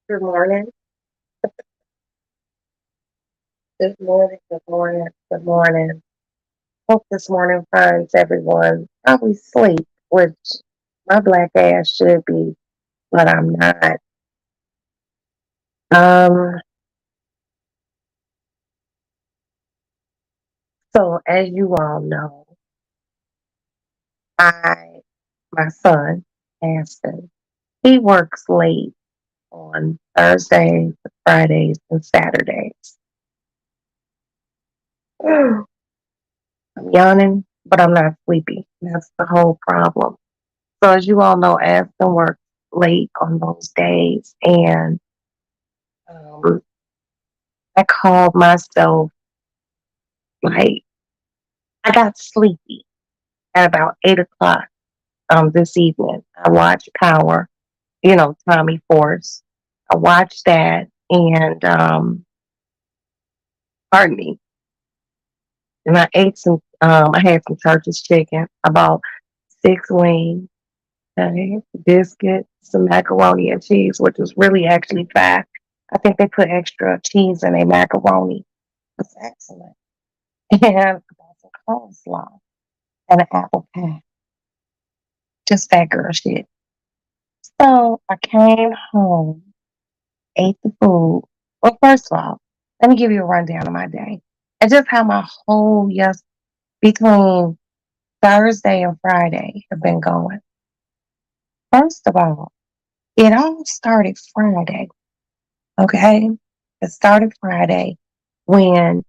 Good morning. Good morning. Good morning. Good morning. Hope this morning finds everyone probably sleep, which my black ass should be, but I'm not. Um, so as you all know, I my son, Aston, he works late on Thursdays, Fridays, and Saturdays. I'm yawning, but I'm not sleepy. That's the whole problem. So as you all know, Aston works late on those days, and um, I called myself like I got sleepy at about 8 o'clock this evening. I watched Power, Tommy Force. I watched that, and pardon me, and I ate some. I had some church's chicken, about 6 wings, okay, biscuit, some macaroni and cheese, which was really actually fat. I think they put extra cheese in a macaroni. It's excellent. And about some coleslaw and an apple pie. Just that girl shit. So I came home, ate the food. Well, first of all, let me give you a rundown of my day. And just how my whole yes between Thursday and Friday have been going. First of all, it all started Friday. Okay. It started Friday when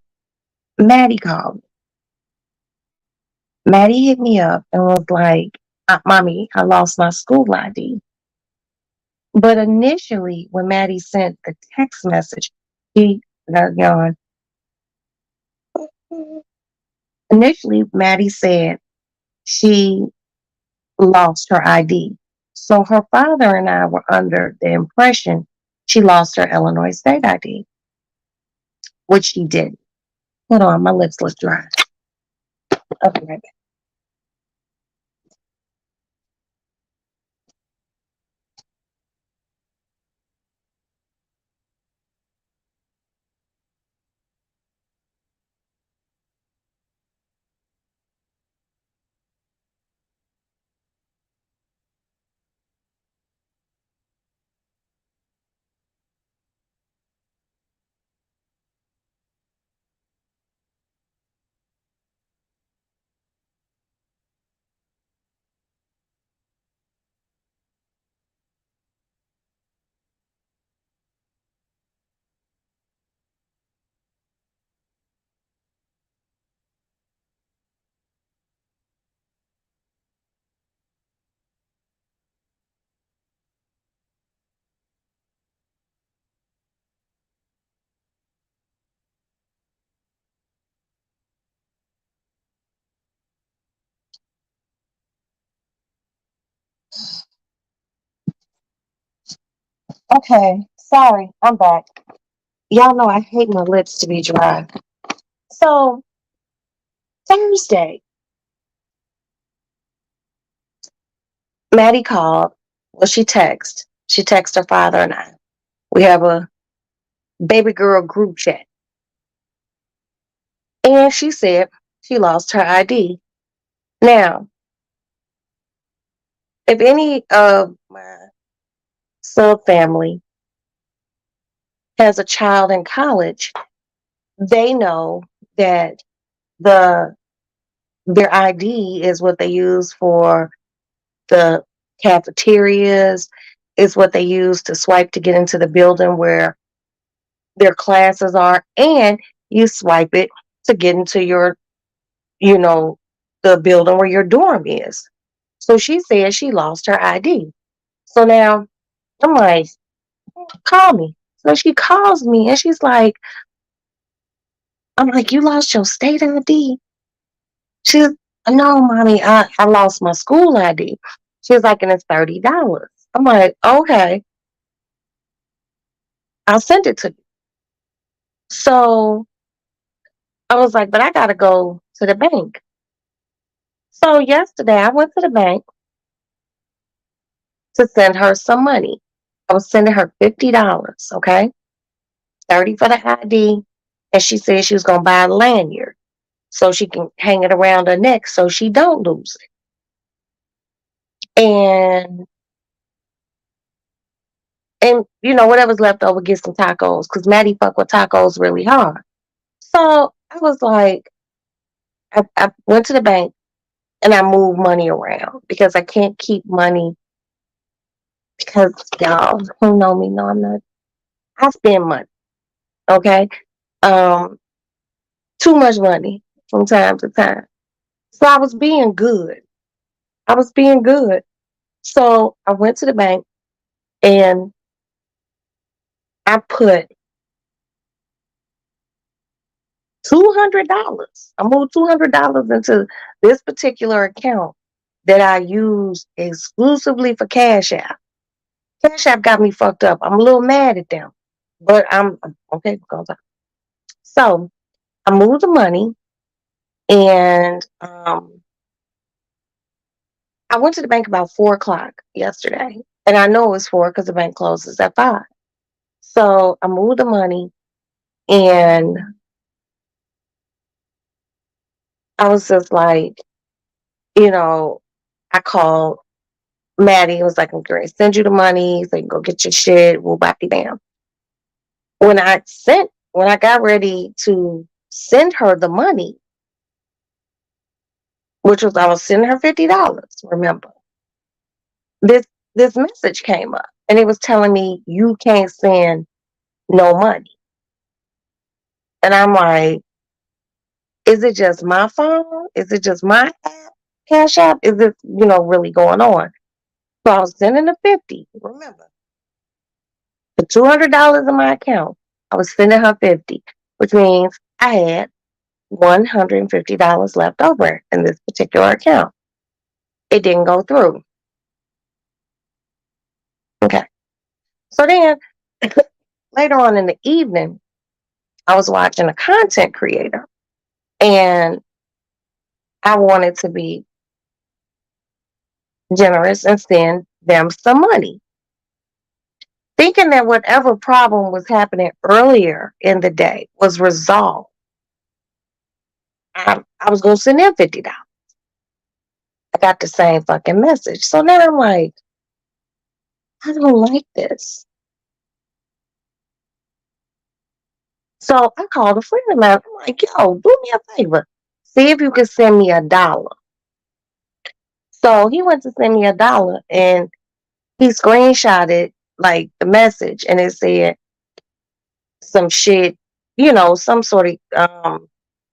Maddie called me. Maddie hit me up and was like, Mommy, I lost my school ID. But initially, when Maddie sent the text message, he got yawn. Initially, Maddie said she lost her ID. So her father and I were under the impression she lost her Illinois state ID, which she did. Hold on, my lips look dry. I'll be right back. Okay, sorry, I'm back. Y'all know I hate my lips to be dry. So Thursday, Maddie called. Well, she texted. She texted her father and I. We have a baby girl group chat. And she said she lost her ID. Now, if any of my sub family has a child in college, they know that the their ID is what they use for the cafeterias, is what they use to swipe to get into the building where their classes are, and you swipe it to get into you know, the building where your dorm is. So she said she lost her ID. So now I'm like, call me. So she calls me and she's like, I'm like, you lost your state ID? She's, no, mommy, I lost my school ID. She's like, and it's $30. I'm like, okay, I'll send it to you. So I was like, but I gotta go to the bank. So yesterday I went to the bank to send her some money. I was sending her $50, okay? 30 for the ID. And she said she was gonna buy a lanyard so she can hang it around her neck so she don't lose it. And whatever's left over, get some tacos because Maddie fuck with tacos really hard. So I was like, I went to the bank and I moved money around because I can't keep money because y'all who know me know I'm not. I spend money, okay? Um, Too much money from time to time. So I was being good. I was being good. So I went to the bank and I put $200. I moved $200 into this particular account that I use exclusively for Cash App. Cash App got me fucked up. I'm a little mad at them, but I'm okay. So I moved the money and I went to the bank about 4 o'clock yesterday, and I know it was 4 because the bank closes at 5. So I moved the money, and I was just like, you know, I called Maddie. It was like, I'm going to send you the money so you can go get your shit. We'll back you down. When I got ready to send her the money, which was I was sending her $50. Remember, this this message came up, and it was telling me you can't send no money, and I'm like, is it just my phone? Is it just my app, Cash App? Is this really going on? So I was sending the 50. Remember, the $200 in my account, I was sending her 50, which means I had $150 left over in this particular account. It didn't go through. Okay. So then later on in the evening, I was watching a content creator and I wanted to be generous and send them some money, thinking that whatever problem was happening earlier in the day was resolved. I was going to send them $50. I got the same fucking message. So now I'm like, I don't like this. So I called a friend of mine. I'm like, yo, do me a favor. See if you can send me $1. So he went to send me $1 and he screenshotted like the message and it said some shit, some sort of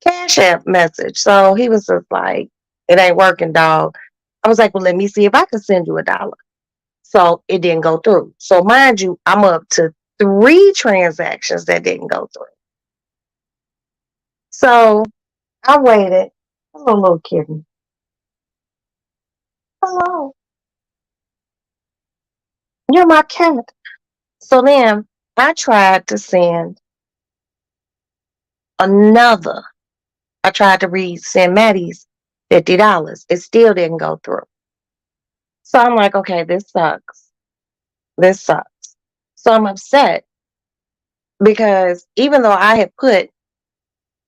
Cash App message. So he was just like, it ain't working, dog. I was like, well, let me see if I can send you $1. So it didn't go through. So mind you, I'm up to 3 transactions that didn't go through. So I waited. Hello, little kitten. Hello. You're my cat. So then I tried to send another. I tried to send Maddie's $50. It still didn't go through. So I'm like, okay, this sucks. This sucks. So I'm upset because even though I had put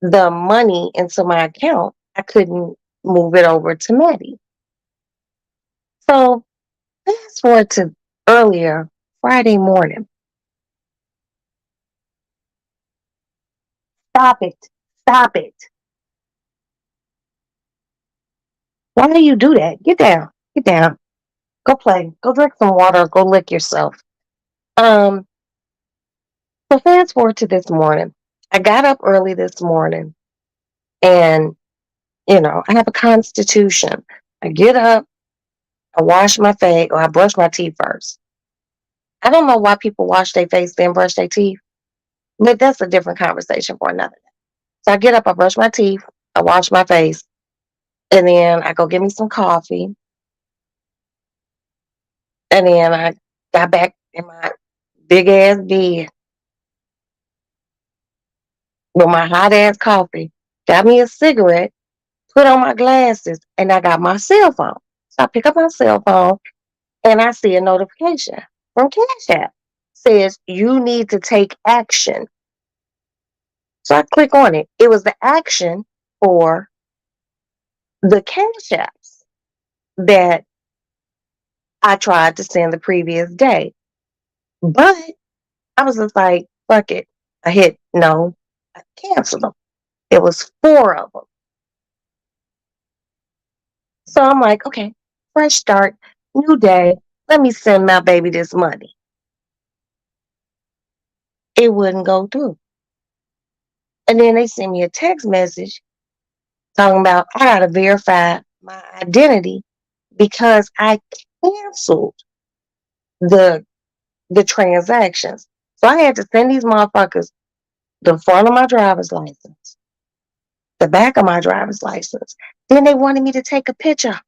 the money into my account, I couldn't move it over to Maddie. So fast forward to earlier Friday morning. Stop it. Stop it. Why do you do that? Get down. Get down. Go play. Go drink some water. Go lick yourself. Um, so fast forward to this morning. I got up early this morning and I have a constitution. I get up, I wash my face, or I brush my teeth first. I don't know why people wash their face then brush their teeth, but that's a different conversation for another day. So I get up, I brush my teeth, I wash my face, and then I go get me some coffee. And then I got back in my big ass bed with my hot ass coffee, got me a cigarette, put on my glasses, and I got my cell phone. So I pick up my cell phone and I see a notification from Cash App. says you need to take action. So I click on it. It was the action for the cash apps that I tried to send the previous day. But I was just like, fuck it. I hit no. I canceled them. It was 4 of them. So I'm like, okay, fresh start, new day. Let me send my baby this money. It wouldn't go through. And then they sent me a text message talking about I gotta verify my identity because I canceled the the transactions. So I had to send these motherfuckers the front of my driver's license, the back of my driver's license. Then they wanted me to take a picture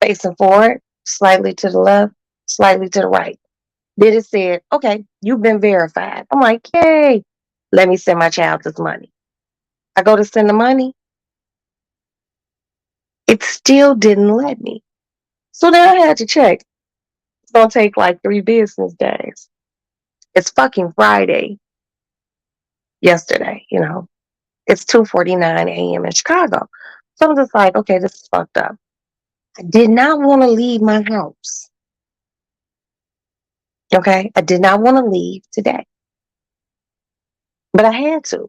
facing forward, slightly to the left, slightly to the right. Then it said, okay, you've been verified. I'm like, yay, let me send my child this money. I go to send the money. It still didn't let me. So then I had to check. It's going to take like 3 business days. It's fucking Friday yesterday, you know. It's 2:49 a.m. in Chicago. So I'm just like, okay, this is fucked up. I did not want to leave my house. Okay. I did not want to leave today. But I had to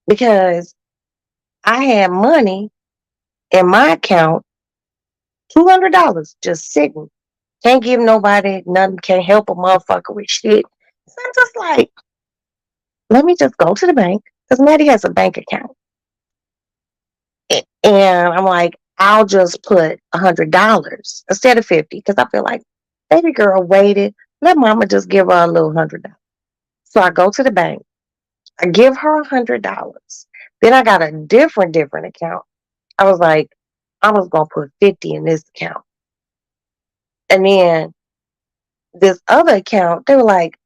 because I had money in my account, $200 just sitting. Can't give nobody nothing, can't help a motherfucker with shit. So I'm just like, let me just go to the bank because Maddie has a bank account. And I'm like, I'll just put $100 instead of 50 because I feel like baby girl waited. Let mama just give her a little $100. So I go to the bank. I give her $100. Then I got a different account. I was like, I was gonna put 50 in this account. And then this other account, they were like,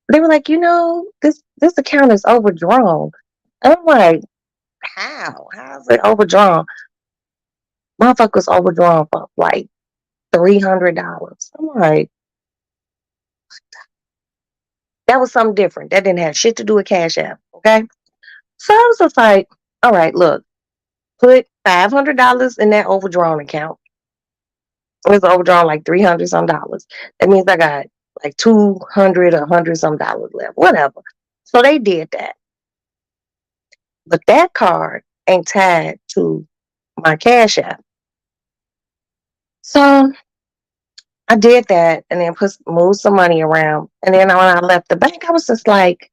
this account is overdrawn. And I'm like, how? How is it overdrawn? Motherfucker's overdrawn for like $300. I'm like, that was something different. That didn't have shit to do with Cash App. Okay. So I was just like, all right, look, put $500 in that overdrawn account. It was overdrawn like 300 some dollars. That means I got like 200 or 100 some dollars left, whatever. So they did that. But that card ain't tied to my Cash App. So I did that and then moved some money around. And then when I left the bank, I was just like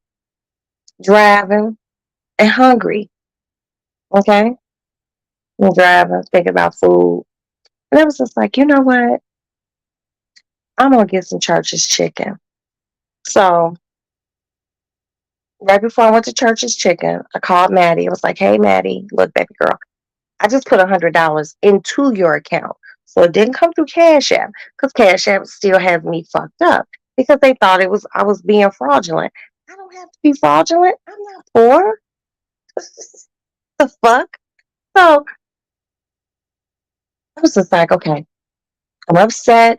driving and hungry. Okay. And driving, thinking about food. And I was just like, you know what? I'm going to get some Church's chicken. So right before I went to Church's chicken, I called Maddie. I was like, hey, Maddie, look, baby girl, I just put $100 into your account. So it didn't come through Cash App because Cash App still has me fucked up because they thought I was being fraudulent. I don't have to be fraudulent. I'm not poor. The fuck? So I was just like, okay, I'm upset.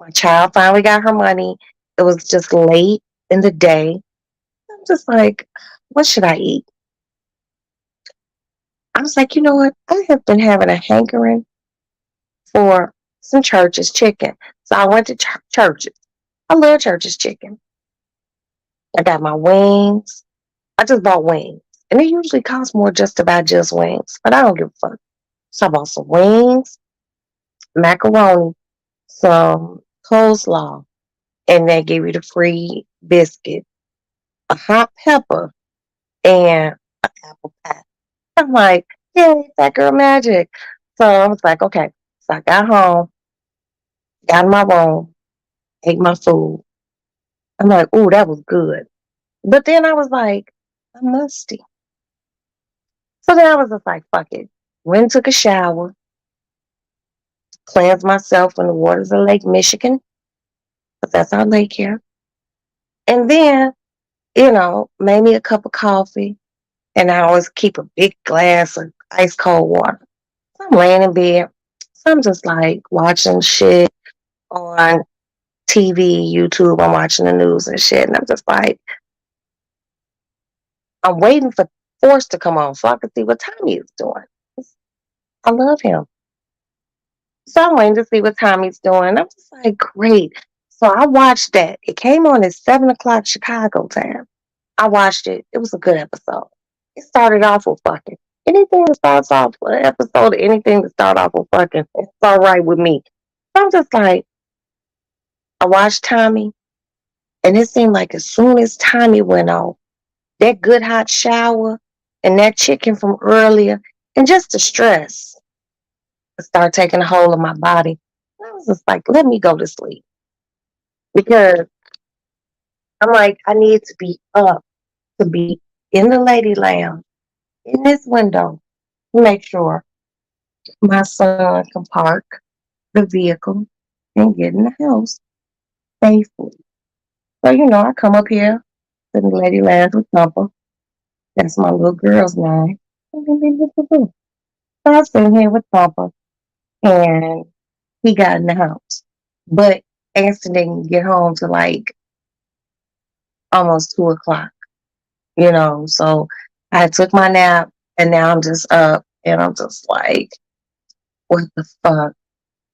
My child finally got her money. It was just late in the day. I'm just like, what should I eat? I was like, you know what? I have been having a hankering for some Church's chicken. So I went to Church's. I love Church's chicken. I got my wings. I just bought wings. And it usually costs more just to buy just wings. But I don't give a fuck. So I bought some wings, macaroni, some coleslaw, and they give you the free biscuit, a hot pepper, and an apple pie. I'm like, yay, that girl magic. So I was like, okay. So I got home, got in my room, ate my food. I'm like, ooh, that was good. But then I was like, I'm musty. So then I was just like, fuck it. Went and took a shower, cleansed myself in the waters of Lake Michigan, because that's our lake here. And then, made me a cup of coffee. And I always keep a big glass of ice cold water. So I'm laying in bed. So I'm just like watching shit on TV, YouTube, I'm watching the news and shit. And I'm just like, I'm waiting for Force to come on so I can see what Tommy is doing. I love him. So I'm waiting to see what Tommy's doing. I'm just like, great. So I watched that. It came on at 7 o'clock Chicago time. I watched it. It was a good episode. It started off with fucking. Anything that starts off with an episode, anything that starts off with fucking, it's all right with me. So I'm just like, I watched Tommy, and it seemed like as soon as Tommy went off, that good hot shower and that chicken from earlier, and just the stress started taking a hold of my body. And I was just like, let me go to sleep because I'm like, I need to be up to be in the lady lounge in this window to make sure my son can park the vehicle and get in the house safely. So, I come up here to the lady lounge with Thumper. That's my little girl's name. So I'm sitting here with Thumper and he got in the house. But Anston didn't get home till like almost 2 o'clock, So I took my nap and now I'm just up and I'm just like, what the fuck?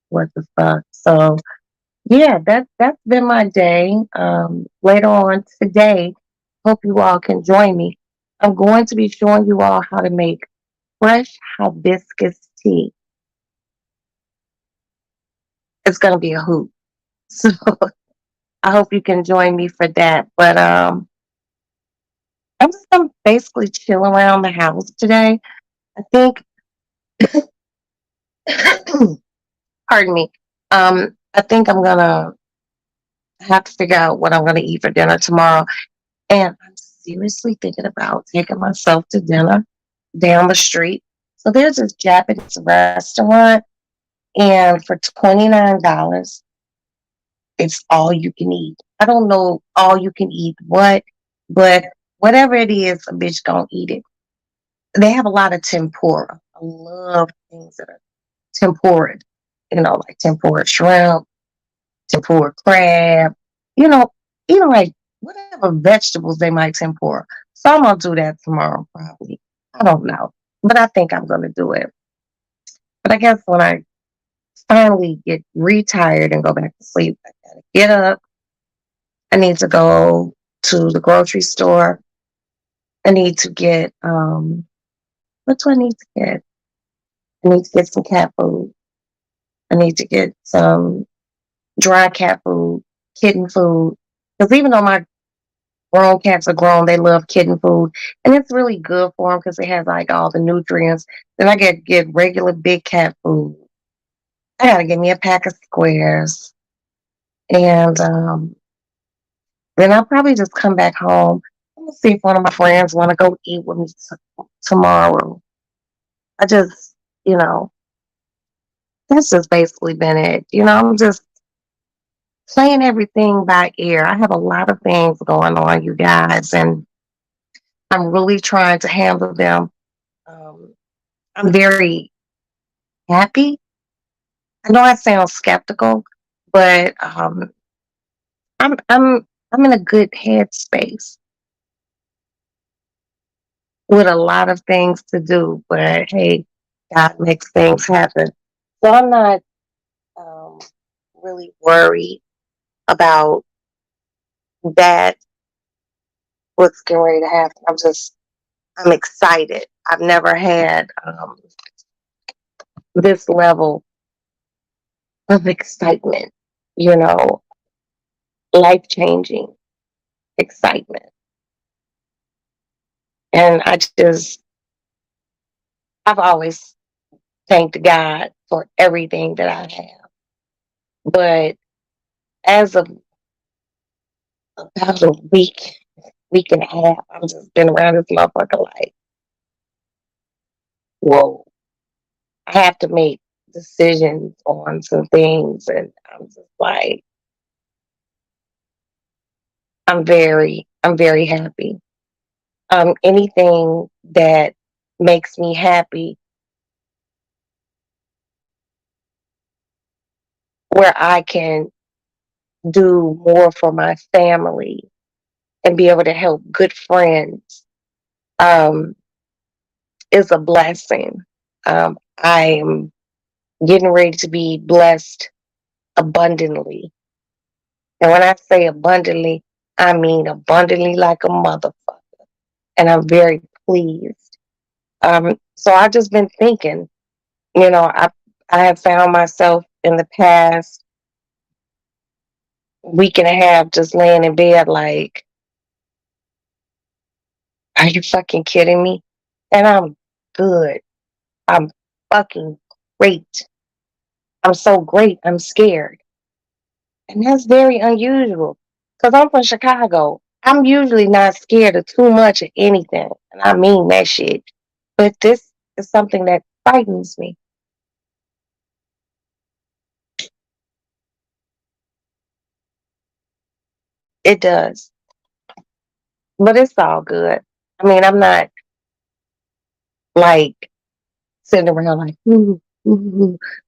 What the fuck? So yeah, that's been my day. Later on today, hope you all can join me. I'm going to be showing you all how to make fresh hibiscus tea. It's gonna be a hoot. So I hope you can join me for that. But I'm just gonna basically chill around the house today. I think pardon me. I think I'm gonna have to figure out what I'm gonna eat for dinner tomorrow. And I'm seriously thinking about taking myself to dinner down the street. So there's this Japanese restaurant, and for $29, it's all you can eat. I don't know all you can eat what, but whatever it is, a bitch gonna eat it. They have a lot of tempura. I love things that are tempura, like tempura shrimp, tempura crab, you know, like whatever vegetables they might tempura. So I'm gonna do that tomorrow, probably. I don't know, but I think I'm gonna do it. But I guess when I finally get retired and go back to sleep, I gotta get up. I need to go to the grocery store. I need to get what do I need to get? I need to get some cat food. I need to get some dry cat food, kitten food. Because even though my grown cats are grown, they love kitten food, and it's really good for them because it has like all the nutrients. Then I get regular big cat food. I gotta get me a pack of squares, and then I'll probably just come back home. I'm gonna see if one of my friends want to go eat with me tomorrow. I just, you know, that's just basically been it. I'm just playing everything by ear. I have a lot of things going on, you guys, and I'm really trying to handle them. Um, I'm very happy. I know I sound skeptical, but I'm in a good headspace with a lot of things to do. But hey, God makes things happen, so I'm not um, really worried about that. What's getting ready to happen? I'm excited. I've never had this level of excitement. You know, life changing excitement. And I've always thanked God for everything that I have. But as of about a week and a half, I've just been around this motherfucker like, whoa, I have to make decisions on some things. And I'm just like, I'm very happy. Anything that makes me happy where I can do more for my family and be able to help good friends um, is a blessing. I'm getting ready to be blessed abundantly. And when I say abundantly, I mean abundantly like a motherfucker. And I'm very pleased. So I've just been thinking, you know, I have found myself in the past week and a half just laying in bed like, are you fucking kidding me? And I'm good. I'm fucking great. I'm so great. I'm scared. And that's very unusual because I'm from Chicago. I'm usually not scared of too much of anything. And I mean that shit. But this is something that frightens me. It does. But it's all good. I mean, I'm not like sitting around like,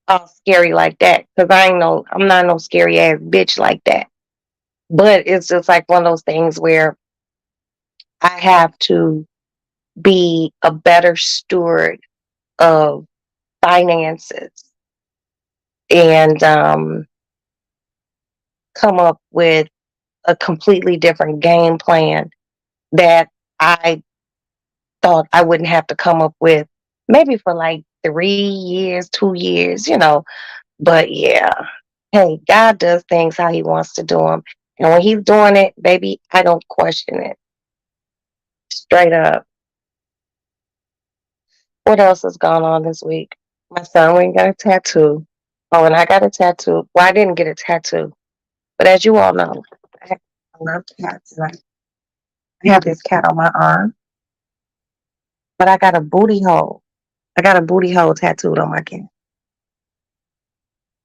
all scary like that. Cause I'm not no scary ass bitch like that. But it's just like one of those things where I have to be a better steward of finances and come up with a completely different game plan that I thought I wouldn't have to come up with maybe for like 3 years, 2 years, you know. But yeah, hey, God does things how He wants to do them. And when He's doing it, baby, I don't question it. Straight up. What else has gone on this week? My son went and got a tattoo. Oh, and I got a tattoo. Well, I didn't get a tattoo. But as you all know, I love cats. And I have this cat on my arm, but I got a booty hole. I got a booty hole tattooed on my cat.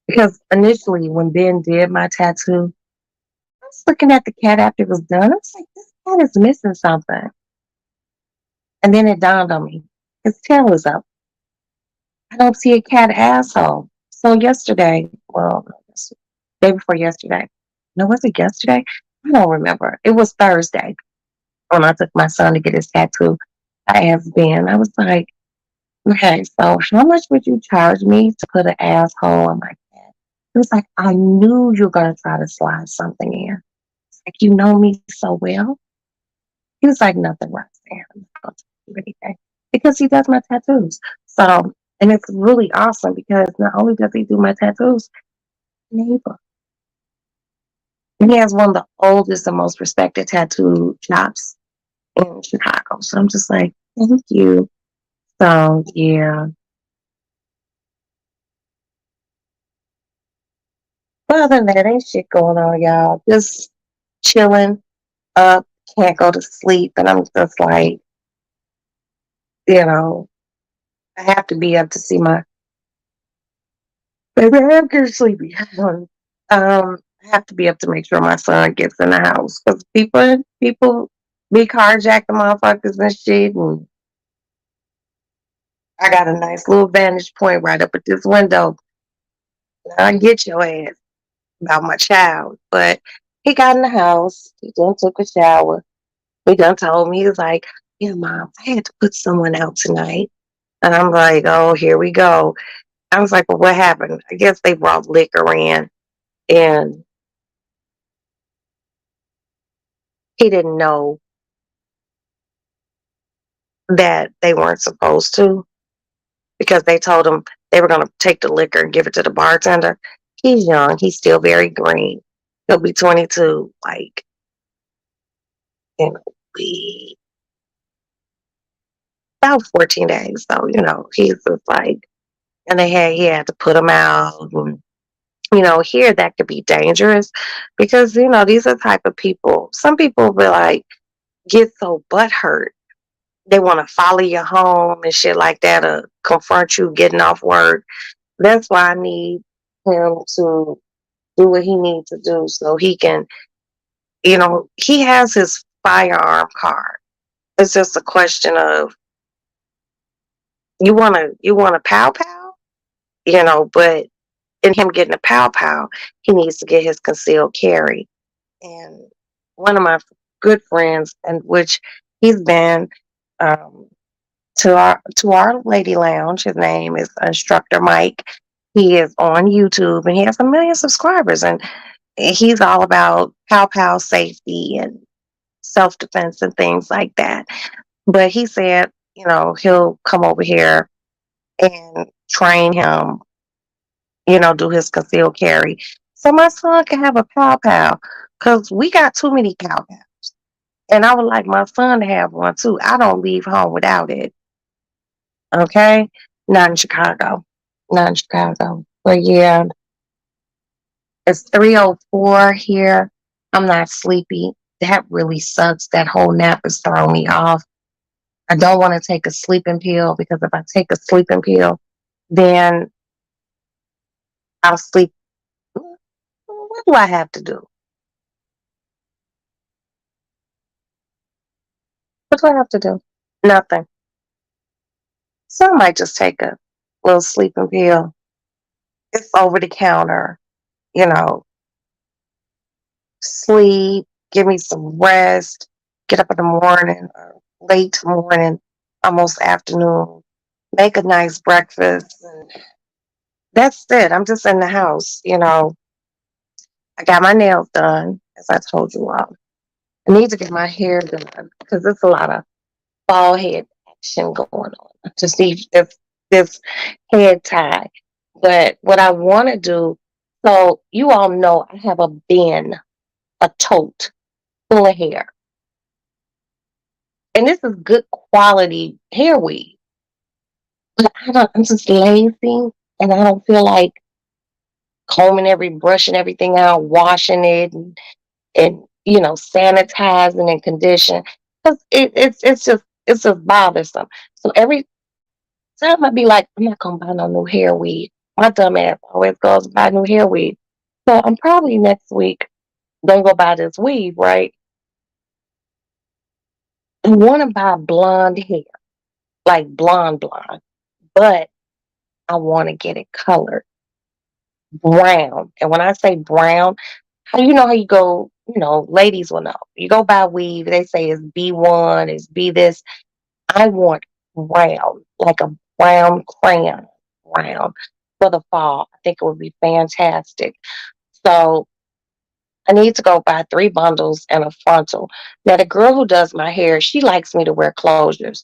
Because initially, when Ben did my tattoo, I was looking at the cat after it was done. I was like, this cat is missing something. And then it dawned on me his tail is up. I don't see a cat asshole. So yesterday, well, day before yesterday, no, was it yesterday? I don't remember. It was Thursday when I took my son to get his tattoo. I asked Ben, I was like, okay, so how much would you charge me to put an asshole on my cat? He was like, I knew you were going to try to slide something in. It's like, you know me so well. He was like, nothing, Roxanne. I'm not going to do anything because he does my tattoos. So, and it's really awesome because not only does he do my tattoos, neighbor. And he has one of the oldest and most respected tattoo shops in Chicago. So I'm just like, thank you. So yeah. But other than that, ain't shit going on, y'all. Just chilling up, can't go to sleep. And I'm just like, you know, I have to be up to see my baby. I'm getting sleepy. I have to be up to make sure my son gets in the house because people be carjacking motherfuckers and shit. And I got a nice little vantage point right up at this window. I get your ass about my child, but he got in the house. He done took a shower. He done told me, he was like, yeah, mom, I had to put someone out tonight. And I'm like, oh, here we go. I was like, well, what happened? I guess they brought liquor in and he didn't know that they weren't supposed to because they told him they were going to take the liquor and give it to the bartender. He's young. He's still very green. He'll be 22, like, in a week, about 14 days. So, he's just like, and he had to put him out. And, here that could be dangerous because, these are type of people. Some people will like get so butthurt. They want to follow you home and shit like that or confront you getting off work. That's why I need him to do what he needs to do so he can, he has his firearm card. It's just a question of you wanna pow pow, but in him getting a pow pow, he needs to get his concealed carry. And one of my good friends, and which he's been um, to our lady lounge. His name is Instructor Mike. He is on YouTube and he has 1 million subscribers, and he's all about pow pow safety and self defense and things like that. But he said, he'll come over here and train him, do his concealed carry. So my son can have a pow pow because we got too many pow pow. And I would like my son to have one too. I don't leave home without it. Okay? Not in Chicago. Not in Chicago. But yeah, it's 3:04 here. I'm not sleepy. That really sucks. That whole nap is throwing me off. I don't want to take a sleeping pill because if I take a sleeping pill, then I'll sleep. What do I have to do? What do I have to do? Nothing. So I might just take a little sleeping pill. It's over the counter, you know, sleep, give me some rest, get up in the morning, late morning, almost afternoon, make a nice breakfast. And that's it. I'm just in the house, I got my nails done, as I told you all. I need to get my hair done because there's a lot of bald head action going on to see if this head tie. But what I want to do, so you all know I have a bin, a tote full of hair. And this is good quality hair weave. But I'm just lazy and I don't feel like brushing everything out, washing it and sanitizing and condition. Because it's just bothersome. So every time I be like, I'm not gonna buy no new hair weave. My dumb ass always goes to buy new hair weave. So I'm probably next week gonna go buy this weave, right? I wanna buy blonde hair, like blonde blonde, but I wanna get it colored brown. And when I say brown, how you go, ladies will know. You go buy weave, they say it's B1, it's B this. I want brown, like a brown crayon brown for the fall. I think it would be fantastic. So I need to go buy 3 bundles and a frontal. Now, the girl who does my hair, she likes me to wear closures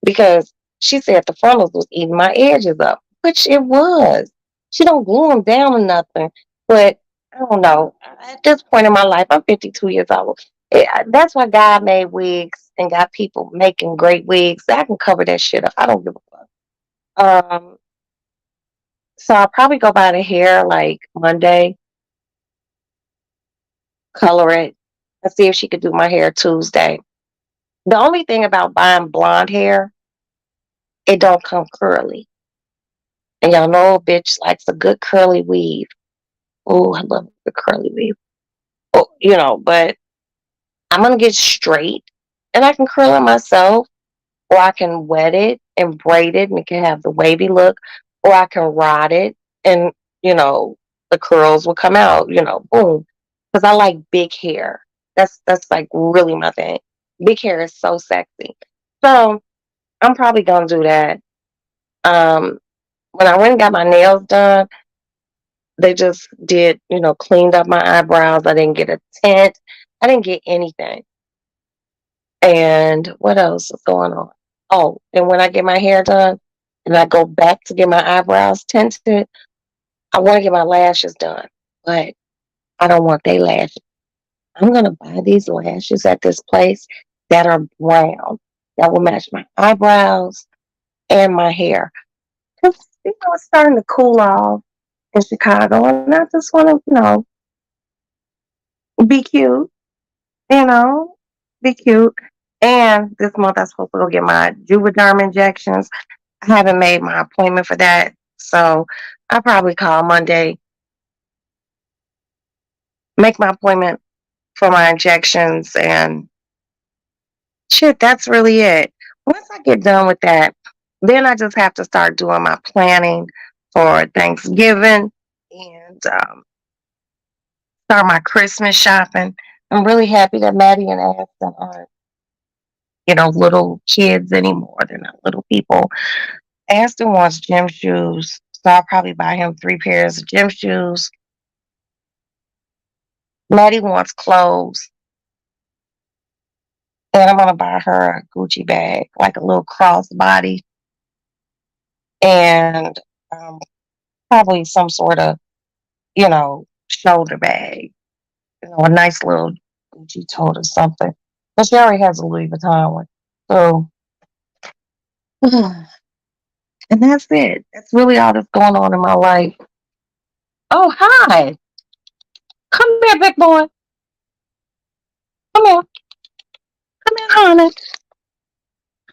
because she said the frontals was eating my edges up, which it was. She don't glue them down or nothing, but I don't know. At this point in my life, I'm 52 years old. That's why God made wigs and got people making great wigs. I can cover that shit up. I don't give a fuck. So I'll probably go buy the hair like Monday, color it, and see if she could do my hair Tuesday. The only thing about buying blonde hair, it don't come curly. And y'all know a bitch likes a good curly weave. Oh, I love the curly weave. Oh, but I'm gonna get straight and I can curl it myself, or I can wet it and braid it and it can have the wavy look, or I can rod it and the curls will come out, boom. Because I like big hair. That's like really my thing. Big hair is so sexy. So I'm probably gonna do that. Um, when I went and got my nails done, they just did, cleaned up my eyebrows. I didn't get a tint. I didn't get anything. And what else is going on? Oh, and when I get my hair done and I go back to get my eyebrows tinted, I want to get my lashes done, but I don't want they lashes. I'm gonna buy these lashes at this place that are brown that will match my eyebrows and my hair. Because it's starting to cool off in Chicago, and I just want to, be cute, you know, be cute. And this month I'm supposed to go get my Juvederm injections. I haven't made my appointment for that, so I'll probably call Monday, make my appointment for my injections, and shit, that's really it. Once I get done with that, then I just have to start doing my planning for Thanksgiving and start my Christmas shopping. I'm really happy that Maddie and Ashton aren't, little kids anymore. They're not little people. Ashton wants gym shoes, so I'll probably buy him 3 pairs of gym shoes. Maddie wants clothes, and I'm gonna buy her a Gucci bag, like a little crossbody, and um, probably some sort of, shoulder bag, a nice little Gucci tote or something. But she already has a Louis Vuitton one. So, and that's it. That's really all that's going on in my life. Oh, hi. Come here, big boy. Come here. Come here, honey.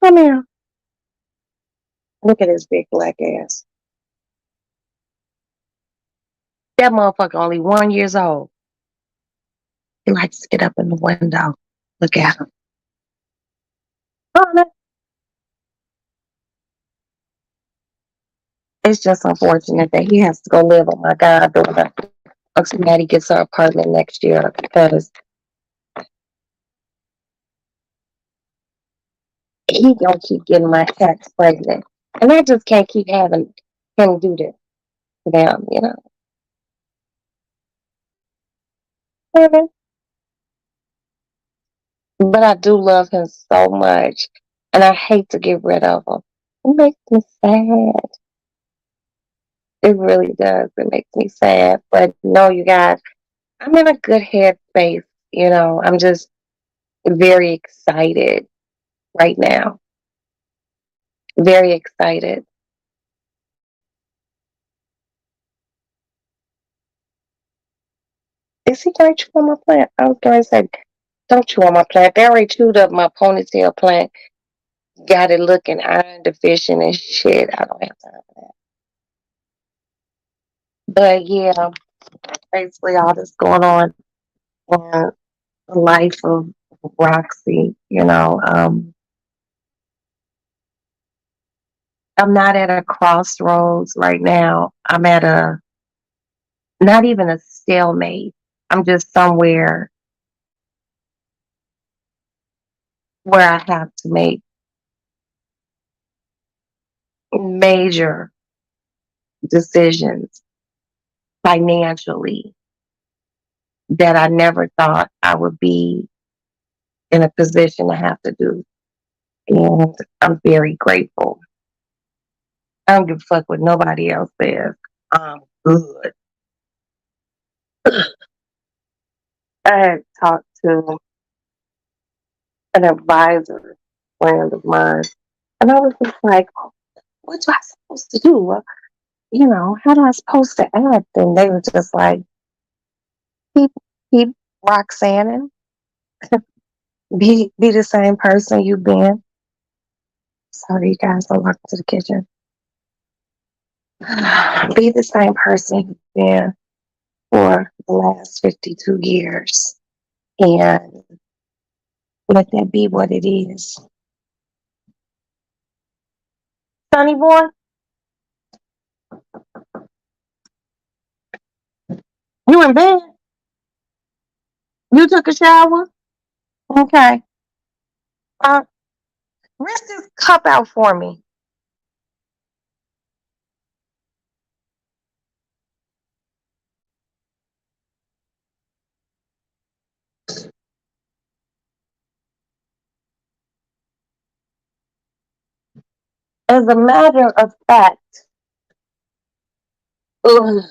Come here. Look at his big black ass. That motherfucker only 1 years old. He likes to get up in the window. Look at him. Honey. It's just unfortunate that he has to go live with my goddaughter once Maddie gets her apartment next year because he gonna keep getting my ex pregnant. And I just can't keep having him do this to them. Mhm. But I do love him so much. And I hate to get rid of him. It makes me sad. It really does. It makes me sad. But no, you guys, I'm in a good headspace. I'm just very excited right now. Very excited. Is he going to chew on my plant? I was going to say, don't chew on my plant. They already chewed up my ponytail plant. Got it looking iron deficient and shit. I don't have time for that. But yeah, basically all this going on in the life of Roxy. I'm not at a crossroads right now. I'm at not even a stalemate. I'm just somewhere where I have to make major decisions financially that I never thought I would be in a position to have to do. And I'm very grateful. I don't give a fuck what nobody else says. I'm good. I had talked to an advisor friend of mine, and I was just like, what am I supposed to do? How am I supposed to act? And they were just like, keep, keep Roxanne, be the same person you've been. Sorry, you guys, I walked to the kitchen. Be the same person you've been for the last 52 years. And let that be what it is. Sonny boy, you in bed? You took a shower? Okay. Uh, rinse this cup out for me. As a matter of fact, ugh,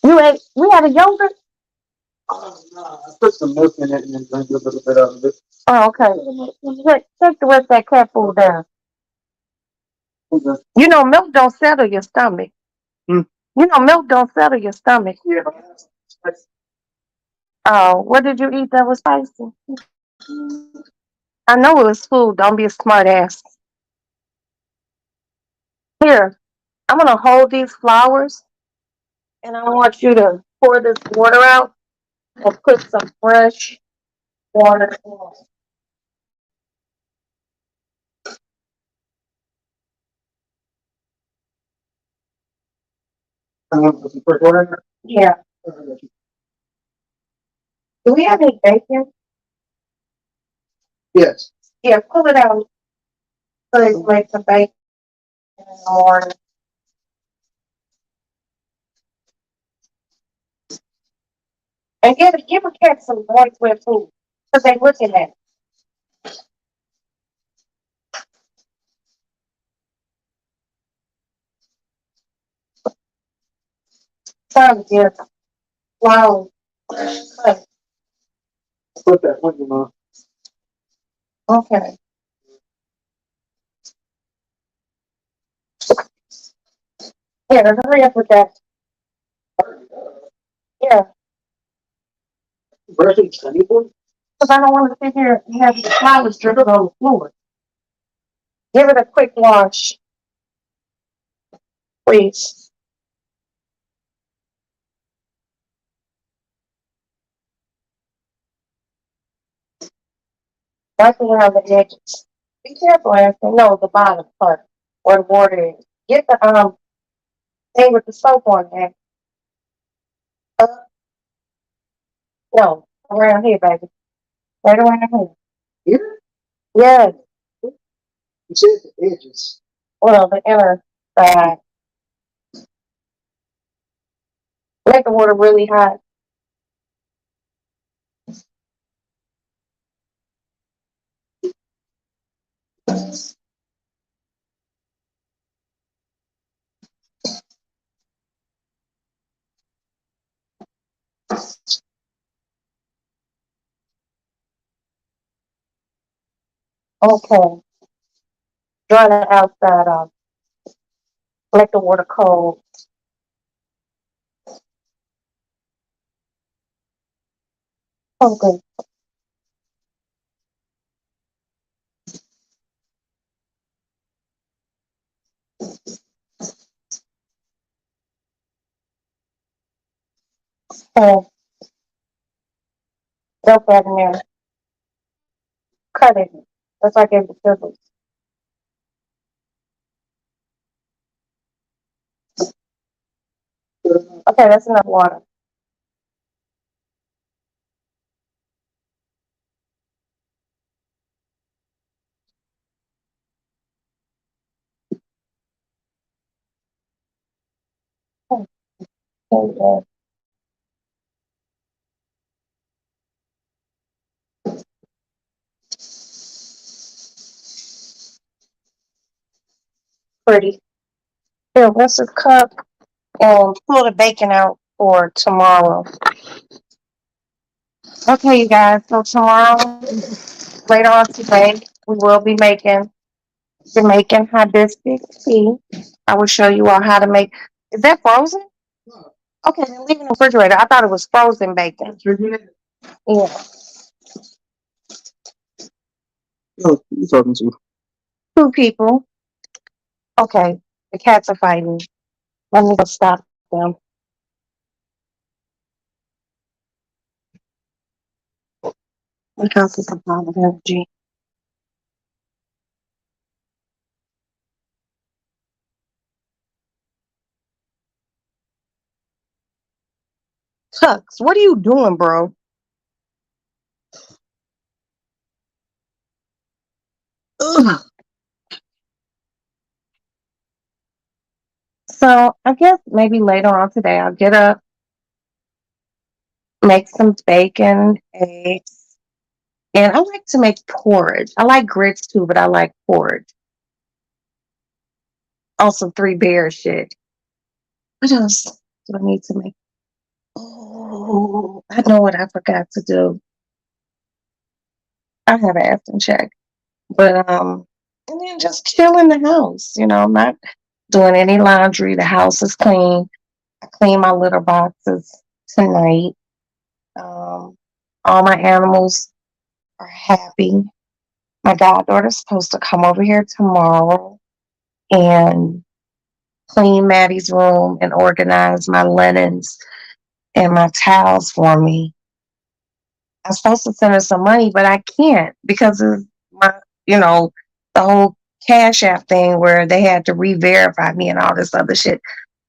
we had a yogurt? Oh, no, I put some milk in it and then drank a little bit of it. Oh, okay. Take the rest of that cat food down. Okay. Milk don't settle your stomach. Milk don't settle your stomach. Yeah. Oh, what did you eat that was spicy? I know it was food. Don't be a smart ass. Here, I'm gonna hold these flowers, and I want you to pour this water out and put some fresh water in. Yeah. Do we have any bacon? Yes. Yeah, pull it out. Please make some bacon in the morning. And give a cat some moist wet food. Because they looking at it. Time to give flour. Cut. Put that one on. Okay. Yeah, hurry up with that. Yeah. Brushing sunny boy? Because I don't want to sit here and have the flowers dripping on the floor. Give it a quick wash, please. Wipe around the edges. Be careful, Anthony. No, the bottom part where the water is. Get the thing with the soap on there. No, around here, baby. Right around here. Here? Yes. You said the edges. Well, the inner side. Make the water really hot. Okay. Dry the outside off. Let the water cold. Okay. Okay. Dump that in there. Cut it. That's like the scissors. Okay, that's enough water. Okay. Pretty. Here, what's a cup? And pull the bacon out for tomorrow. Okay, you guys. So tomorrow, later on today, we will be making Jamaican hibiscus tea. I will show you all how to make. Is that frozen? Okay, then leave it in the refrigerator. I thought it was frozen bacon. Yeah, Oh, you talking to? two people. Okay, the cats are fighting. Let me go stop them. Look how this is a lot of energy. Tux, what are you doing, bro? Ugh. So I guess maybe later on today I'll get up, make some bacon, eggs, and I like to make porridge. I like grits too, but I like porridge. Also, Three Bears shit. What else do I need to make? Oh, I know what I forgot to do. I haven't asked and checked, but and then just chill in the house. Not doing any laundry. The house is clean. I clean my litter boxes tonight. Um, all my animals are happy. My goddaughter's supposed to come over here tomorrow and clean Maddie's room and organize my linens and my towels for me. I'm supposed to send her some money, but I can't because of my, you know, the whole Cash App thing where they had to re-verify me and all this other shit.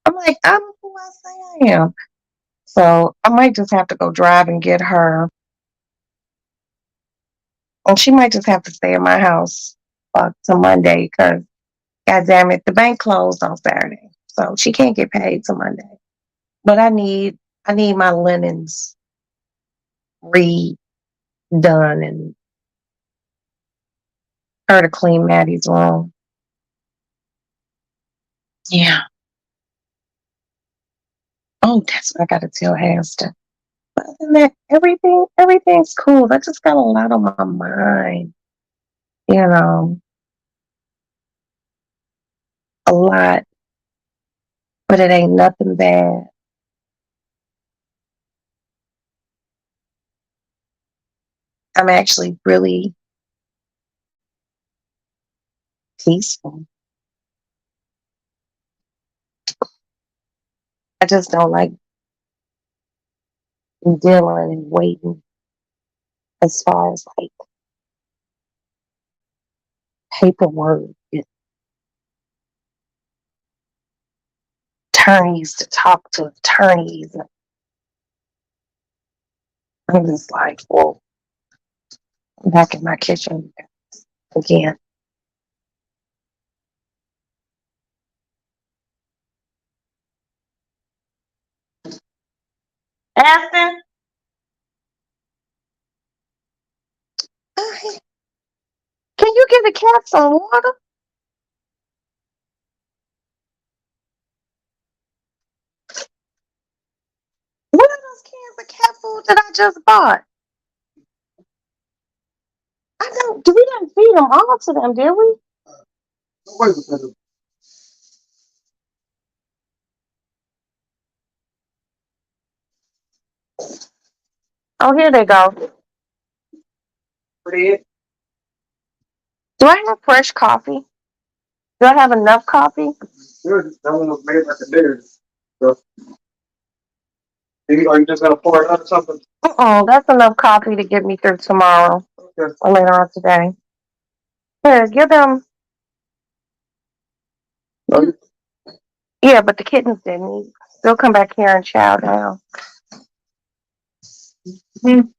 I'm like, I don't know who I say I am? So I might just have to go drive and get her. And she might just have to stay at my house till Monday because, God damn it, the bank closed on Saturday. So she can't get paid till Monday. But I need my linens redone and her to clean Maddie's room. Yeah. Oh, that's what I gotta tell Aston. But other than that, everything's cool. I just got a lot on my mind. You know, a lot, but it ain't nothing bad. I'm actually really peaceful. I just don't like dealing and waiting as far as like paperwork and attorneys to talk to attorneys. I'm just like, well, I'm back in my kitchen again. Aston, can you give the cat some water? What are those cans of cat food that I just bought? I don't. We didn't feed them all to them, did we? Wait a minute. Oh, here they go. Fred, Do I have fresh coffee? Do I have enough coffee? good. That one was made like a dinner. So, are you just gonna pour it out or something? That's enough coffee to get me through tomorrow Okay. or later on today. Here, give them. Oh, Yeah, but the kittens didn't eat. They'll come back here and chow down. Mm.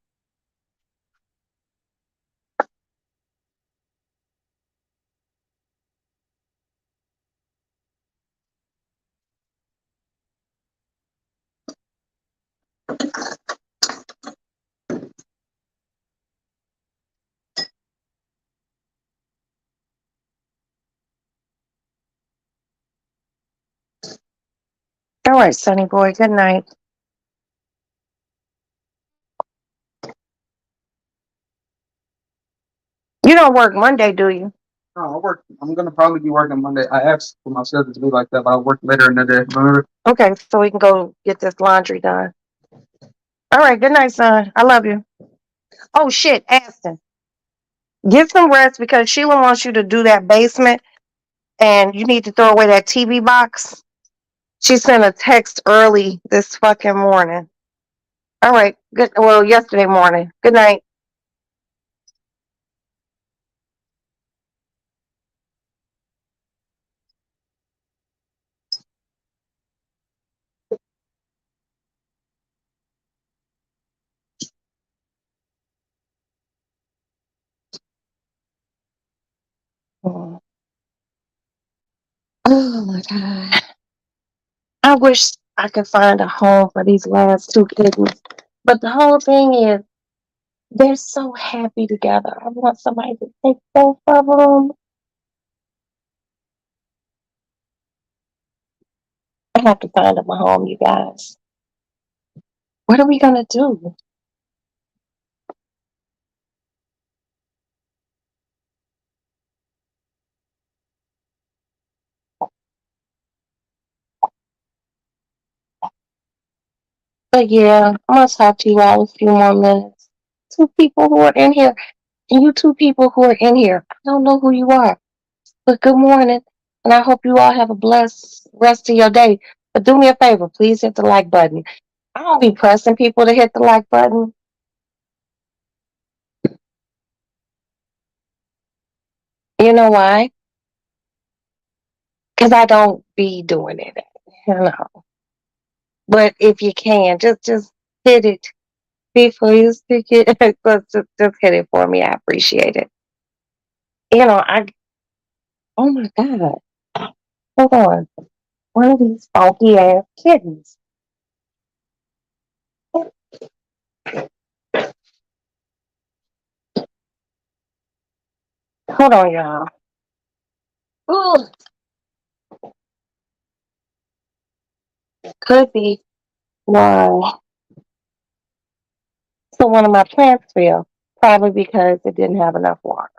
All right, Sonny boy. Good night. You don't work Monday, do you? no, I work. I'm gonna probably be working Monday. I asked for my schedule to be like that, but I work later in the day. Remember? Okay, so we can go get this laundry done. All right. Good night, son. I love you. Oh shit, Aston. Get some rest because Sheila wants you to do that basement, and you need to throw away that TV box. She sent a text early this fucking morning. All right. Good. Well, yesterday morning. Good night. Oh my God. I wish I could find a home for these last two kittens. But the whole thing is, they're so happy together. I want somebody to take both of them. I have to find them a home, you guys. What are we going to do? But yeah, I'm going to talk to you all a few more minutes. Two people who are in here, and you two people who are in here, I don't know who you are. But good morning, and I hope you all have a blessed rest of your day. But do me a favor, please hit the like button. I don't be pressing people to hit the like button. You know why? Because I don't be doing it. You know. But if you can, just hit it before you stick it. Just hit it for me. I appreciate it. I oh my God. Hold on. One of these funky ass kittens. Hold on, y'all. Ooh, could be why. So one of my plants failed. Probably because it didn't have enough water.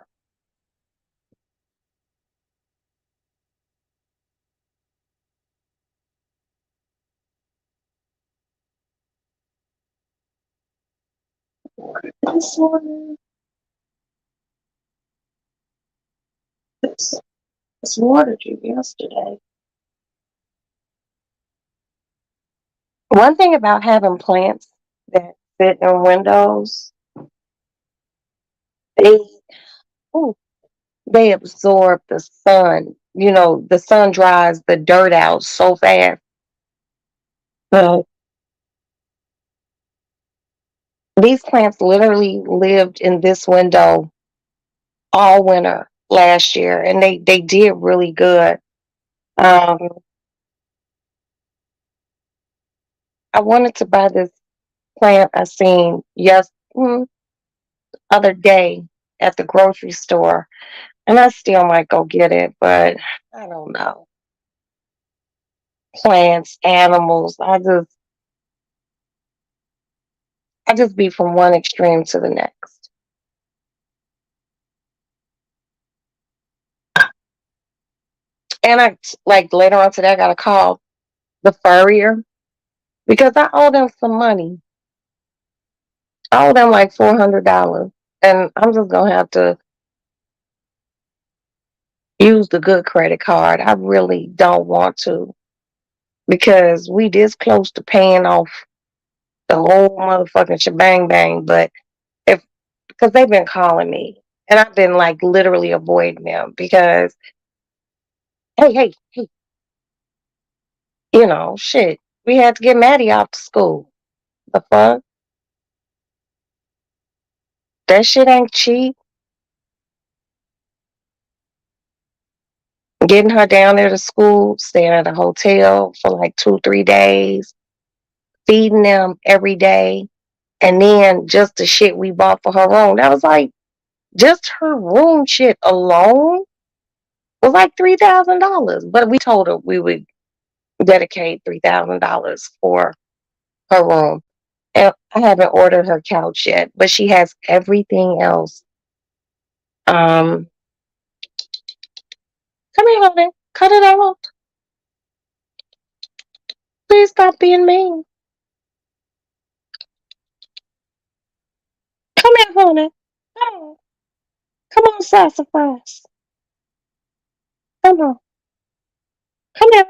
This water, this, this water due yesterday. One thing about having plants that fit in windows, they ooh, they absorb the sun. The sun dries the dirt out so fast. But these plants literally lived in this window all winter last year, and they did really good. Um, I wanted to buy this plant I seen other day at the grocery store, and I still might go get it, but I don't know. Plants, animals, I just be from one extreme to the next. And I like later on today I gotta call the furrier because I owe them some money. I owe them like $400. And I'm just gonna have to use the good credit card. I really don't want to because we this close to paying off the whole motherfucking shebang bang. But if because they've been calling me and I've been like literally avoiding them because hey, shit. We had to get Maddie off to school. The fuck? That shit ain't cheap. Getting her down there to school, staying at a hotel for like 2, 3 days, feeding them every day, and then just the shit we bought for her room. That was like just her room shit alone was like $3,000. But we told her we would dedicate $3,000 for her room. And I haven't ordered her couch yet, but she has everything else. Um, Come here, honey. Cut it out. Please stop being mean. Come here, honey. Come on. Come on, sassafras. Come on. Come here.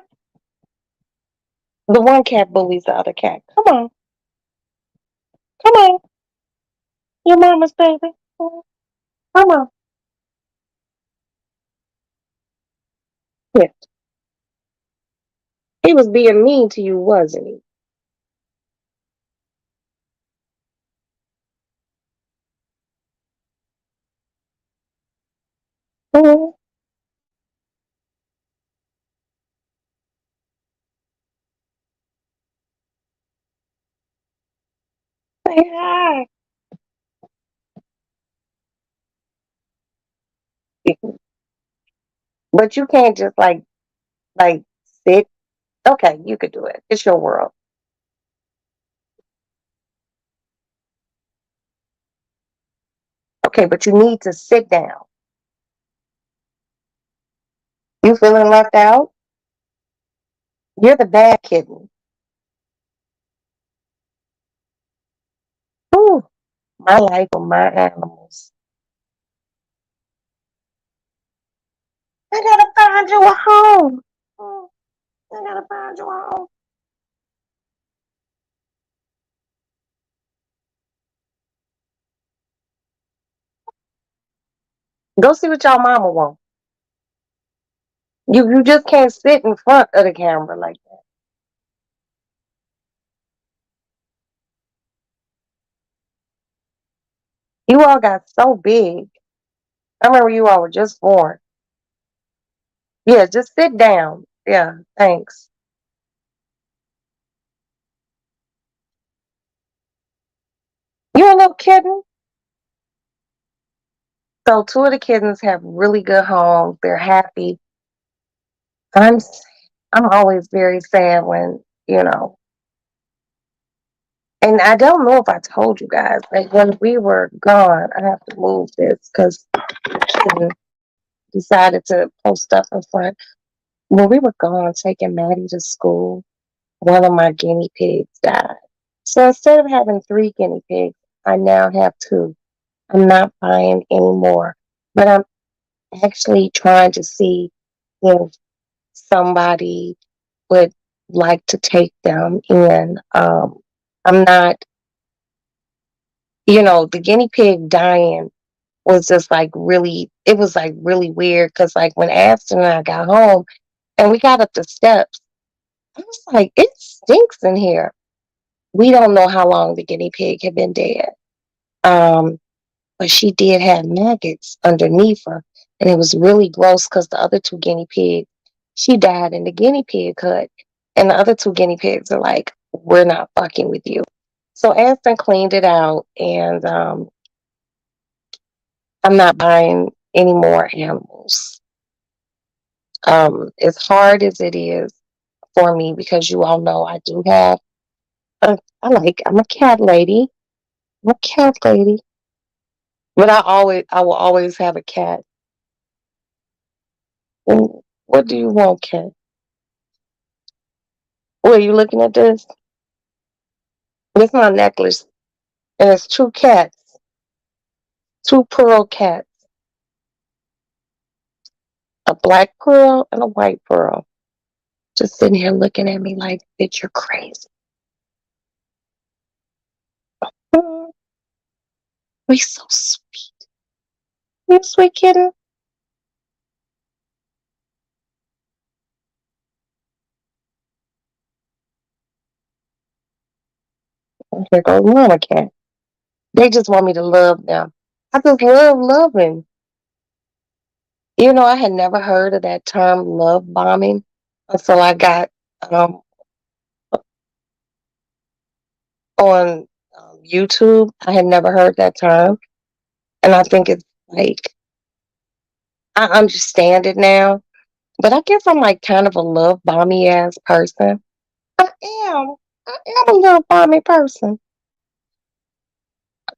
The one cat bullies the other cat. Come on. Come on. Your mama's baby. Come on. Yeah. He was being mean to you, wasn't he? Mm-hmm. Say hi. But you can't just like sit. Okay, you could do it. It's your world. Okay, but you need to sit down. You feeling left out? You're the bad kitten. Ooh, my life with my animals. I gotta find you a home. Mm, I gotta find you a home. Go see what y'all mama want. You just can't sit in front of the camera like that. You all got so big. I remember you all were just born. Yeah, just sit down. Yeah, thanks. You're a little kitten. So two of the kittens have really good homes. They're happy. I'm s- I'm always very sad when, you know, and I don't know if I told you guys, like when we were gone, I have to move this because decided to post up in front. When we were gone taking Maddie to school, one of my guinea pigs died. So instead of having three guinea pigs, I now have two. I'm not buying any more, but I'm actually trying to see if somebody would like to take them in. I'm not, the guinea pig dying was just like really, it was like really weird because like when Aston and I got home and we got up the steps, I was like, it stinks in here. We don't know how long the guinea pig had been dead. Um, but she did have maggots underneath her. And it was really gross because the other two guinea pigs, she died in the guinea pig hut. And the other two guinea pigs are like, we're not fucking with you. So Aston cleaned it out, and I'm not buying any more animals. As hard as it is for me, because you all know I do have, I'm a cat lady. I'm a cat lady. But I will always have a cat. What do you want, cat? What are you looking at this? It's my necklace, and it's two cats, two pearl cats, a black pearl and a white pearl, just sitting here looking at me like, bitch, you're crazy. Mm, we so sweet. You sweet kitten. Here goes mama cat. They just want me to love them. I just love loving. I had never heard of that term, love bombing, until I got um, on YouTube. I had never heard that term, and I think it's like I understand it now. But I guess I'm like kind of a love bomby ass person. I am. I am a love bomby person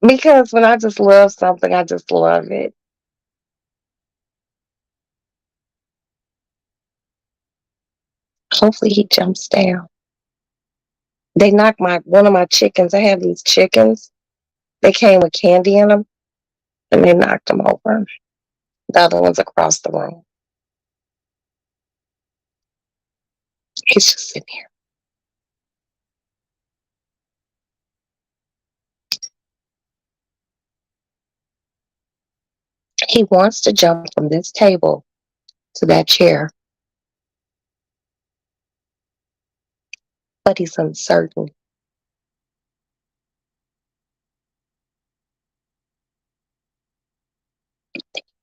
because when I just love something, I just love it. Hopefully, he jumps down. They knocked my one of my chickens. I have these chickens. They came with candy in them, and they knocked them over. The other one's across the room. He's just sitting here. He wants to jump from this table to that chair, but he's uncertain.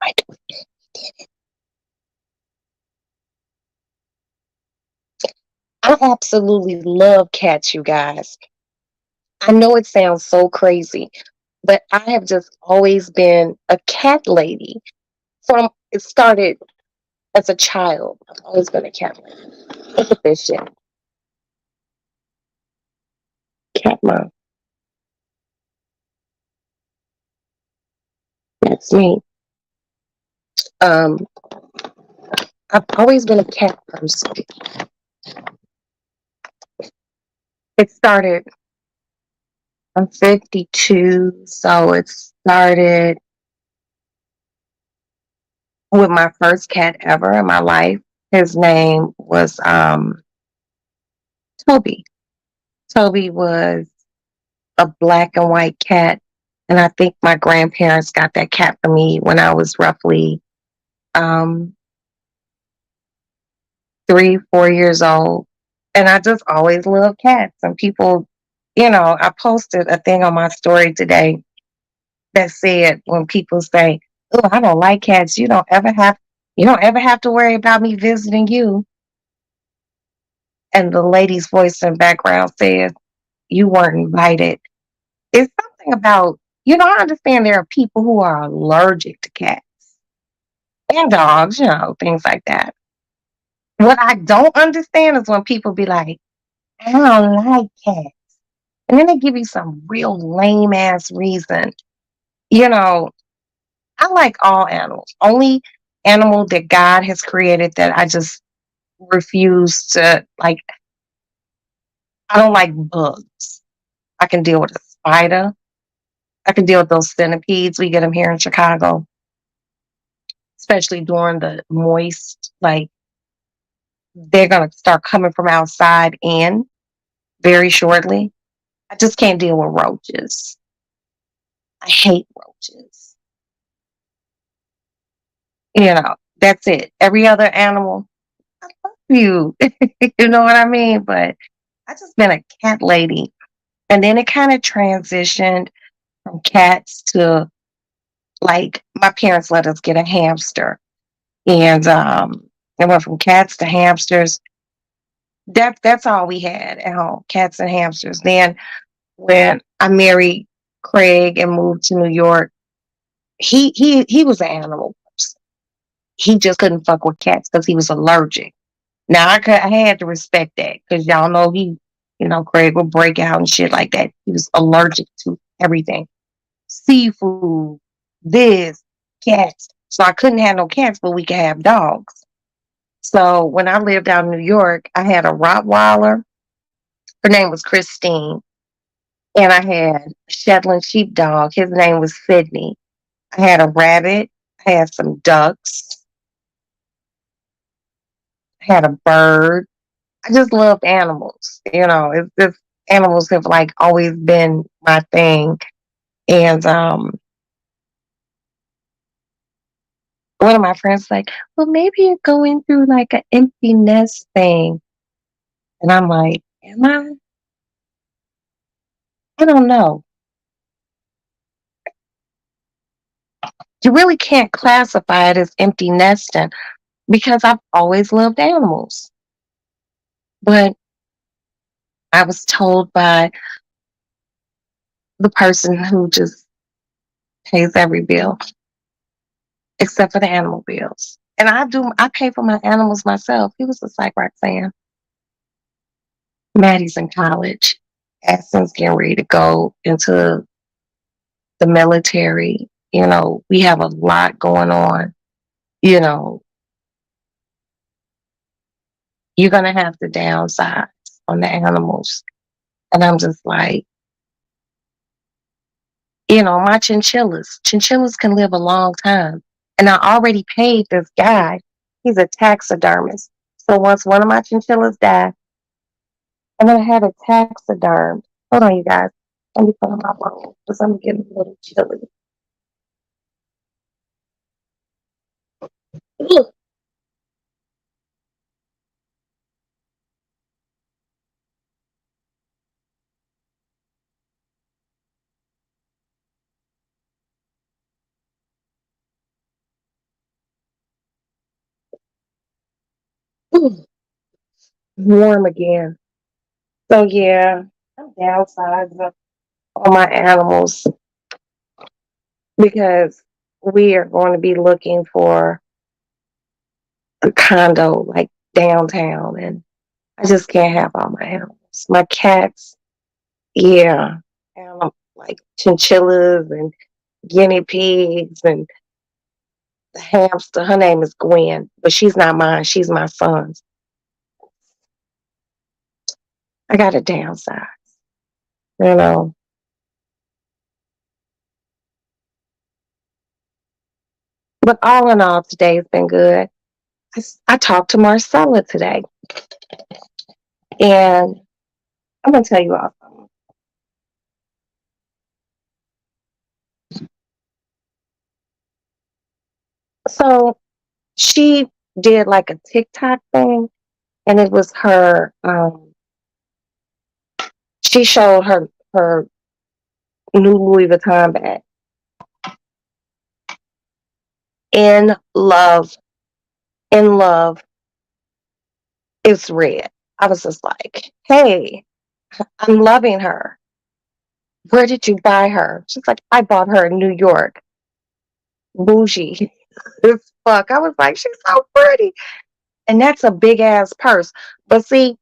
I do it. I absolutely love cats, you guys. I know it sounds so crazy, but I have just always been a cat lady. From it started as a child. I've always been a cat lady. Look at this shit. Cat mom. That's me. Um, I've always been a cat person. It started, I'm 52, so it started with my first cat ever in my life. His name was Toby. Toby was a black and white cat. And I think my grandparents got that cat for me when I was roughly um, 3, 4 years old. And I just always loved cats. And people, I posted a thing on my story today that said when people say, "Oh, I don't like cats. You don't ever have to worry about me visiting you." And the lady's voice in the background says, "You weren't invited." It's something about, I understand there are people who are allergic to cats and dogs, things like that. What I don't understand is when people be like, "I don't like cats." And then they give you some real lame ass reason. You know, I like all animals. Only animal that God has created that I just refuse to like, I don't like bugs. I can deal with a spider. I can deal with those centipedes. We get them here in Chicago, especially during the moist, like they're going to start coming from outside in very shortly. I just can't deal with roaches. I hate roaches. That's it. Every other animal, you, you know what I mean? But I just been a cat lady. And then it kind of transitioned from cats to like my parents let us get a hamster. And it went from cats to hamsters. That's all we had at home, cats and hamsters. Then when I married Craig and moved to New York, he was an animal person. He just couldn't fuck with cats because he was allergic. Now I had to respect that because y'all know Craig would break out and shit like that. He was allergic to everything, seafood, this, cats. So I couldn't have no cats, but we could have dogs. So when I lived out in New York, I had a Rottweiler. Her name was Christine. And I had a Shetland sheepdog. His name was Sydney. I had a rabbit. I had some ducks. I had a bird. I just loved animals. It's just animals have like always been my thing. And one of my friends like, well, maybe you're going through like an empty nest thing. And I'm like, am I? I don't know. You really can't classify it as empty nesting because I've always loved animals. But I was told by the person who just pays every bill, except for the animal bills. And I pay for my animals myself. He was just like Roxanne. Maddie's in college. Aston's getting ready to go into the military. We have a lot going on. You know, you're going to have to downsize on the animals. And I'm just like, my chinchillas can live a long time. And I already paid this guy. He's a taxidermist. So once one of my chinchillas die, I'm going to have it taxidermed. Hold on, you guys. Let me put on my phone because I'm getting a little chilly. Warm again. So yeah, I'm downsizing on my animals because we are going to be looking for a condo like downtown, and I just can't have all my animals. My cats, yeah, and like chinchillas and guinea pigs and the hamster. Her name is Gwen, but she's not mine. She's my son's. I got to downsize, you know. But all in all, today's been good. I talked to Marcella today, and I'm gonna tell you all something. So she did like a TikTok thing, and it was her. She showed her new Louis Vuitton bag, in love. In love. It's red. I was just like, hey, I'm loving her. Where did you buy her? She's like, I bought her in New York. Bougie as fuck. I was like, she's so pretty. And that's a big ass purse. But see,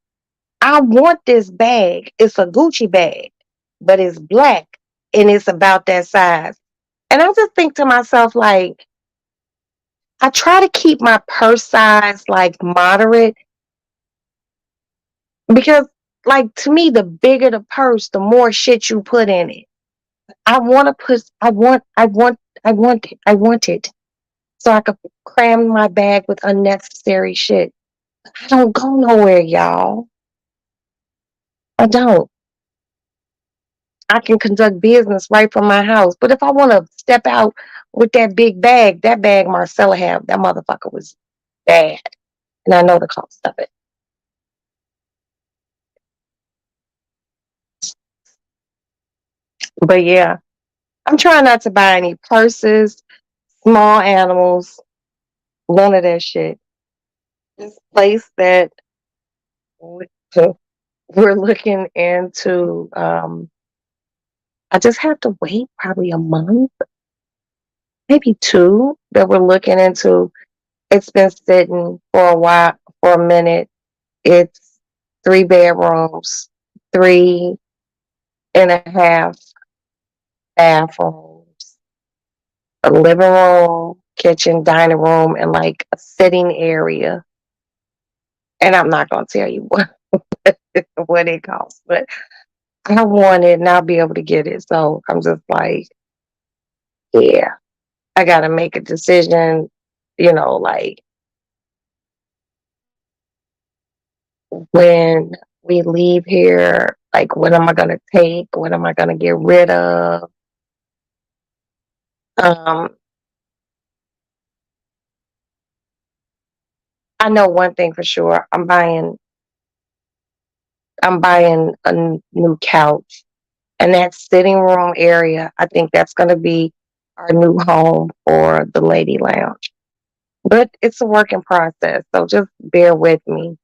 I want this bag. It's a Gucci bag, but it's black and it's about that size. And I just think to myself, like, I try to keep my purse size like moderate because, like, to me, the bigger the purse, the more shit you put in it. I want to put, I want it so I could cram my bag with unnecessary shit. I don't go nowhere, y'all. I don't. I can conduct business right from my house. But if I want to step out with that bag Marcella had, that motherfucker was bad. And I know the cost of it. But yeah, I'm trying not to buy any purses, small animals, none of that shit. This place that we- we're looking into, I just have to wait probably a month, maybe two, that we're looking into. It's been sitting for a while, for a minute. It's 3 bedrooms, 3.5 bathrooms, a living room, kitchen, dining room, and like a sitting area. And I'm not gonna tell you what what it costs, but I want it and I'll be able to get it. So I'm just like, yeah, I gotta make a decision, like when we leave here, like what am I gonna take? What am I gonna get rid of? Um, I know one thing for sure. I'm buying a new couch, and that sitting room area, I think that's gonna be our new home for the lady lounge. But it's a working process, so just bear with me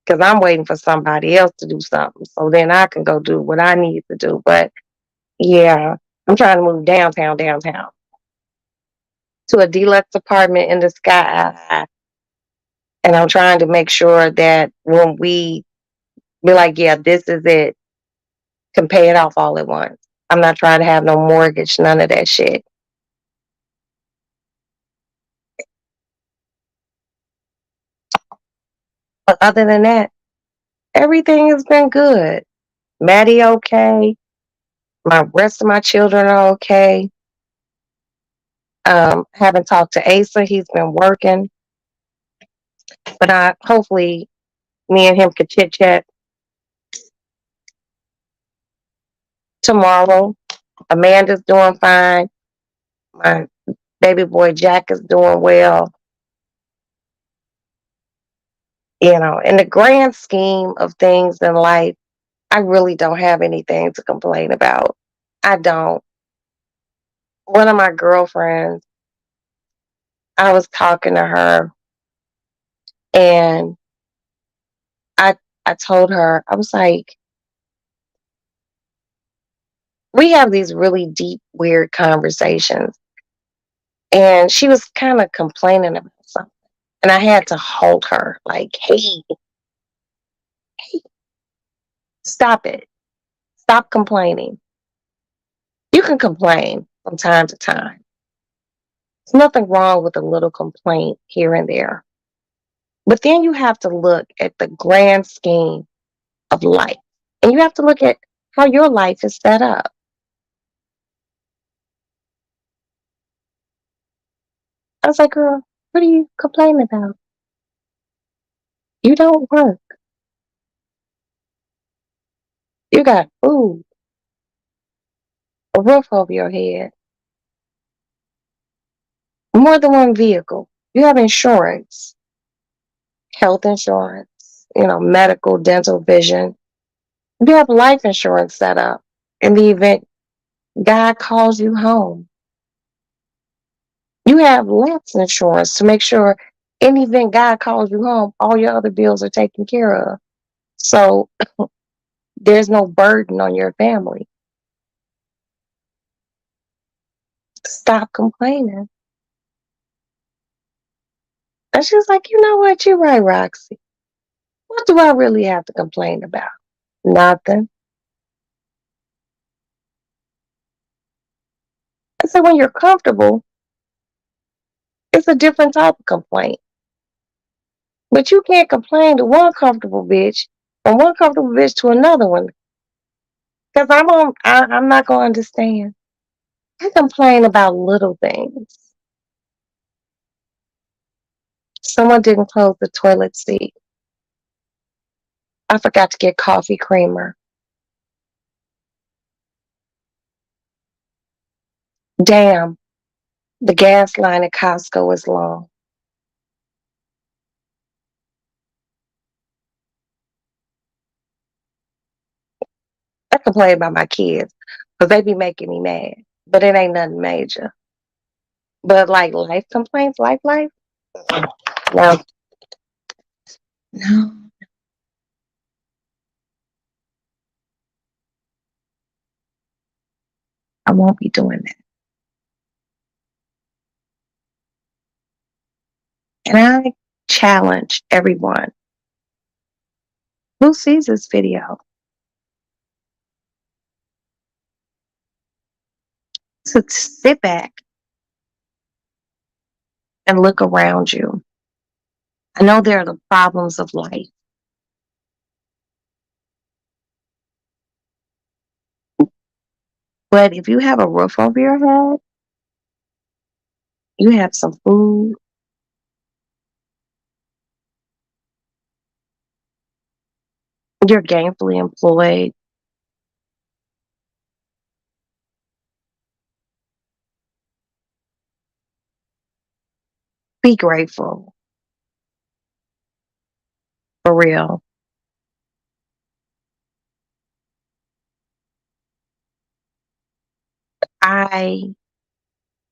because I'm waiting for somebody else to do something, so then I can go do what I need to do. But yeah, I'm trying to move downtown to a deluxe apartment in the sky, and I'm trying to make sure that when we be like, yeah, this is it, can pay it off all at once. I'm not trying to have no mortgage, none of that shit. But other than that, everything has been good. Maddie okay. My rest of my children are okay. Haven't talked to Asa. He's been working, but I hopefully me and him could chit chat tomorrow. Amanda's doing fine. My baby boy Jack is doing well. In the grand scheme of things in life, I really don't have anything to complain about. I don't. One of my girlfriends, I was talking to her and I I told her, I was like, we have these really deep, weird conversations. And she was kind of complaining about something. And I had to hold her, like, hey, stop it. Stop complaining. You can complain from time to time. There's nothing wrong with a little complaint here and there. But then you have to look at the grand scheme of life. And you have to look at how your life is set up. I was like, girl, what are you complaining about? You don't work. You got food, a roof over your head, more than one vehicle. You have insurance, health insurance, medical, dental, vision. You have life insurance set up in the event God calls you home. You have lapse insurance to make sure in the event God calls you home, all your other bills are taken care of. So there's no burden on your family. Stop complaining. And she was like, you know what? You're right, Roxy. What do I really have to complain about? Nothing. I said, when you're comfortable, it's a different type of complaint. But you can't complain to one comfortable bitch from one comfortable bitch to another one. Because I'm not going to understand. I complain about little things. Someone didn't close the toilet seat. I forgot to get coffee creamer. Damn, the gas line at Costco is long. I complain about my kids because they be making me mad, but it ain't nothing major. But like life complaints, life, no, no, I won't be doing that. And I challenge everyone who sees this video to sit back and look around you. I know there are the problems of life, but if you have a roof over your head, you have some food, you're gainfully employed, be grateful for real. I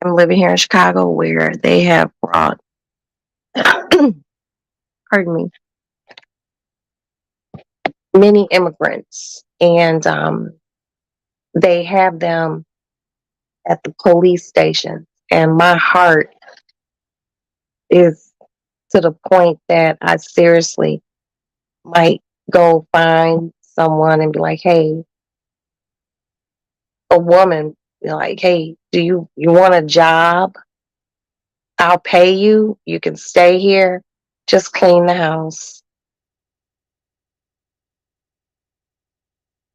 am living here in Chicago where they have brought, pardon me, many immigrants, and they have them at the police station. And my heart is to the point that I seriously might go find someone and be like, hey, a woman, be like, hey, do you want a job? I'll pay you. You can stay here. Just clean the house.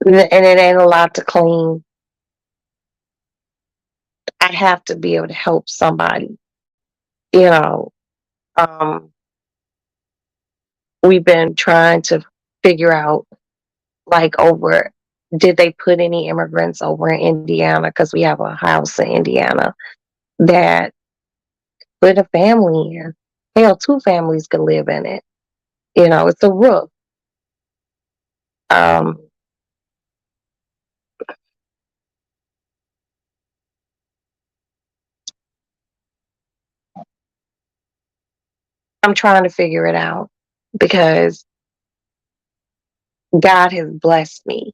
And it ain't a lot to clean. I have to be able to help somebody. You know, um, we've been trying to figure out, like, over, did they put any immigrants over in Indiana? Because we have a house in Indiana that put a family in. Hell, two families could live in it. You know, it's a roof. Um, I'm trying to figure it out because God has blessed me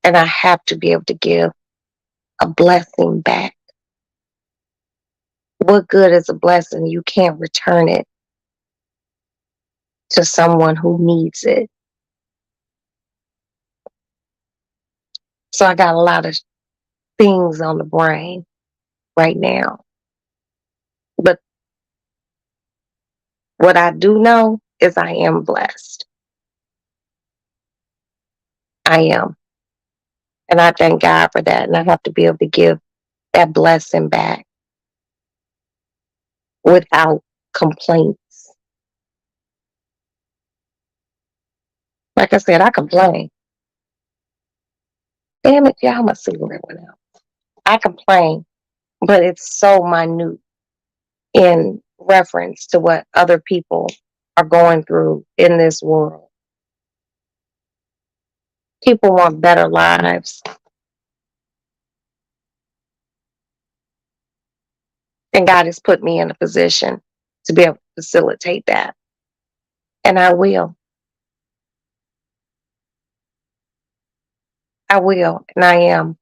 and I have to be able to give a blessing back. What good is a blessing? You can't return it to someone who needs it. So I got a lot of things on the brain right now. But what I do know is I am blessed. I am. And I thank God for that. And I have to be able to give that blessing back without complaints. Like I said, I complain. Damn it, y'all, my cigarette went out. I complain, but it's so minute in reference to what other people are going through in this world. People want better lives. And God has put me in a position to be able to facilitate that. And I will. I will. And I am.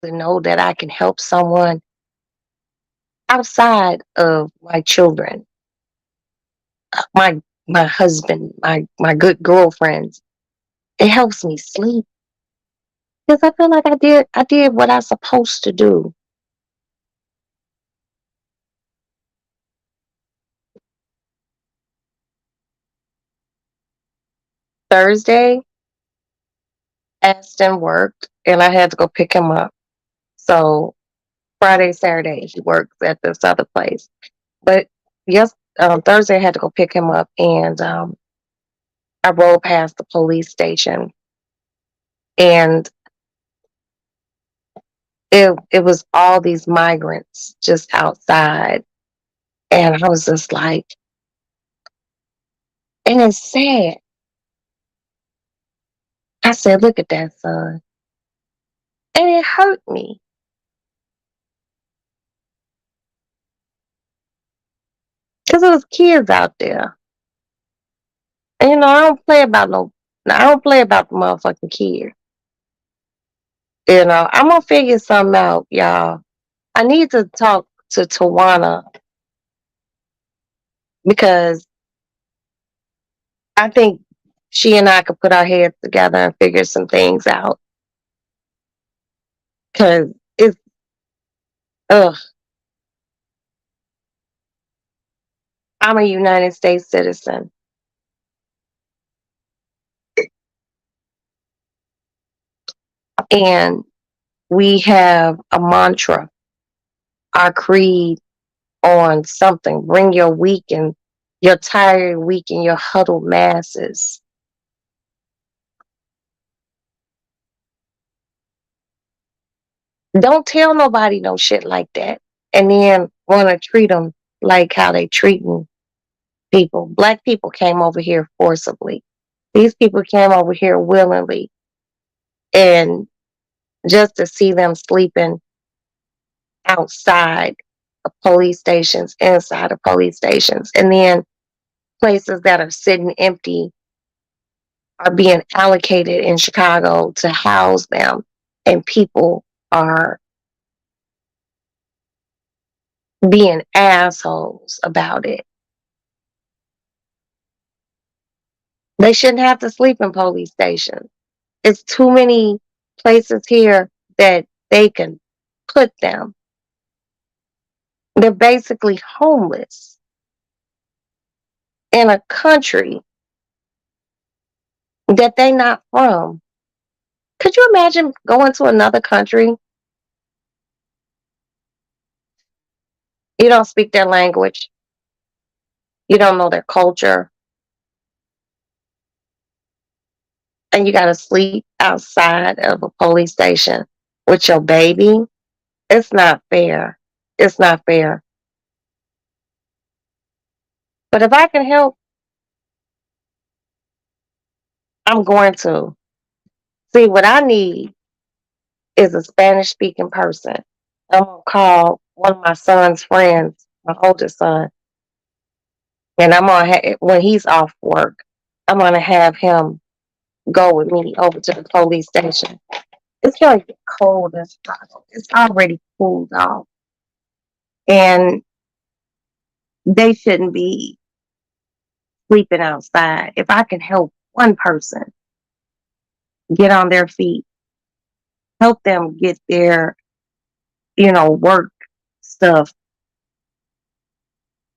To know that I can help someone outside of my children, my my husband, my good girlfriends. It helps me sleep because I feel like I did what I was supposed to do. Thursday, Aston worked and I had to go pick him up. So Friday, Saturday, he works at this other place. But yes, Thursday I had to go pick him up, and I rolled past the police station, and it was all these migrants just outside, and I was just like, and it's sad. I said, "Look at that, son," and it hurt me because there was kids out there, and I don't play about no, I don't play about the motherfucking kid. I'm gonna figure something out, y'all. I need to talk to Tawana because I think she and I could put our heads together and figure some things out. Cause it's ugh. I'm a United States citizen, and we have a mantra, our creed on something. Bring your weak and your tired, weak, and your huddled masses. Don't tell nobody no shit like that, and then want to treat them like how they treating people. Black people came over here forcibly. These people came over here willingly, and just to see them sleeping outside of police stations, inside of police stations, and then places that are sitting empty are being allocated in Chicago to house them, and people are being assholes about it. They shouldn't have to sleep in police stations. It's too many places here that they can put them. They're basically homeless in a country that they not from. Could you imagine going to another country? You don't speak their language. You don't know their culture. And you got to sleep outside of a police station with your baby. It's not fair. It's not fair. But if I can help, I'm going to. See, what I need is a Spanish speaking person. I'm going to call one of my son's friends, my oldest son, and I'm going to, when he's off work, I'm going to have him go with me over to the police station. It's going to get cold in Chicago. It's already cooled off. And they shouldn't be sleeping outside. If I can help one person get on their feet, help them get their, work stuff,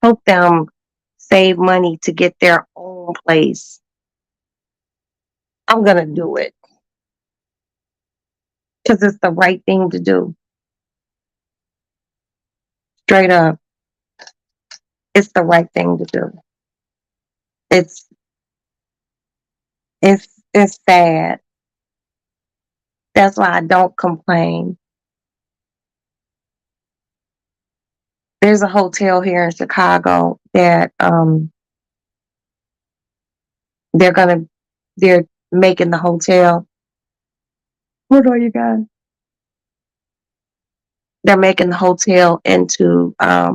help them save money to get their own place, I'm going to do it because it's the right thing to do. Straight up, it's the right thing to do. It's it's sad. That's why I don't complain. There's a hotel here in Chicago that they're gonna they're making the hotel. Hold on, you guys. they're making the hotel into a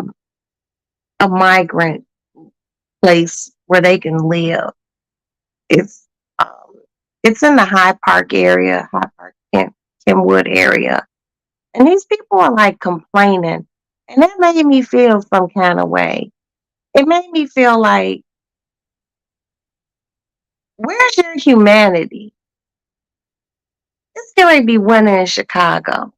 migrant place where they can live. It's um, it's in the High Park area, High Park, Kenwood area, and these people are like complaining, and that made me feel some kind of way. It made me feel like, where's your humanity? It's going to be winter in Chicago,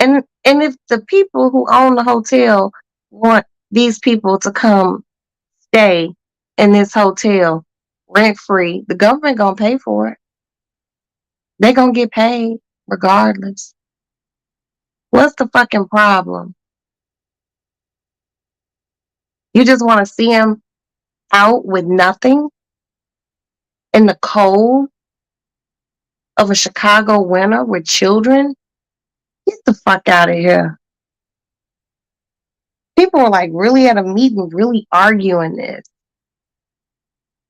and if the people who own the hotel want these people to come stay in this hotel rent free, the government gonna pay for it. They gonna get paid regardless. What's the fucking problem? You just want to see them out with nothing in the cold of a Chicago winter with children? Get the fuck out of here. People were like really at a meeting, really arguing this.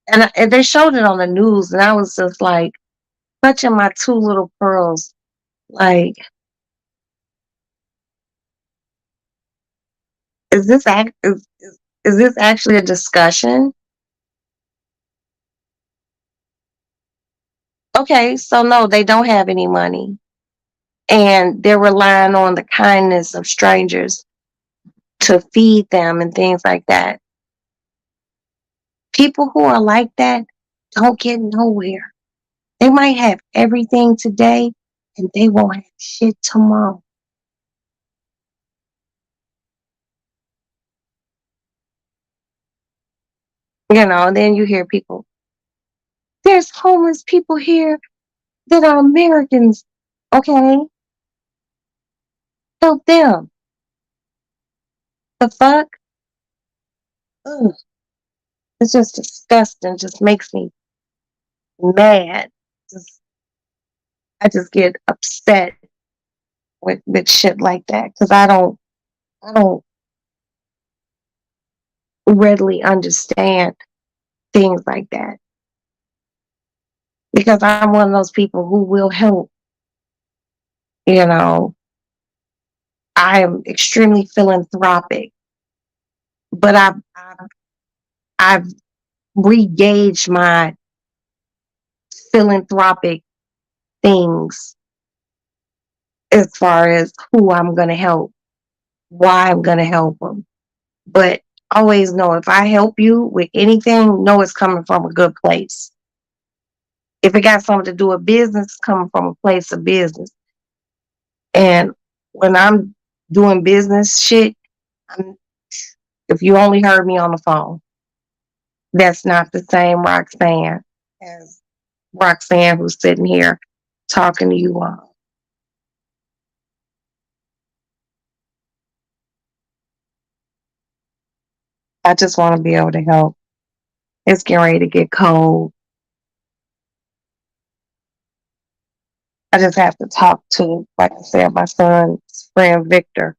And they showed it on the news, and I was just like, clutching my two little pearls. Like, is this is this actually a discussion? Okay, so no, they don't have any money, and they're relying on the kindness of strangers to feed them and things like that. People who are like that don't get nowhere. They might have everything today, and they won't have shit tomorrow. And then you hear people, there's homeless people here that are Americans. Okay, help them. The fuck? Ugh, it's just disgusting. Just makes me mad. Just, I just get upset with shit like that because I don't readily understand things like that because I'm one of those people who will help. You know, I am extremely philanthropic, but I've re-gauged my philanthropic things as far as who I'm going to help, why I'm going to help them. But always know if I help you with anything, know it's coming from a good place. If it got something to do with business, it's coming from a place of business. And when I'm doing business shit, I'm, if you only heard me on the phone, that's not the same Roxanne as Roxanne who's sitting here talking to you all. I just want to be able to help. It's getting ready to get cold. I just have to talk to, like I said, my son's friend Victor,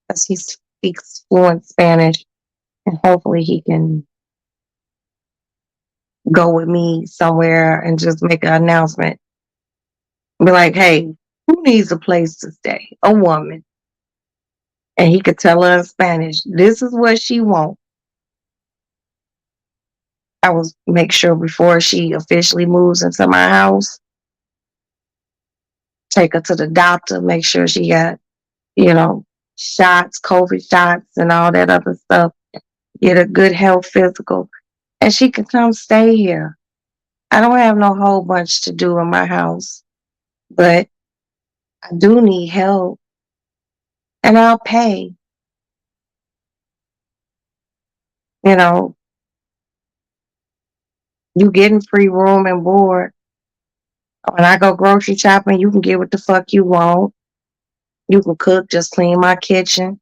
because he speaks fluent Spanish, and hopefully he can go with me somewhere and just make an announcement. Be like, hey, who needs a place to stay? A woman. And he could tell her in Spanish, this is what she wants. I will make sure before she officially moves into my house, take her to the doctor, make sure she got, you know, shots, COVID shots, and all that other stuff. Get a good health physical, and she can come stay here. I don't have no whole bunch to do in my house, but I do need help, and I'll pay. You know, you getting free room and board. When I go grocery shopping, you can get what the fuck you want. You can cook, just clean my kitchen.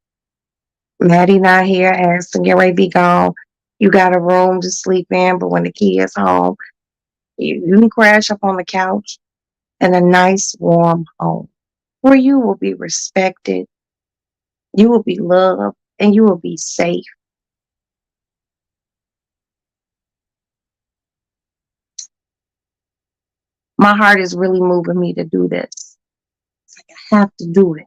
Maddie not here, Ashton get ready to be gone. You got a room to sleep in, but when the kid's home, you can crash up on the couch in a nice warm home where you will be respected, you will be loved, and you will be safe. My heart is really moving me to do this. I have to do it.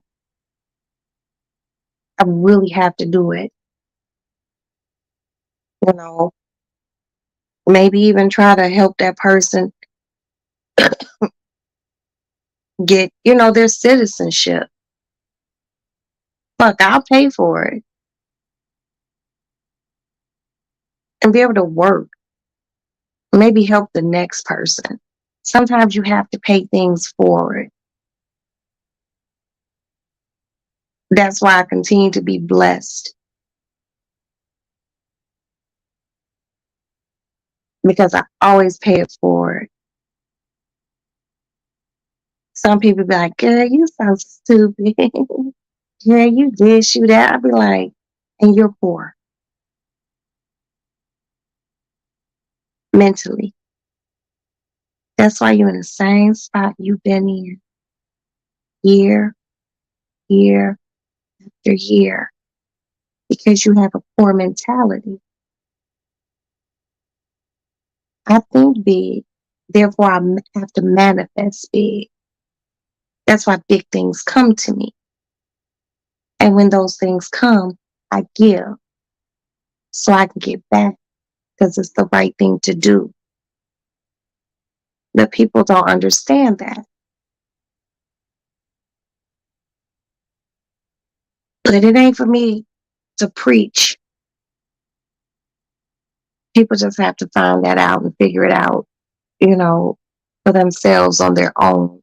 I really have to do it. You know, maybe even try to help that person get, their citizenship. Fuck, I'll pay for it and be able to work. Maybe help the next person. Sometimes you have to pay things forward. That's why I continue to be blessed because I always pay it forward. Some people be like, girl, you so stupid. Girl, you this, you that. I'd be like, and you're poor mentally. That's why you're in the same spot you've been in year, year after year because you have a poor mentality. I think big, therefore I have to manifest big. That's why big things come to me. And when those things come, I give so I can get back because it's the right thing to do. But people don't understand that. But it ain't for me to preach. People just have to find that out and figure it out, for themselves on their own.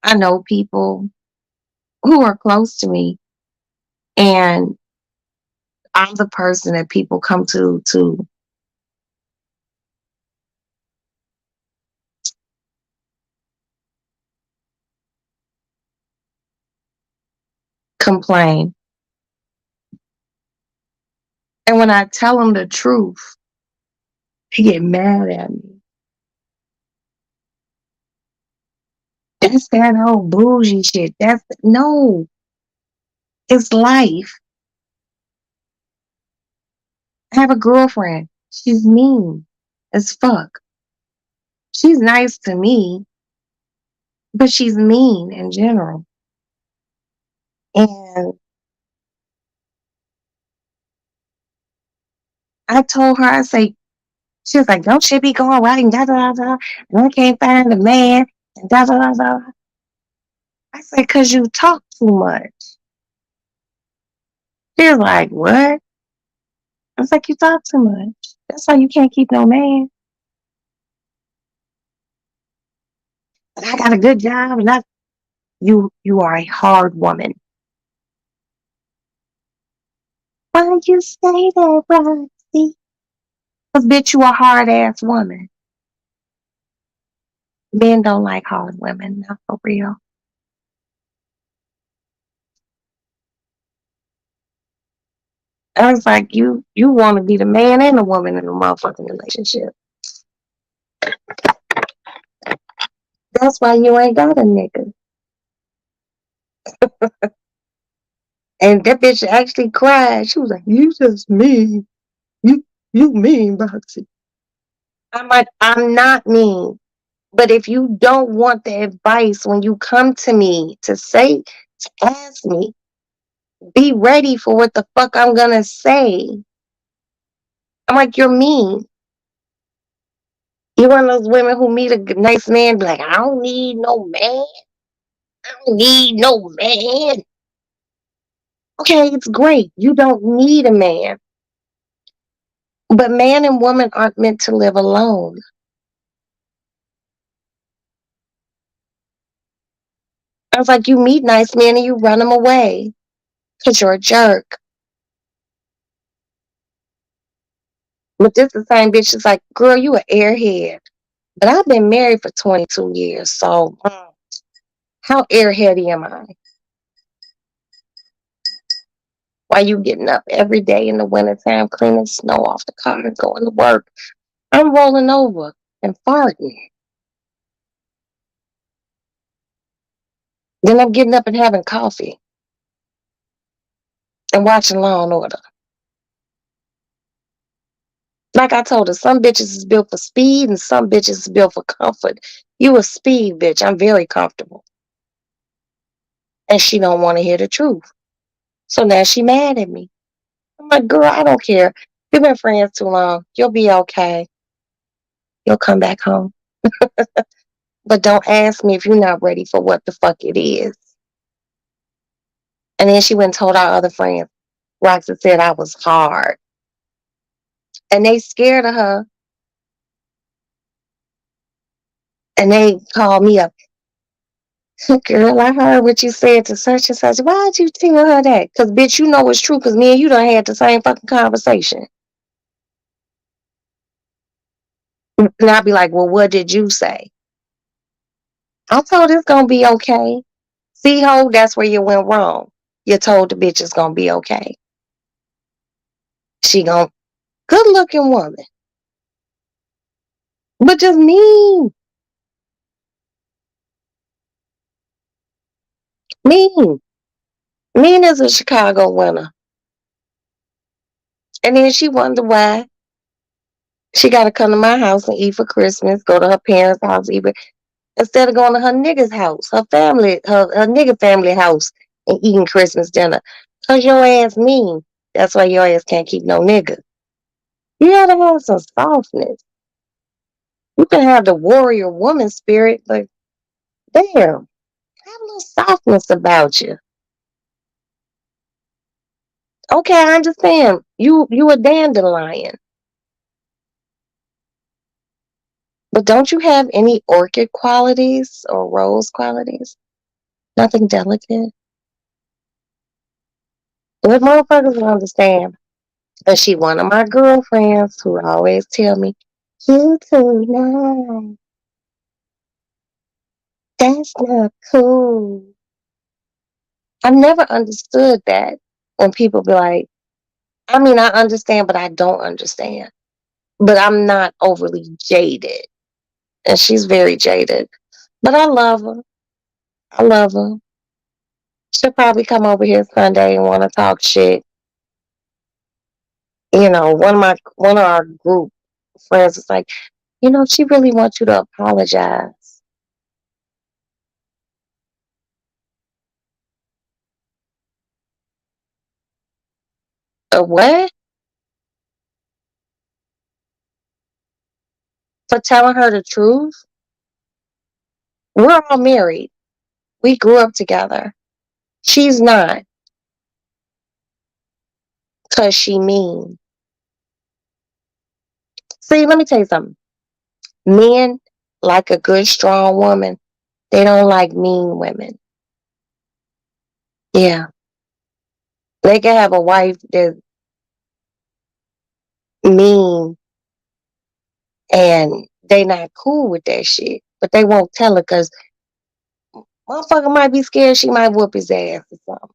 I know people who are close to me, and I'm the person that people come to complain. And when I tell them the truth, they get mad at me. That's that whole bougie shit. No, it's life. I have a girlfriend. She's mean as fuck. She's nice to me, but she's mean in general. And I told her, she was like, don't shit be going right and da da da da. And I can't find a man and da da da da. I said, cause you talk too much. She was like, what? I was like, you talk too much. That's why you can't keep no man. But I got a good job and you are a hard woman. Why you say that, Roxy? Cause bitch, you a hard ass woman. Men don't like hard women, not for real. I was like, you want to be the man and the woman in a motherfucking relationship. That's why you ain't got a nigga. And that bitch actually cried. She was like, you just mean. You mean, Boxy. I'm like, I'm not mean. But if you don't want the advice when you come to me to ask me, be ready for what the fuck I'm gonna say. I'm like, you're mean. You're one of those women who meet a nice man, be like, I don't need no man. I don't need no man. Okay, it's great. You don't need a man. But man and woman aren't meant to live alone. I was like, you meet nice men and you run them away because you're a jerk. But this the same bitch is like, girl, you an airhead. But I've been married for 22 years, so how airheady am I? Why you getting up every day in the wintertime, cleaning snow off the car and going to work? I'm rolling over and farting. Then I'm getting up and having coffee and watching Law and Order. Like I told her, some bitches is built for speed and some bitches is built for comfort. You a speed bitch. I'm very comfortable. And she don't want to hear the truth. So now she mad at me. I'm like, girl, I don't care. We've been friends too long. You'll be okay. You'll come back home. But don't ask me if you're not ready for what the fuck it is. And then she went and told our other friends. Roxy said I was hard. And they scared of her. And they called me up. Girl, I heard what you said to such and such. Why'd you tell her that? Because, bitch, you know it's true because me and you done had the same fucking conversation. And I'd be like, well, what did you say? I told it's going to be okay. See, ho, that's where you went wrong. You told the bitch it's going to be okay. She going, good looking woman. But just mean. Mean. Mean as a Chicago winter. And then she wondered why she got to come to my house and eat for Christmas, go to her parents' house, eat instead of going to her nigga's house, her family, her nigga family house and eating Christmas dinner. Cause your ass mean. That's why your ass can't keep no nigga. You gotta have some softness. You can have the warrior woman spirit, but damn, have a little softness about you. Okay, I understand. You a dandelion. But don't you have any orchid qualities or rose qualities? Nothing delicate? What motherfuckers don't understand. And she one of my girlfriends who always tell me, you too nice. That's not cool. I've never understood that when people be like, I mean, I understand, but I don't understand. But I'm not overly jaded. And she's very jaded. But I love her. I love her. She'll probably come over here Sunday and want to talk shit. You know, one of our group friends is like, she really wants you to apologize. What? For telling her the truth? We're all married. We grew up together. She's not, because she mean. See, let me tell you something. Men like a good, strong woman. They don't like mean women. Yeah. They can have a wife that's mean and they not cool with that shit. But they won't tell her because motherfucker might be scared she might whoop his ass or something.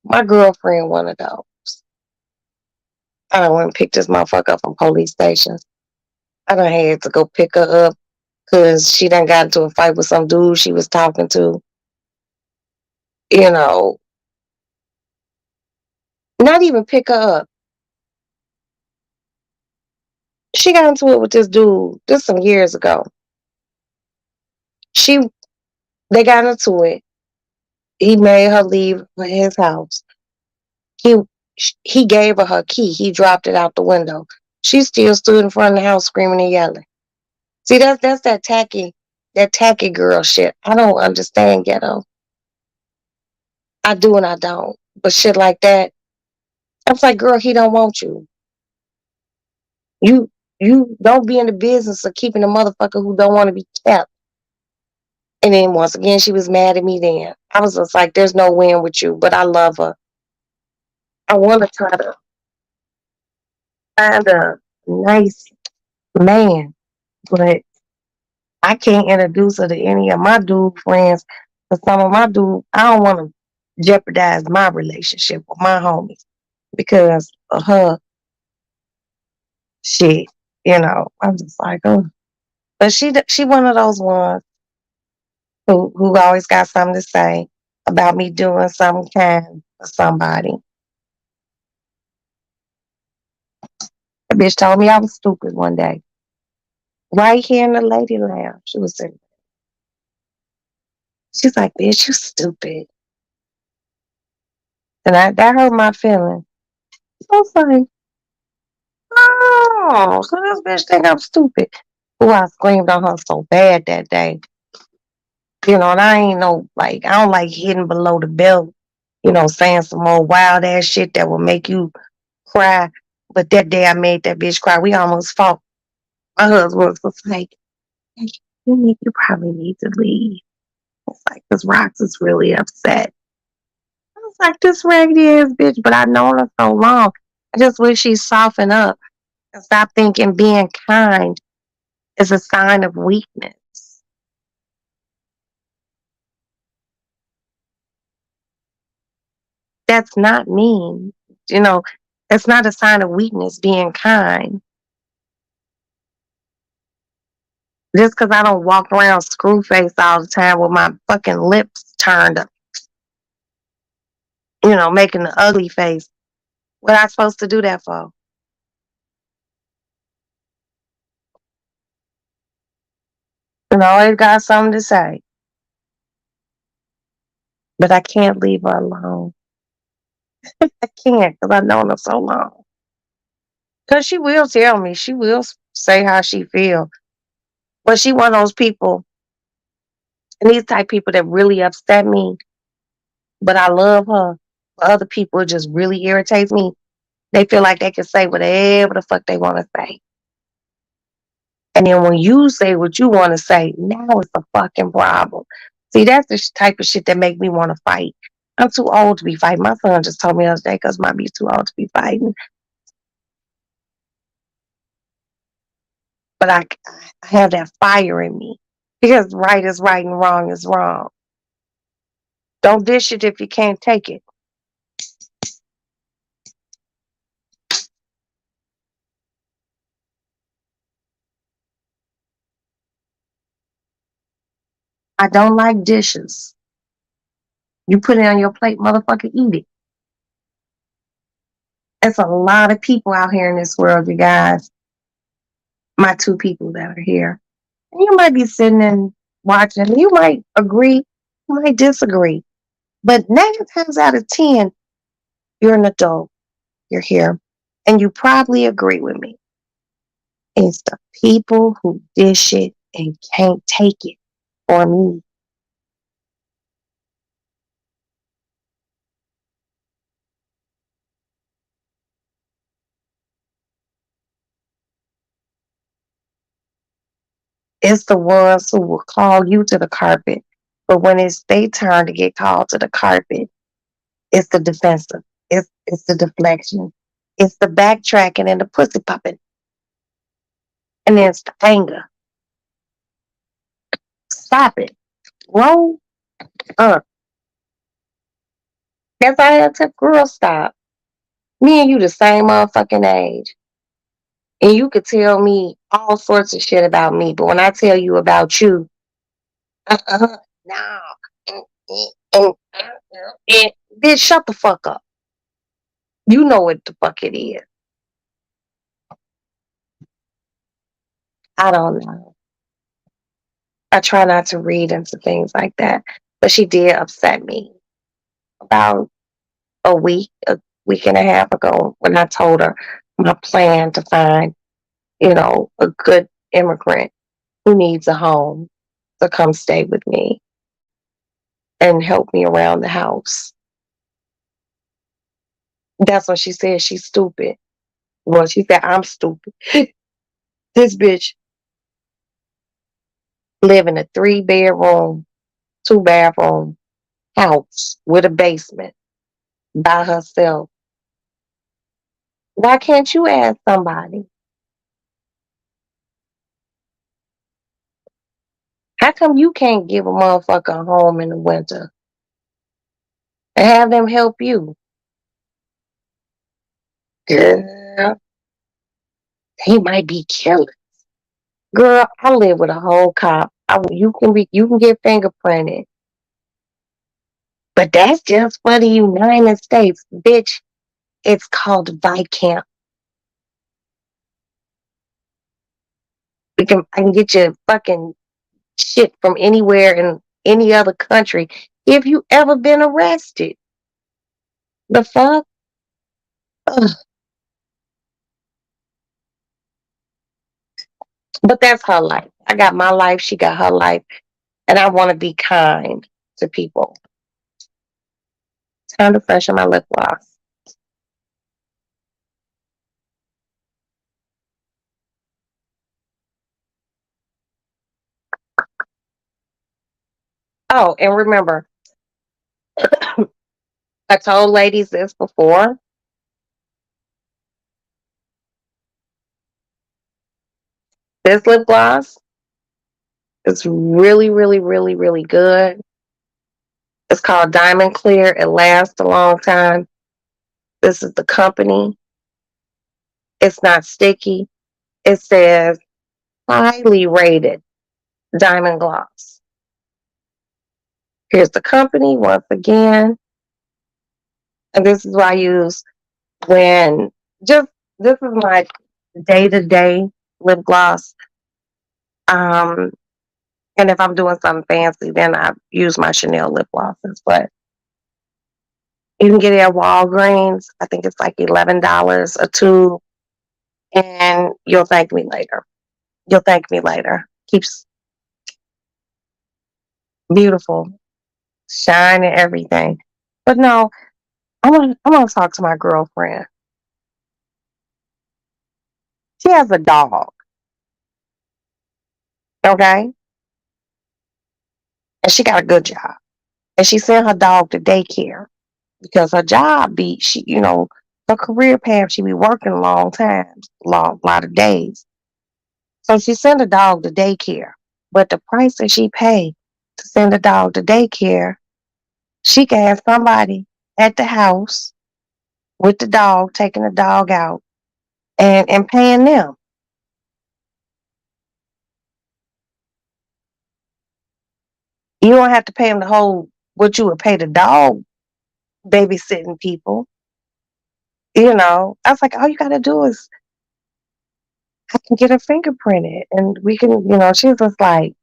My girlfriend, one of those. I done went and picked this motherfucker up from police stations. I done had to go pick her up because she done got into a fight with some dude she was talking to. You know, not even pick her up. She got into it with this dude this some years ago. She They got into it. He made her leave his house. He he gave her key. He dropped it out the window. She still stood in front of the house screaming and yelling. See, that's that tacky girl shit. I don't understand ghetto. I do and I don't. But shit like that, I was like, girl, he don't want you. You you don't be in the business of keeping a motherfucker who don't want to be kept. And then once again, she was mad at me then. I was just like, there's no win with you, but I love her. I want to try to find a nice man, but I can't introduce her to any of my dude friends. Cause some of my dude, I don't want to jeopardize my relationship with my homies because of her shit. I'm just like, oh. But she one of those ones who always got something to say about me doing something kind for somebody. The bitch told me I was stupid one day. Right here in the lady lounge. She was sitting. She's like, bitch, you stupid. And that hurt my feelings. I was like, oh, so this bitch think I'm stupid. Ooh, I screamed on her so bad that day. And I ain't I don't like hitting below the belt, saying some more wild ass shit that will make you cry. But that day I made that bitch cry. We almost fought. My husband was like, "Hey, you probably need to leave." It's like, because Rox is really upset. I was like, this raggedy ass bitch, but I've known her so long. I just wish she'd soften up and stop thinking being kind is a sign of weakness. That's not mean. You know, it's not a sign of weakness being kind. Just because I don't walk around screw face all the time with my fucking lips turned up, making the ugly face. What I supposed to do that for? Always got something to say. But I can't leave her alone. I can't because I've known her so long. Because she will tell me. She will say how she feel. But she one of those people, and these type people that really upset me, but I love her. But other people, it just really irritates me. They feel like they can say whatever the fuck they want to say. And then when you say what you want to say, now it's a fucking problem. See, that's the type of shit that make me want to fight. I'm too old to be fighting. My son just told me the other day because might be too old to be fighting. But I have that fire in me because right is right and wrong is wrong. Don't dish it if you can't take it. I don't like dishes. You put it on your plate, motherfucker, eat it. There's a lot of people out here in this world, you guys. My two people that are here. And you might be sitting and watching. You might agree. You might disagree. But 9 times out of 10, you're an adult. You're here. And you probably agree with me. It's the people who dish it and can't take it for me. It's the ones who will call you to the carpet. But when it's their turn to get called to the carpet, it's the defensive. It's the deflection. It's the backtracking and the pussy popping. And then it's the anger. Stop it. Roll up. That's why I had to girl stop. Me and you the same motherfucking age. And you could tell me all sorts of shit about me. But when I tell you about you, no. And, bitch, shut the fuck up. You know what the fuck it is. I don't know. I try not to read into things like that. But she did upset me about a week and a half ago when I told her my plan to find, a good immigrant who needs a home to come stay with me and help me around the house. That's what she said. She's stupid. Well, she said, I'm stupid. This bitch live in a 3-bedroom, 2-bathroom house with a basement by herself. Why can't you ask somebody? How come you can't give a motherfucker a home in the winter and have them help you? Girl, they might be killers. Girl, I live with a whole cop. You can get fingerprinted. But that's just for the United States, bitch. It's called Vicamp. I can get you fucking shit from anywhere in any other country if you ever been arrested. The fuck? Ugh. But that's her life. I got my life, she got her life, and I want to be kind to people. Time to freshen my lip gloss. Oh, and remember, I told ladies this before. This lip gloss is really, really, really, really good. It's called Diamond Clear. It lasts a long time. This is the company. It's not sticky. It says highly rated diamond gloss. Here's the company once again. And this is what I use when just this is my day to day lip gloss. Um, and if I'm doing something fancy, then I use my Chanel lip glosses. But you can get it at Walgreens. I think it's like $11 a tube, and you'll thank me later. You'll thank me later. Keeps beautiful, shine and everything. But no, I want to talk to my girlfriend. She has a dog, okay, and she got a good job, and she sent her dog to daycare because her job be she, her career path. She be working long times, long lot of days. So she sent a dog to daycare, but the price that she paid to send a dog to daycare, she can have somebody at the house with the dog, taking the dog out and paying them. You don't have to pay them the whole what you would pay the dog babysitting people. I was like, all you gotta do is I can get her fingerprinted and we can, she was just like,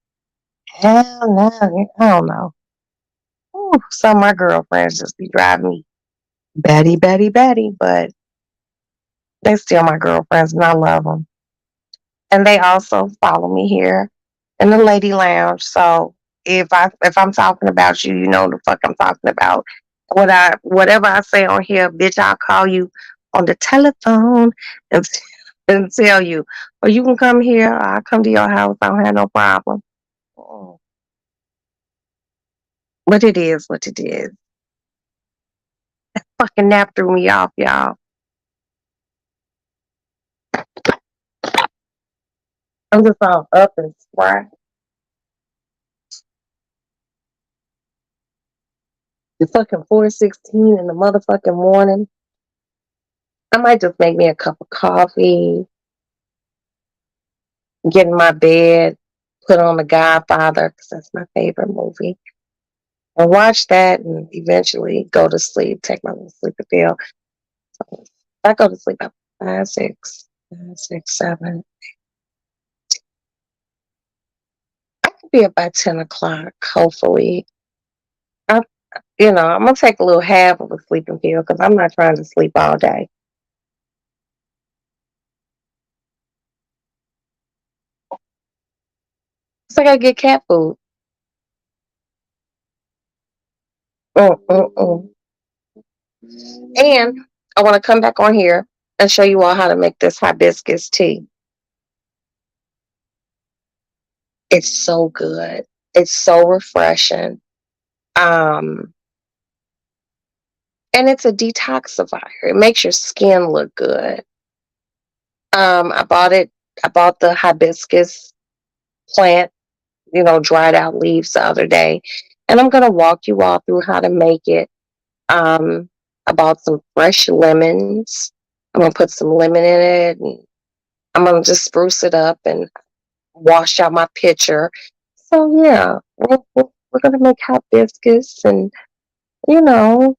hell no, I don't know. Ooh, some of my girlfriends just be driving me batty, batty, batty, but they still my girlfriends and I love them. And they also follow me here in the lady lounge. So if I'm talking about you, you know the fuck I'm talking about. Whatever I say on here, bitch, I'll call you on the telephone and and tell you, or you can come here. I'll come to your house. I don't have no problem. Mm. But it is what it is. Fucking nap threw me off, y'all. I'm just all up and spry. The fucking 4:16 in the motherfucking morning. I might just make me a cup of coffee, get in my bed, put on The Godfather, because that's my favorite movie, and watch that and eventually go to sleep, take my little sleeping pill. So I go to sleep at 5, 6, 7. I could be up by 10 o'clock, hopefully. I, I'm going to take a little half of a sleeping pill because I'm not trying to sleep all day. So I got to get cat food. Mm-mm-mm. And I want to come back on here and show you all how to make this hibiscus tea. It's so good. It's so refreshing. Um, and it's a detoxifier. It makes your skin look good. I bought it. I bought the hibiscus plant, dried out leaves the other day, and I'm gonna walk you all through how to make it. Um, I bought some fresh lemons. I'm gonna put some lemon in it, and I'm gonna just spruce it up and wash out my pitcher. So yeah, we're gonna make hibiscus and you know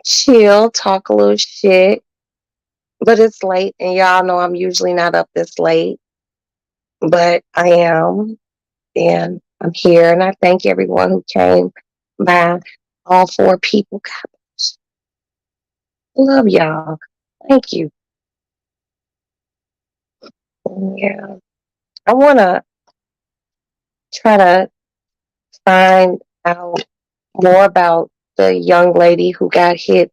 chill, talk a little shit. But it's late, and y'all know I'm usually not up this late. but I am, and I'm here, and I thank everyone who came by. All four people. God, love y'all. Thank you. Yeah, I want to try to find out more about the young lady who got hit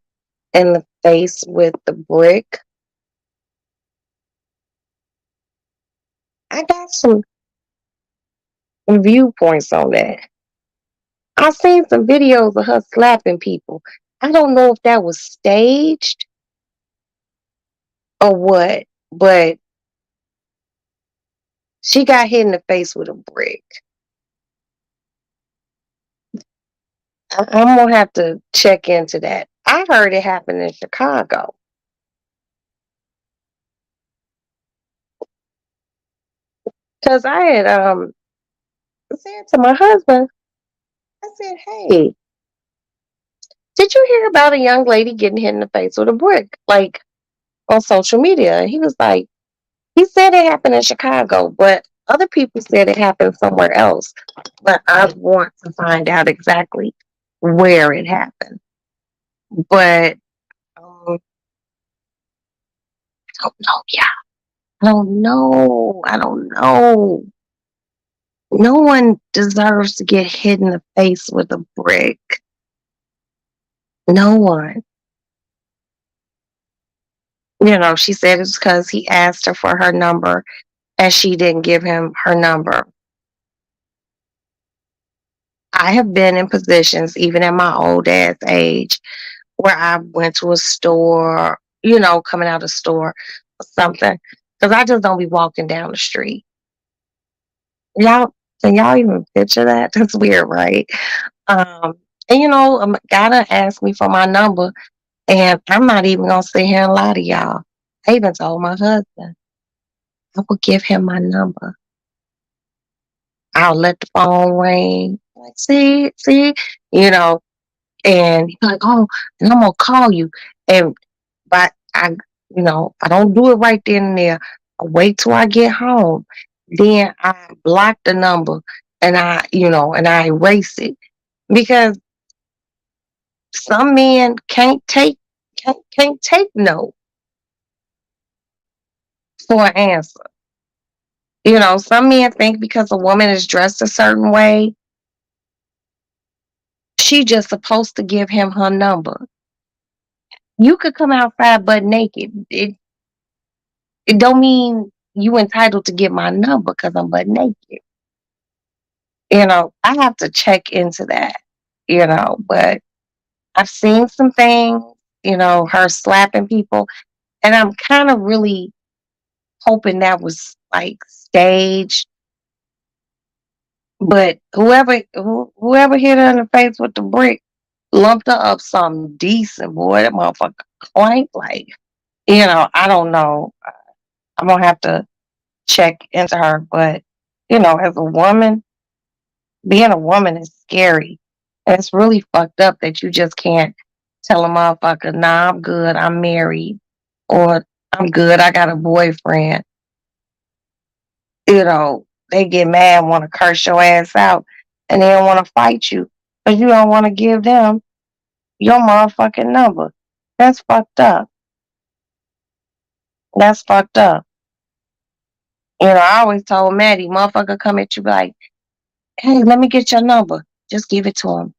in the face with the brick. I got some viewpoints on that. I seen some videos of her slapping people. I don't know if that was staged or what, but she got hit in the face with a brick. I'm gonna have to check into that. I heard it happened in Chicago. Cause I had said to my husband, I said, "Hey, did you hear about a young lady getting hit in the face with a brick, like on social media?" And he was like, he said it happened in Chicago, but other people said it happened somewhere else. But I want to find out exactly where it happened. But I don't know. Yeah, I don't know. I don't know. No one deserves to get hit in the face with a brick. No one. She said it's because he asked her for her number and she didn't give him her number. I have been in positions, even at my old ass age, where I went to a store, coming out of the store or something, because I just don't be walking down the street. Y'all, can y'all even picture that? That's weird, right? Um, and a guy done asked me for my number, and I'm not even gonna sit here and lie to y'all. I even told my husband I would give him my number. I'll let the phone ring. Like, see, you know, and he's like, "Oh, and I'm gonna call you." And but I don't do it right then and there. I wait till I get home. Then I block the number and I erase it because some men can't take no for an answer. Some men think because a woman is dressed a certain way, she just supposed to give him her number. You could come outside butt naked. It don't mean you entitled to get my number because I'm butt naked. I have to check into that, but I've seen some things, her slapping people, and I'm kind of really hoping that was like staged. But whoever hit her in the face with the brick lumped her up something decent, boy. That motherfucker clank like, I don't know. I'm gonna have to check into her, but as a woman, being a woman is scary. And it's really fucked up that you just can't tell a motherfucker, "Nah, I'm good, I'm married," or "I'm good, I got a boyfriend." They get mad, want to curse your ass out, and they don't want to fight you because you don't want to give them your motherfucking number. That's fucked up. That's fucked up. I always told Maddie, motherfucker come at you be like, "Hey, let me get your number." Just give it to him.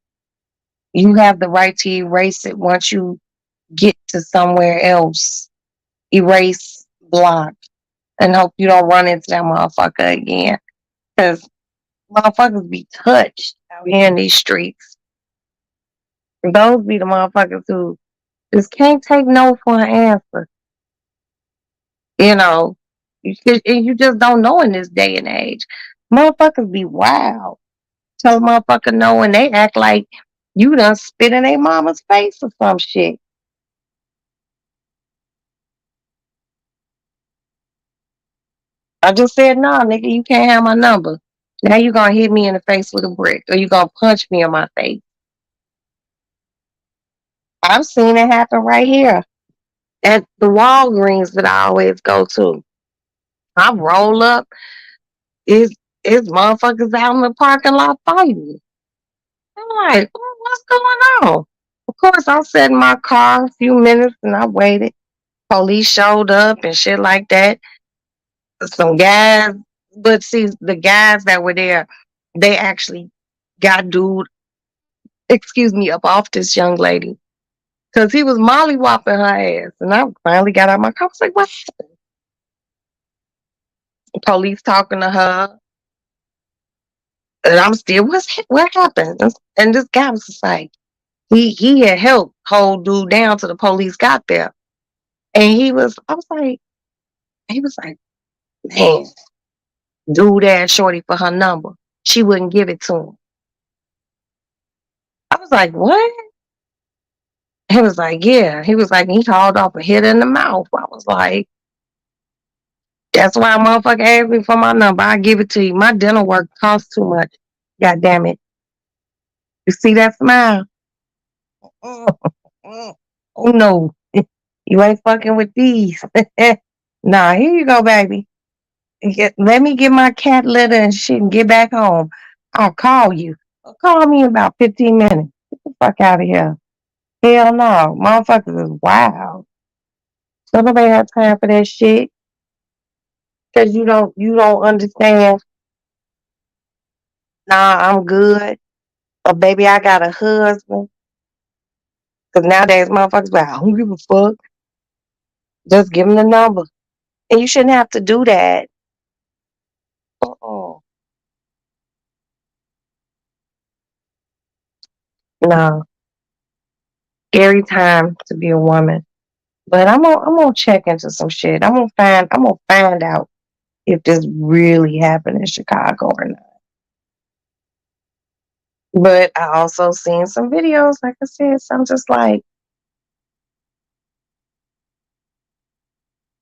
You have the right to erase it once you get to somewhere else. Erase, block, and hope you don't run into that motherfucker again. Because motherfuckers be touched out here in these streets. Those be the motherfuckers who just can't take no for an answer. You know, you just don't know in this day and age. Motherfuckers be wild. Tell a motherfucker no and they act like you done spit in their mama's face or some shit. I just said, "Nah, nigga, you can't have my number." Now you gonna hit me in the face with a brick or you gonna punch me in my face. I've seen it happen right here at the Walgreens that I always go to. I roll up It's motherfuckers out in the parking lot fighting. I'm like, "Oh, what's going on?" Of course, I sat in my car a few minutes and I waited. Police showed up and shit like that. Some guys, but see, the guys that were there, they actually got dude, excuse me, up off this young lady because he was mollywopping her ass. And I finally got out of my car. I was like, what happened? Police talking to her. And I'm still, what happened? And this guy was just like, he had helped hold dude down till the police got there. And I was like, he was like, man, dude asked Shorty for her number. She wouldn't give it to him. I was like, what? He was like, yeah. He was like, he called off a hit in the mouth. I was like, that's why a motherfucker asked me for my number. I give it to you. My dental work costs too much. God damn it. You see that smile? Oh no. You ain't fucking with these. Nah, here you go, baby. Let me get my cat litter and shit and get back home. I'll call you. Call me in about 15 minutes. Get the fuck out of here. Hell no. Motherfuckers is wild. So nobody have time for that shit. Cause you don't understand. Nah, I'm good. Or baby, I got a husband. Cause nowadays motherfuckers like, I don't give a fuck. Just give them the number. And you shouldn't have to do that. Uh-uh. No. Scary time to be a woman. But I'm gonna check into some shit. I'm gonna find out if this really happened in Chicago or not. But I also seen some videos, like I said, so I'm just like,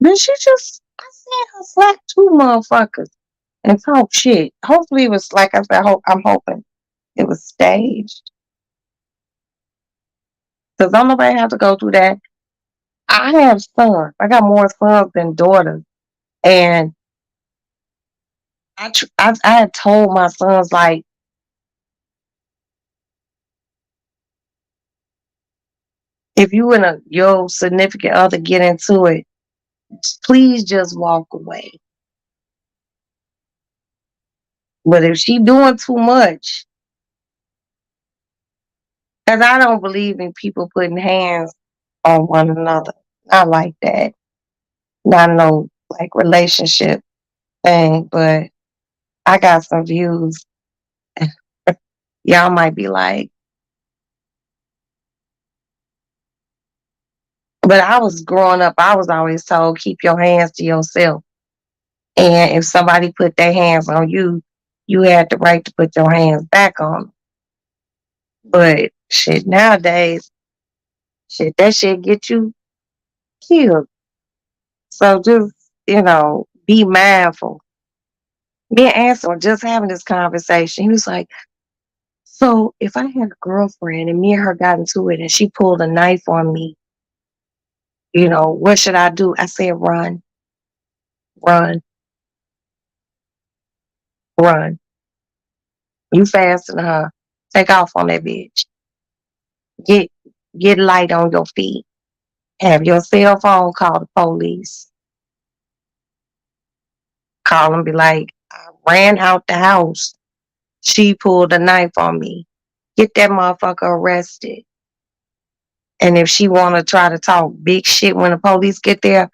then I seen her slap two motherfuckers and talk shit. Hopefully it was, like I said, I'm hoping it was staged. Because don't nobody have to go through that. I have sons. I got more sons than daughters. And I had told my sons, like, if you and your significant other get into it, please just walk away. But if she doing too much, because I don't believe in people putting hands on one another. Not like that. Not no like relationship thing, but I got some views. Y'all might be like, but I was growing up, I was always told, keep your hands to yourself. And if somebody put their hands on you, you had the right to put your hands back on them. But shit, nowadays, shit, that shit get you killed. So just, be mindful. Me and Ansel were just having this conversation. He was like, so if I had a girlfriend and me and her got into it and she pulled a knife on me, what should I do? I said, run, run, run. You faster than her. Take off on that bitch. Get get light on your feet. Have your cell phone, call the police. Call them, be like, I ran out the house. She pulled a knife on me. Get that motherfucker arrested. And if she wanna try to talk big shit when the police get there,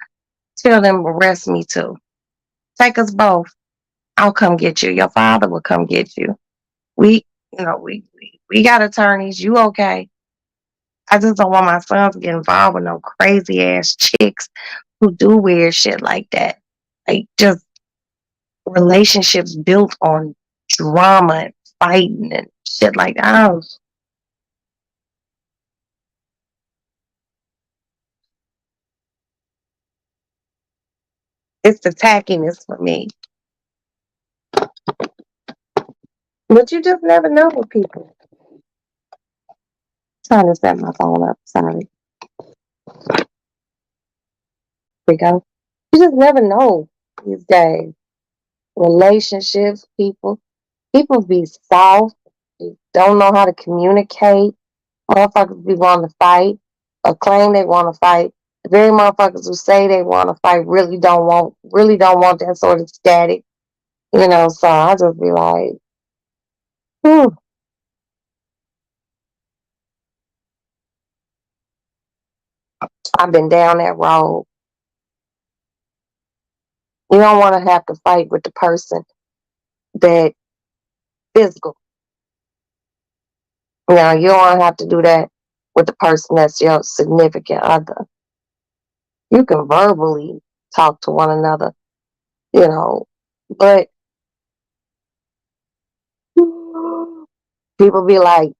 tell them arrest me too. Take us both. I'll come get you. Your father will come get you. We, we got attorneys. You okay? I just don't want my sons to get involved with no crazy ass chicks who do weird shit like that. Like just relationships built on drama and fighting and shit like that. It's the tackiness for me. But you just never know with people. Trying to set my phone up. Sorry. We go. You just never know these days. relationships, people be soft, they don't know how to communicate. Motherfuckers be wanting to fight or claim they want to fight. The very motherfuckers who say they want to fight really don't want that sort of static. So I just be like, hmm, I've been down that road. You don't want to have to fight with the person that physical. You don't want to have to do that with the person that's your significant other. You can verbally talk to one another, you know, but people be like,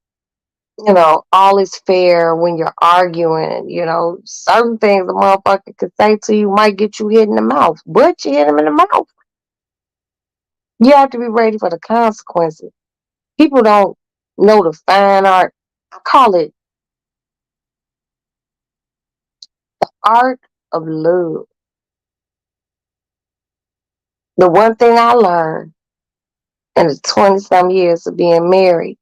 all is fair when you're arguing. Certain things a motherfucker could say to you might get you hit in the mouth, but you hit him in the mouth. You have to be ready for the consequences. People don't know the fine art. I call it art of love. The one thing I learned in the 20 some years of being married,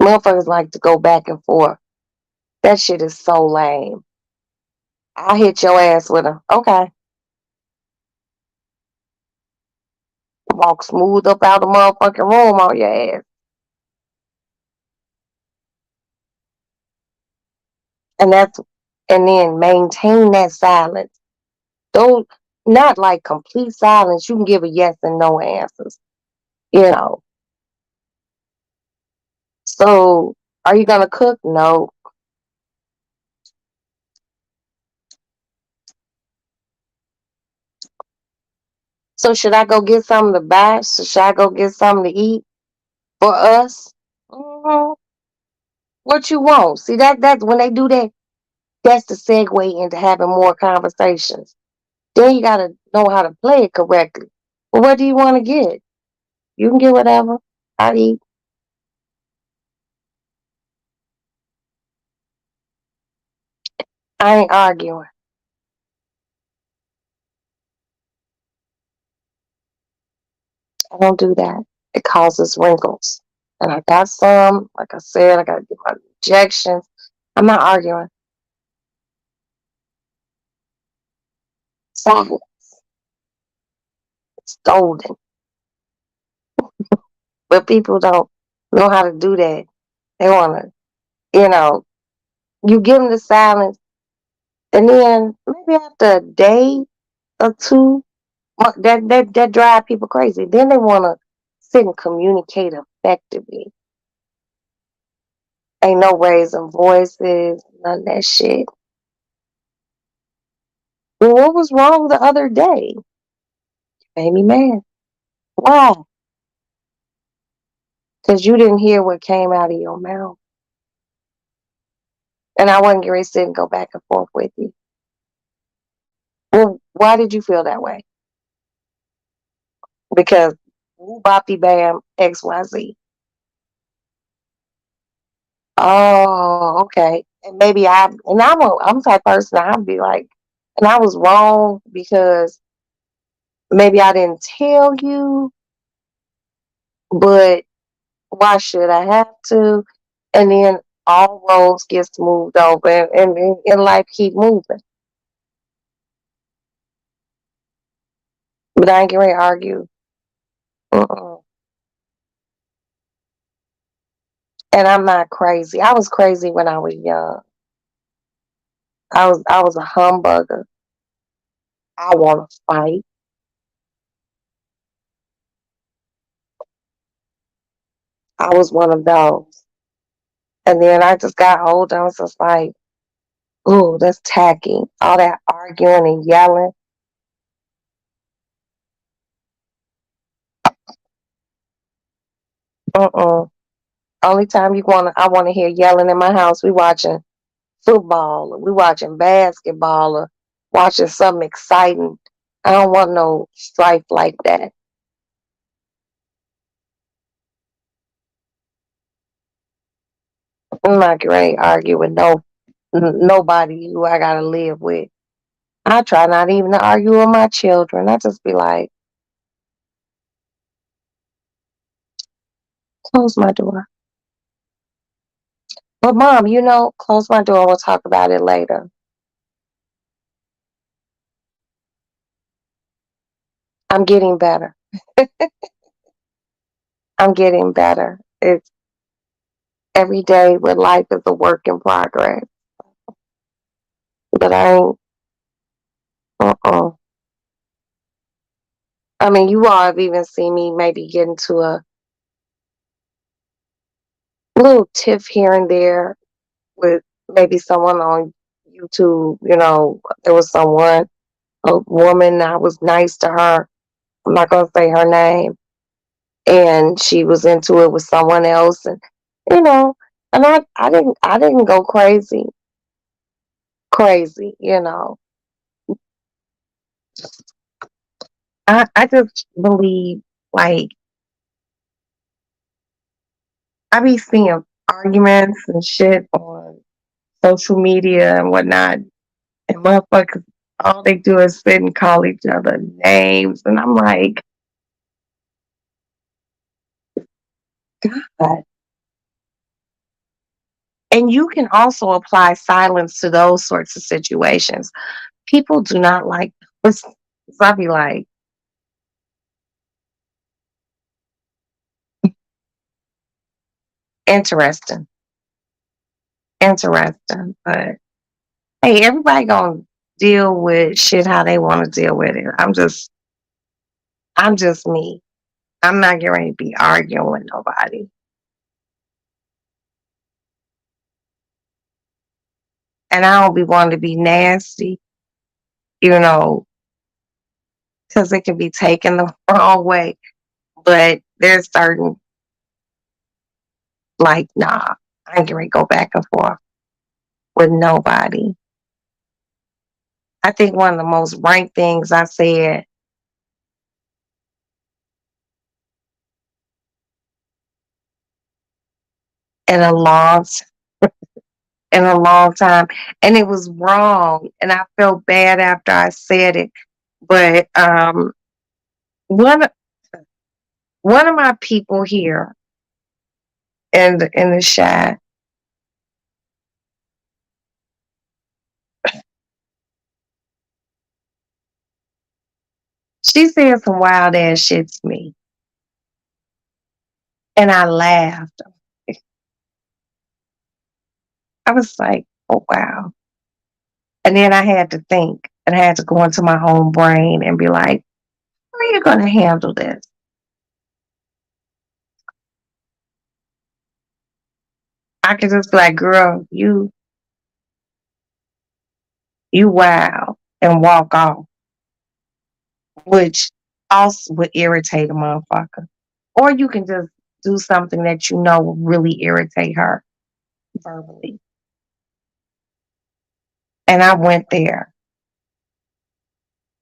motherfuckers like to go back and forth. That shit is so lame. I'll hit your ass with a, okay. Walk smooth up out the motherfucking room on your ass. And that's, and then maintain that silence. Don't, not like complete silence. You can give a yes and no answers, you know. So, are you gonna cook? No. So, should I go get something to buy? Should I go get something to eat for us? Mhm. What you want? See, that's when they do that. That's the segue into having more conversations. Then you gotta know how to play it correctly. Well, what do you want to get? You can get whatever. I eat. I ain't arguing. I don't do that. It causes wrinkles. And I got some, like I said, I got to get my injections. I'm not arguing. Silence. It's golden. But people don't know how to do that. They want to, you know, you give them the silence. And then maybe after a day or two, that drive people crazy. Then they want to sit and communicate effectively. Ain't no raising voices, none of that shit. Well, what was wrong the other day? Made me mad. Why? Because you didn't hear what came out of your mouth. And I wasn't going to sit and go back and forth with you. Well, why did you feel that way? Because woo boppy bam XYZ. Oh, okay. And maybe I'm the type of person I'd be like, and I was wrong because maybe I didn't tell you, but why should I have to? And then all roads gets moved over and life keep moving. But I ain't getting ready to argue. Mm-mm. And I'm not crazy. I was crazy when I was young. I was a humbucker. I want to fight. I was one of those. And then I just got older. I was just like, ooh, that's tacky. All that arguing and yelling. Mm-mm. Only time I want to hear yelling in my house. We watching football. Or we watching basketball. Or watching something exciting. I don't want no strife like that. I'm not ready to argue with no. nobody who I gotta live with. I try not even to argue with my children. I just be like, close my door. But mom, close my door. We'll talk about it later. I'm getting better. I'm getting better. It's every day with life is a work in progress. But I ain't, uh-uh. I mean, you all have even seen me maybe get into a little tiff here and there with maybe someone on YouTube. There was a woman, I was nice to her. I'm not going to say her name. And she was into it with someone else. And, you know, and I didn't go crazy. I just believe, like, I be seeing arguments and shit on social media and whatnot, and motherfuckers, all they do is sit and call each other names, and I'm like, God. And you can also apply silence to those sorts of situations. People do not like. So I be like, interesting, interesting, but hey, everybody gonna deal with shit how they want to deal with it. I'm just me. I'm not getting ready to be arguing with nobody. And I don't be wanting to be nasty, you know, because it can be taken the wrong way. But there's certain, like, nah, I ain't getting ready to go back and forth with nobody. I think one of the most rank things I said in a long in a long time, and it was wrong, and I felt bad after I said it. But one one of my people here in the chat, she said some wild ass shit to me, and I laughed. I was like, oh wow. And then I had to think, and I had to go into my own brain and be like, how are you gonna handle this? I could just be like, girl, you wow, and walk off, which also would irritate a motherfucker. Or you can just do something that you know will really irritate her verbally. And I went there,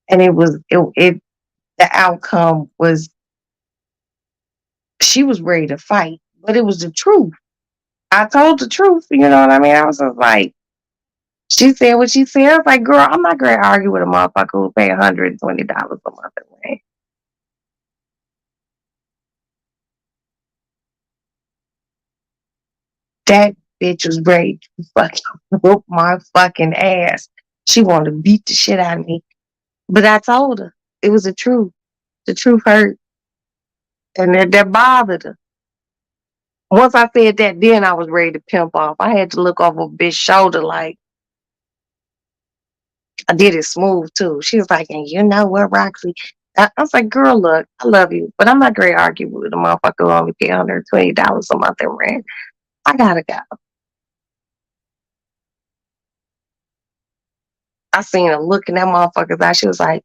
and it the outcome was she was ready to fight, but it was the truth. I told the truth, you know what I mean? I was just like, she said what she said. I was like, girl, I'm not going to argue with a motherfucker who pay $120 a month in rent. That bitch was ready to fucking whoop my fucking ass. She wanted to beat the shit out of me. But I told her it was the truth. The truth hurt. And that bothered her. Once I said that, then I was ready to pimp off. I had to look over a bitch's shoulder like I did it smooth too. She was like, and you know what, Roxy? I was like, girl, look, I love you, but I'm not going to argue with a motherfucker who only pay $120 a month in rent. I gotta go. I seen her looking at motherfuckers eye. She was like,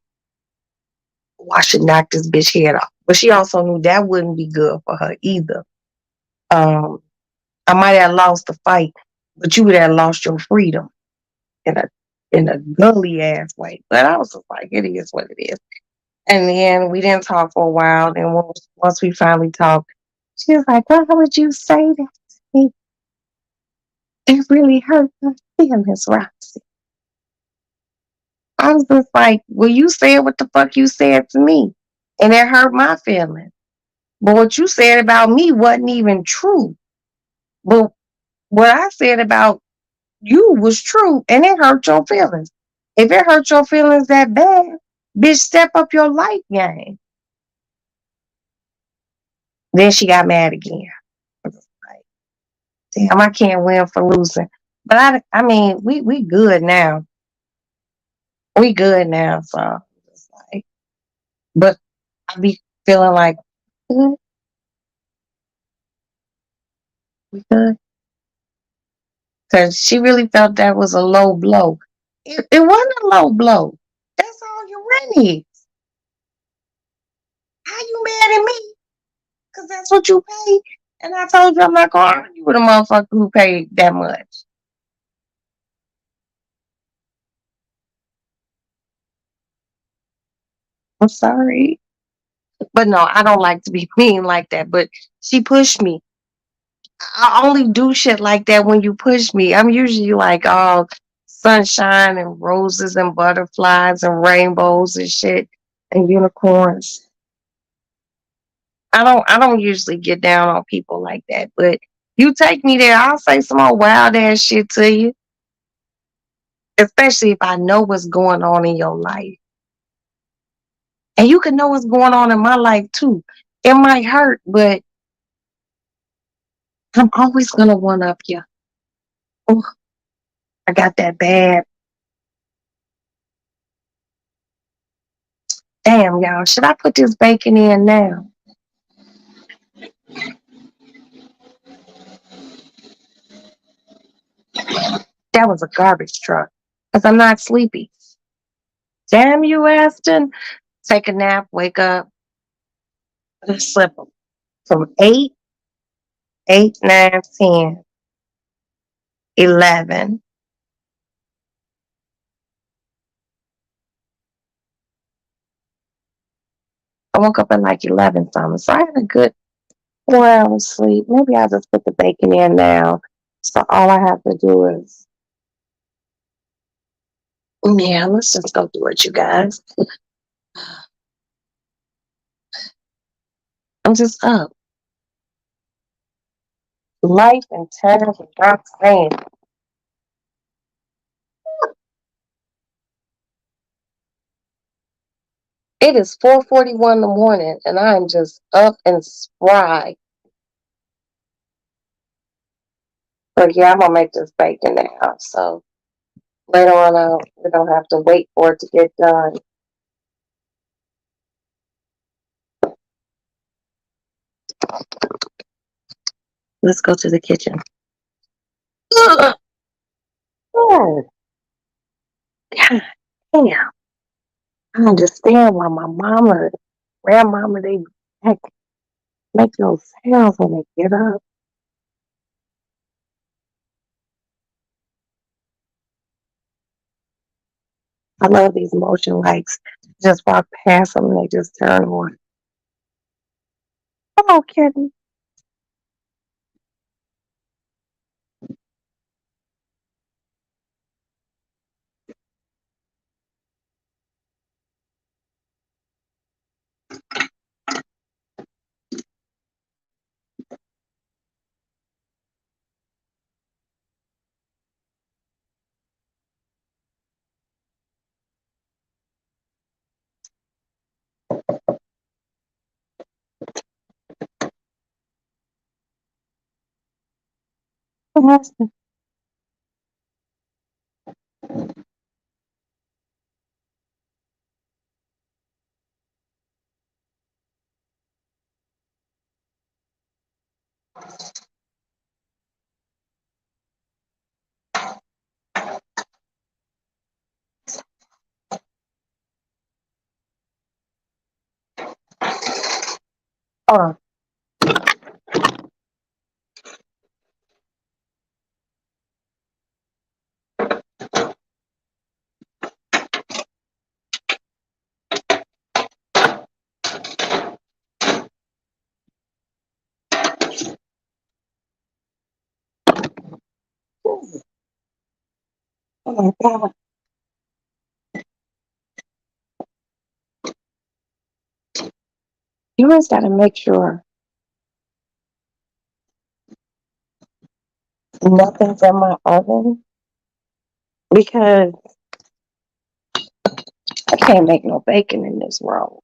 oh, I should knock this bitch head off. But she also knew that wouldn't be good for her either. Um, I might have lost the fight, but you would have lost your freedom in a gully ass way. But I was just like, it is what it is. And then we didn't talk for a while. And once we finally talked, she was like, why would you say that to me? It really hurt my feelings, Roxy. I was just like, well, you said what the fuck you said to me, and it hurt my feelings. But what you said about me wasn't even true. But what I said about you was true, and it hurt your feelings. If it hurt your feelings that bad, bitch, step up your life game. Then she got mad again. I was like, damn, I can't win for losing. But I mean, we good now. We good now. So, it's like, but I be feeling like, good, we good, because she really felt that was a low blow. It wasn't a low blow. That's all your rent is. How you mad at me? Because that's what you pay. And I told you I'm not going to argue with a motherfucker who paid that much. I'm sorry. But no, I don't like to be mean like that. But she pushed me. I only do shit like that when you push me. I'm usually like all sunshine and roses and butterflies and rainbows and shit and unicorns. I don't usually get down on people like that. But you take me there, I'll say some more wild ass shit to you. Especially if I know what's going on in your life. And you can know what's going on in my life too. It might hurt, but I'm always gonna one up you. Oh, I got that bad. Damn, y'all. Should I put this bacon in now? That was a garbage truck. Because I'm not sleepy. Damn you, Aston. Take a nap, wake up, slip from 8, 8, 9, 10, 11. I woke up at like 11 something. So I had a good 4 hours sleep. Maybe I'll just put the bacon in now. So all I have to do is, yeah, let's just go do it, you guys. I'm just up. Life and times of Roxanne. It is 4:41 in the morning, and I'm just up and spry. But yeah, I'm gonna make this bacon now. So later on, we don't have to wait for it to get done. Let's go to the kitchen. Ugh. Oh, God damn. I understand why my mama, grandmama, they make, make those sounds when they get up. I love these motion lights. Just walk past them and they just turn on. Hello, kitty. Yes. Oh, Oh my God. You always got to make sure nothing's in my oven because I can't make no bacon in this world.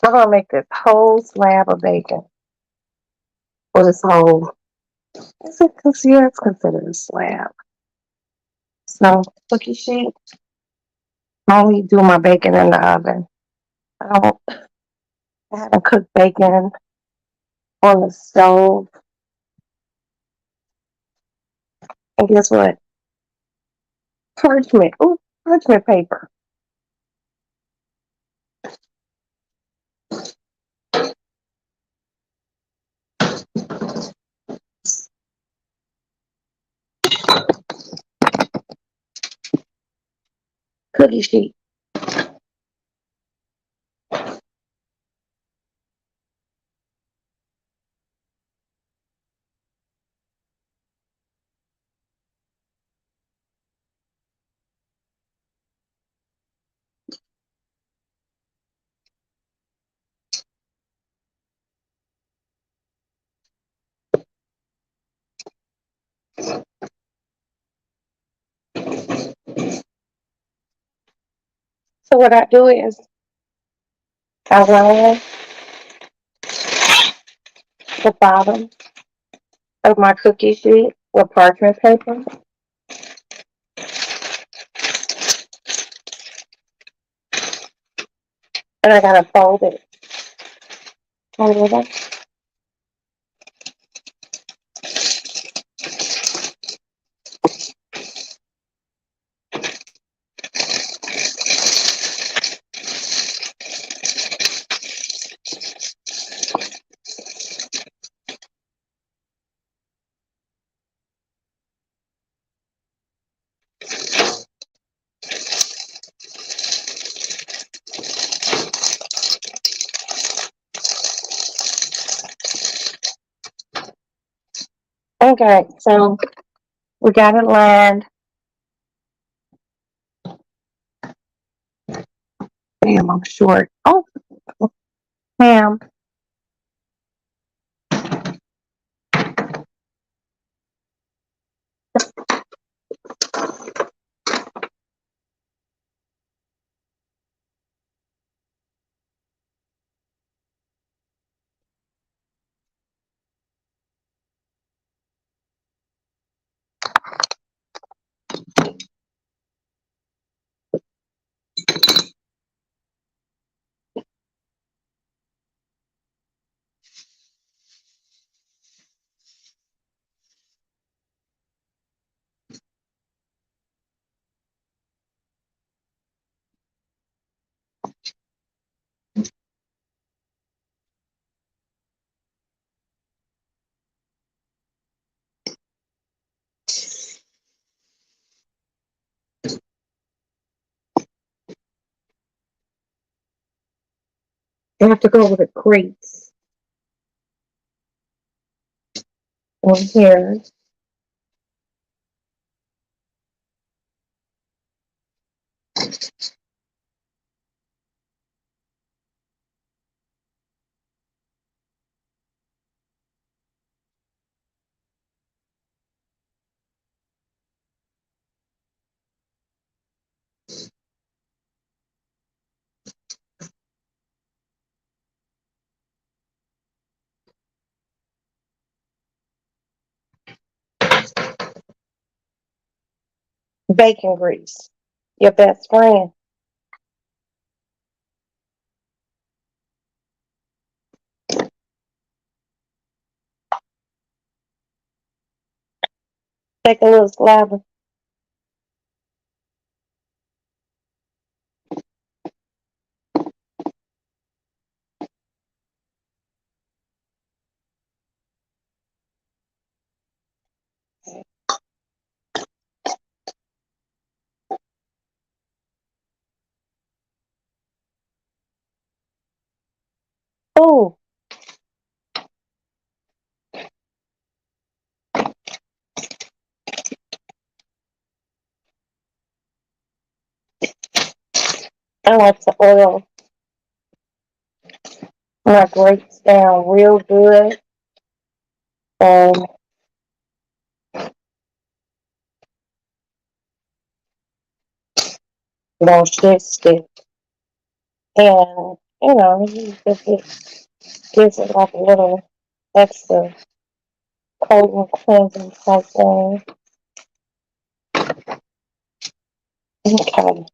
I'm gonna make this whole slab of bacon for this whole. Is it? Cause yeah, it's considered a slab. So cookie sheet. I only do my bacon in the oven. I don't. I haven't cooked bacon on the stove. And guess what? Parchment. Ooh, parchment paper. Cookie sheet. So what I do is I line the bottom of my cookie sheet with parchment paper, and I gotta fold it over. Okay, so we got it lined. Damn, I'm short. Oh, ma'am. I have to go over the crates on here. Bacon grease, your best friend. Take a little slab. I like to oil my grapes down real good and don't shit stick. And, it gives it like a little extra coating cleansing type thing. Okay.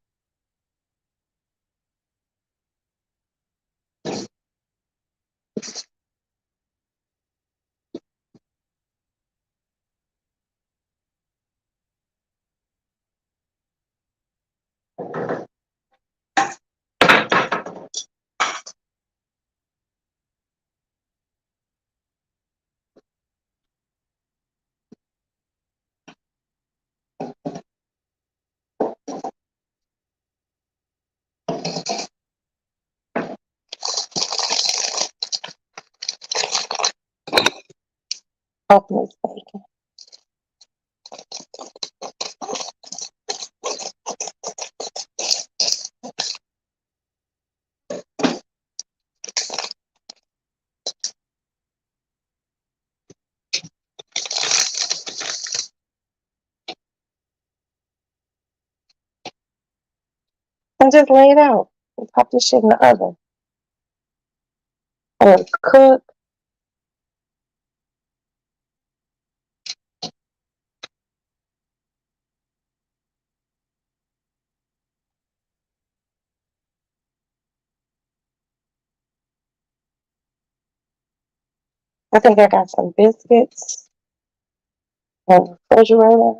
Open this bacon. And just lay it out. And pop this shit in the oven. And it'll cook. I think I got some biscuits in the refrigerator.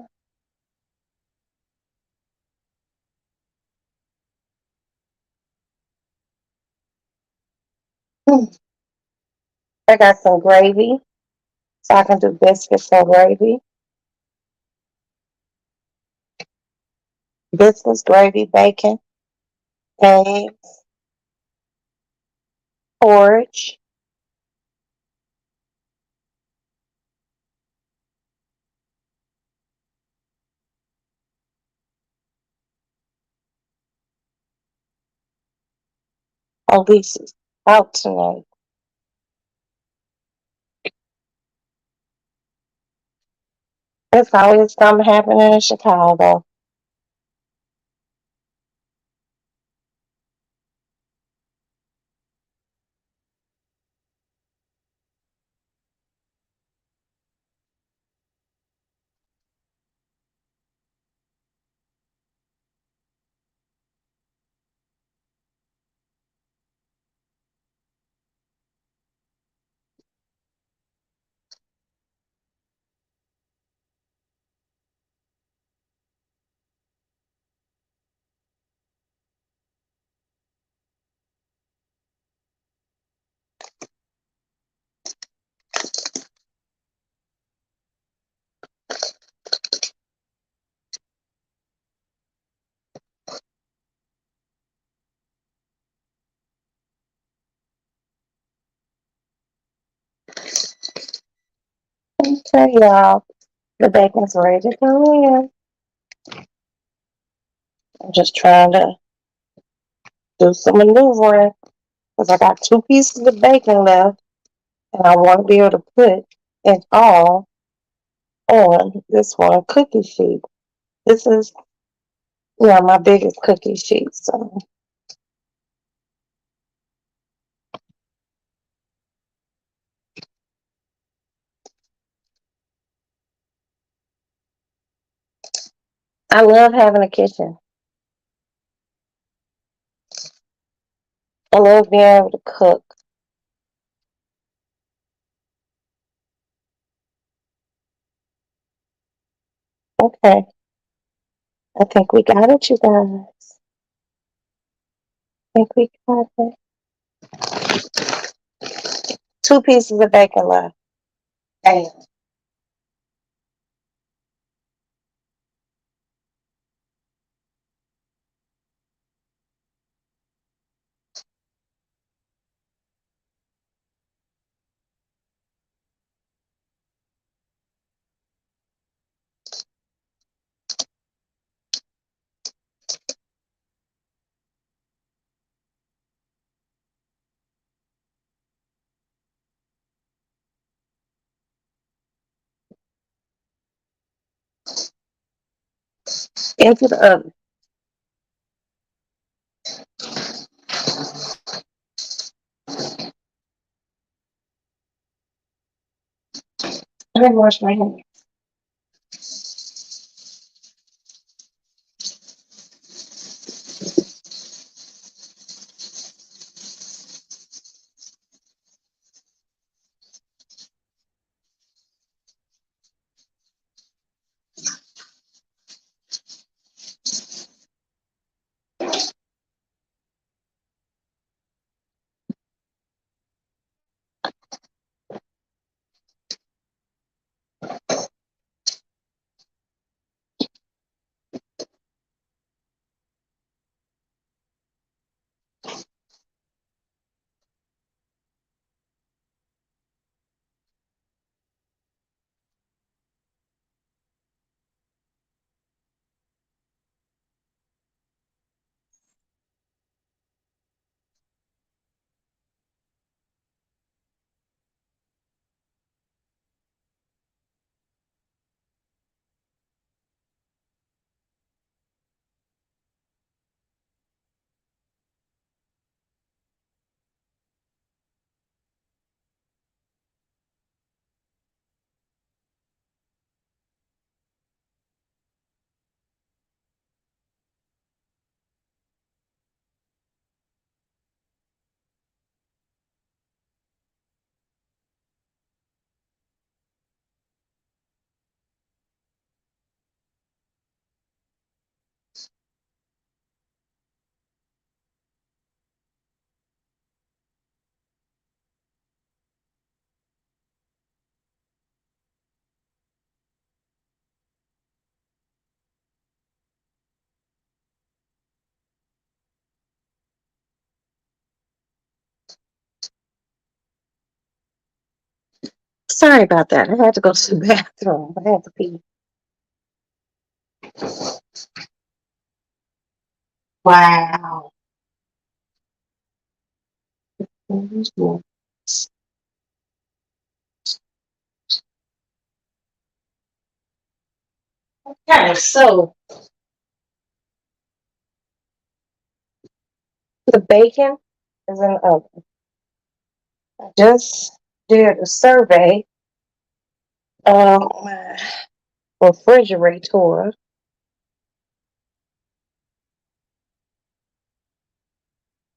I got some gravy, so I can do biscuits and gravy. Biscuits, gravy, bacon, eggs, porridge. At least it's out tonight. It's always something happening in Chicago. Okay, y'all. The bacon's ready to go in. I'm just trying to do some maneuvering because I got 2 pieces of bacon left and I want to be able to put it all on this one cookie sheet. This is, my biggest cookie sheet. So I love having a kitchen. I love being able to cook. Okay, I think we got it, you guys. I think we got it. 2 pieces of bacon left. Damn. into the oven. I'm gonna wash my hands. Sorry about that. I had to go to the bathroom. I had to pee. Wow. Okay, so the bacon is in the oven. I just did a survey on my refrigerator.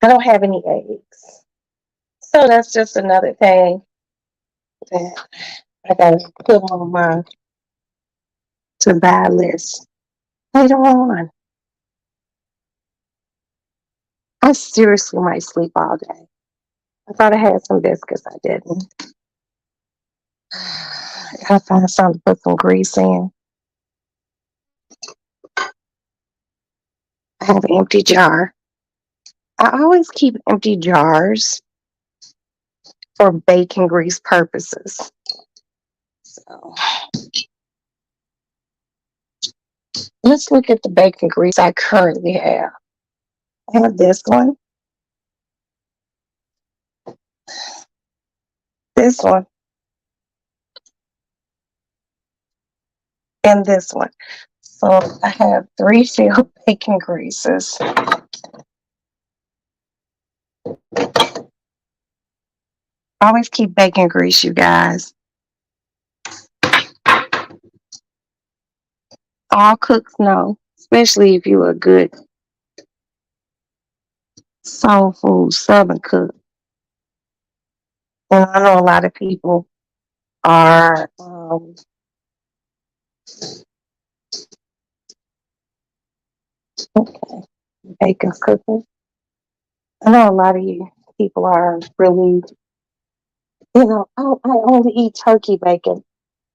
I don't have any eggs. So that's just another thing that I gotta put on my to buy list later on. I seriously might sleep all day. I thought I had some biscuits. I didn't. I gotta find something to put some grease in. I have an empty jar. I always keep empty jars for bacon grease purposes. So let's look at the bacon grease I currently have. I have this one, and this one. So I have 3 filled bacon greases. Always keep bacon grease, you guys. All cooks know, especially if you're a good soul food southern cook. And I know a lot of people are okay, bacon cooking. I know a lot of you people are really, I only eat turkey bacon.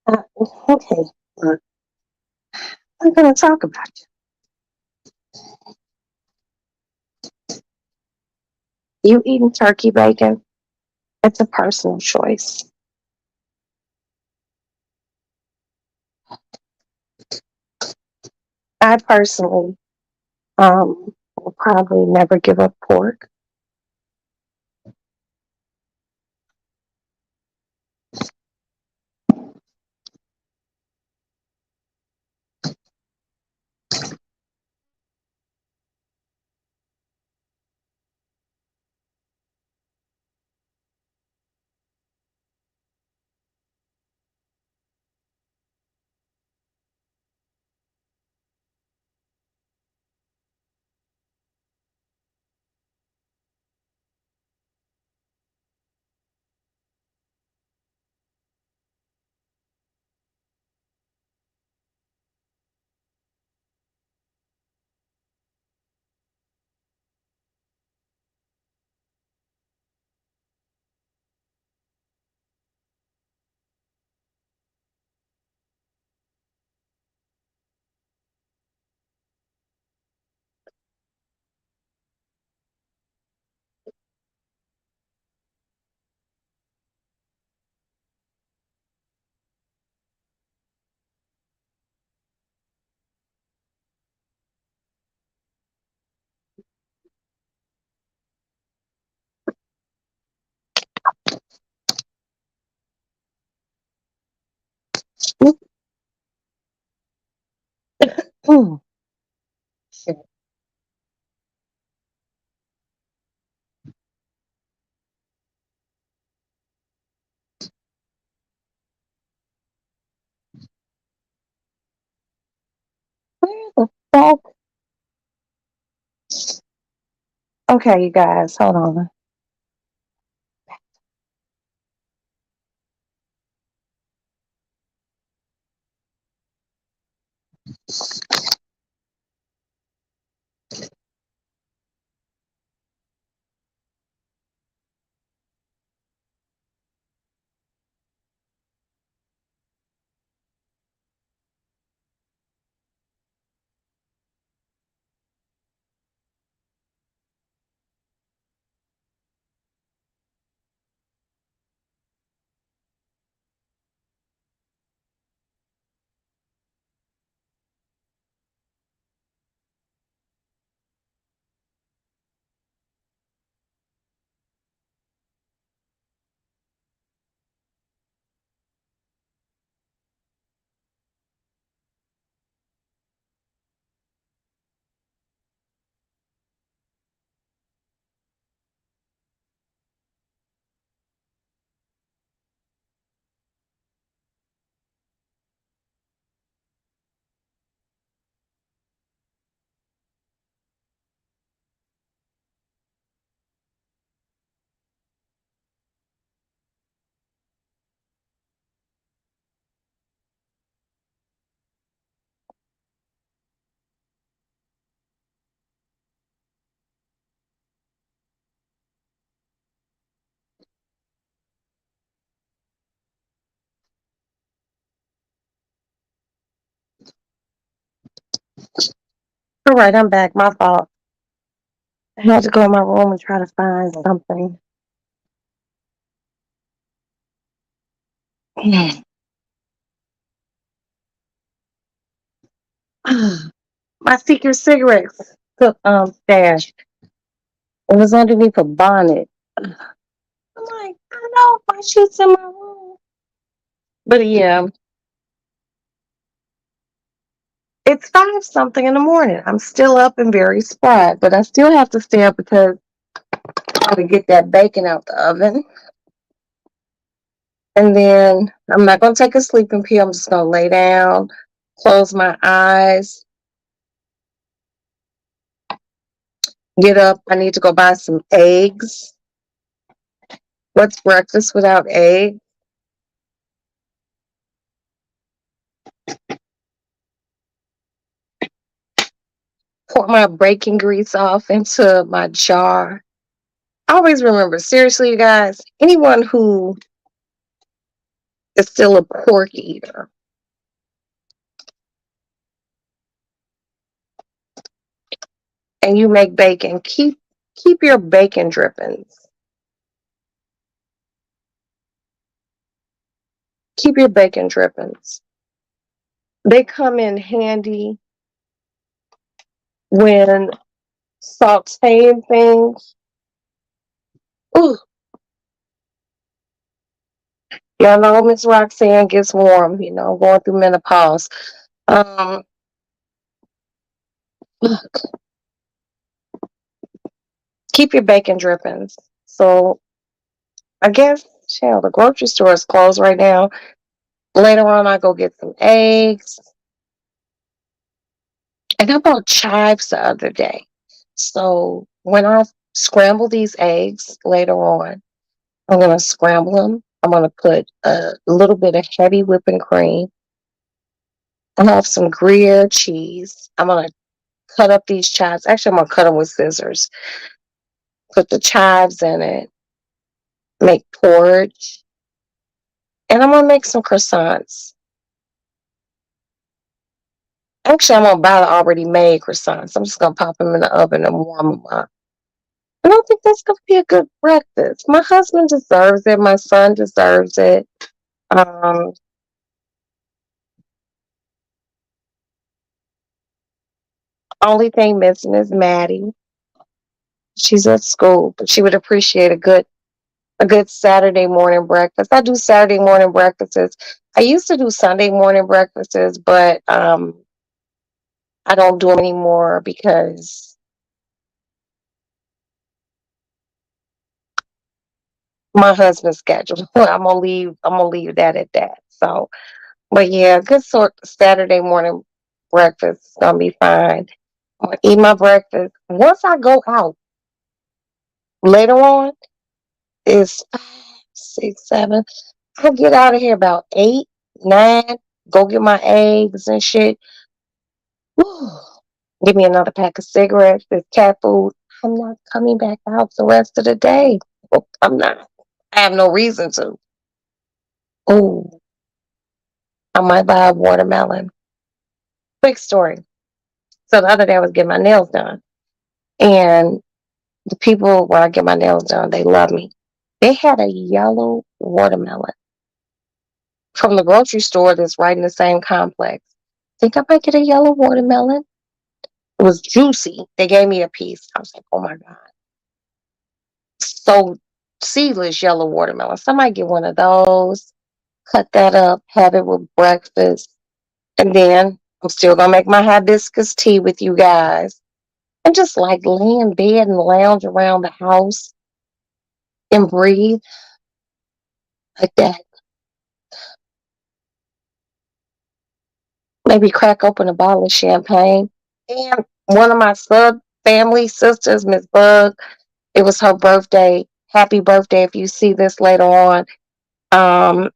Okay, I'm going to talk about it. You eating turkey bacon? It's a personal choice. I personally will probably never give up pork. Hmm. Shit. Where the fuck? Okay, you guys, hold on. All right, I'm back. My fault. I had to go in my room and try to find something. My secret cigarettes stash. It was underneath a bonnet. I'm like, I know my shit's in my room. But yeah, it's 5 something in the morning. I'm still up and very spry, but I still have to stay up because I gotta get that bacon out the oven. And then I'm not gonna take a sleeping pill. I'm just gonna lay down, close my eyes, get up. I need to go buy some eggs. What's breakfast without eggs? Pour my bacon grease off into my jar. Always remember, seriously, you guys, anyone who is still a pork eater and you make bacon, keep your bacon drippings. Keep your bacon drippings. They come in handy when sauteing things. Ooh, y'all know Miss Roxanne gets warm, going through menopause. Um, look, keep your bacon drippings. So I guess, hell, the grocery store is closed right now. Later on, I go get some eggs. And I bought chives the other day. So when I scramble these eggs later on, I'm going to scramble them. I'm going to put a little bit of heavy whipping cream. I have some Gruyere cheese. I'm going to cut up these chives. Actually, I'm going to cut them with scissors. Put the chives in it. Make porridge. And I'm going to make some croissants. Actually, I'm going to buy the already made croissants. I'm just going to pop them in the oven and warm them up. I don't think that's going to be a good breakfast. My husband deserves it. My son deserves it. Um, Only thing missing is Maddie. She's at school, but she would appreciate a good Saturday morning breakfast. I do Saturday morning breakfasts I used to do Sunday morning breakfasts, but I don't do them anymore because my husband's schedule. I'm gonna leave that at that. So, but yeah, good sort Saturday morning breakfast is gonna be fine. I'm gonna eat my breakfast. Once I go out later on, it's 5, 6, 7. I get out of here about 8, 9. Go get my eggs and shit. Whew. Give me another pack of cigarettes, this cat food. I'm not coming back out the rest of the day. I'm not. I have no reason to. Oh, I might buy a watermelon. Quick story. So the other day I was getting my nails done, and the people where I get my nails done, they love me. They had a yellow watermelon from the grocery store that's right in the same complex. Think I might get a yellow watermelon? It was juicy. They gave me a piece. I was like, oh my God. So seedless yellow watermelon. Somebody get one of those, cut that up, have it with breakfast. And then I'm still gonna make my hibiscus tea with you guys. And just like lay in bed and lounge around the house and breathe like that. Maybe crack open a bottle of champagne. And one of my sub family sisters, Miss Bug, it was her birthday. Happy birthday if you see this later on. Um,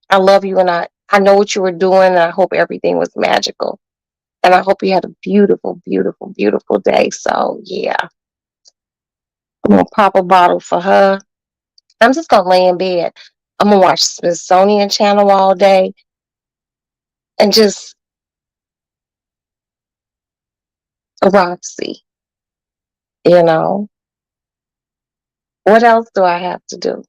I love you, and I know what you were doing, and I hope everything was magical. And I hope you had a beautiful, beautiful, beautiful day. So yeah, I'm gonna pop a bottle for her. I'm just gonna lay in bed. I'm gonna watch Smithsonian Channel all day and just Roxy. You know, what else do I have to do?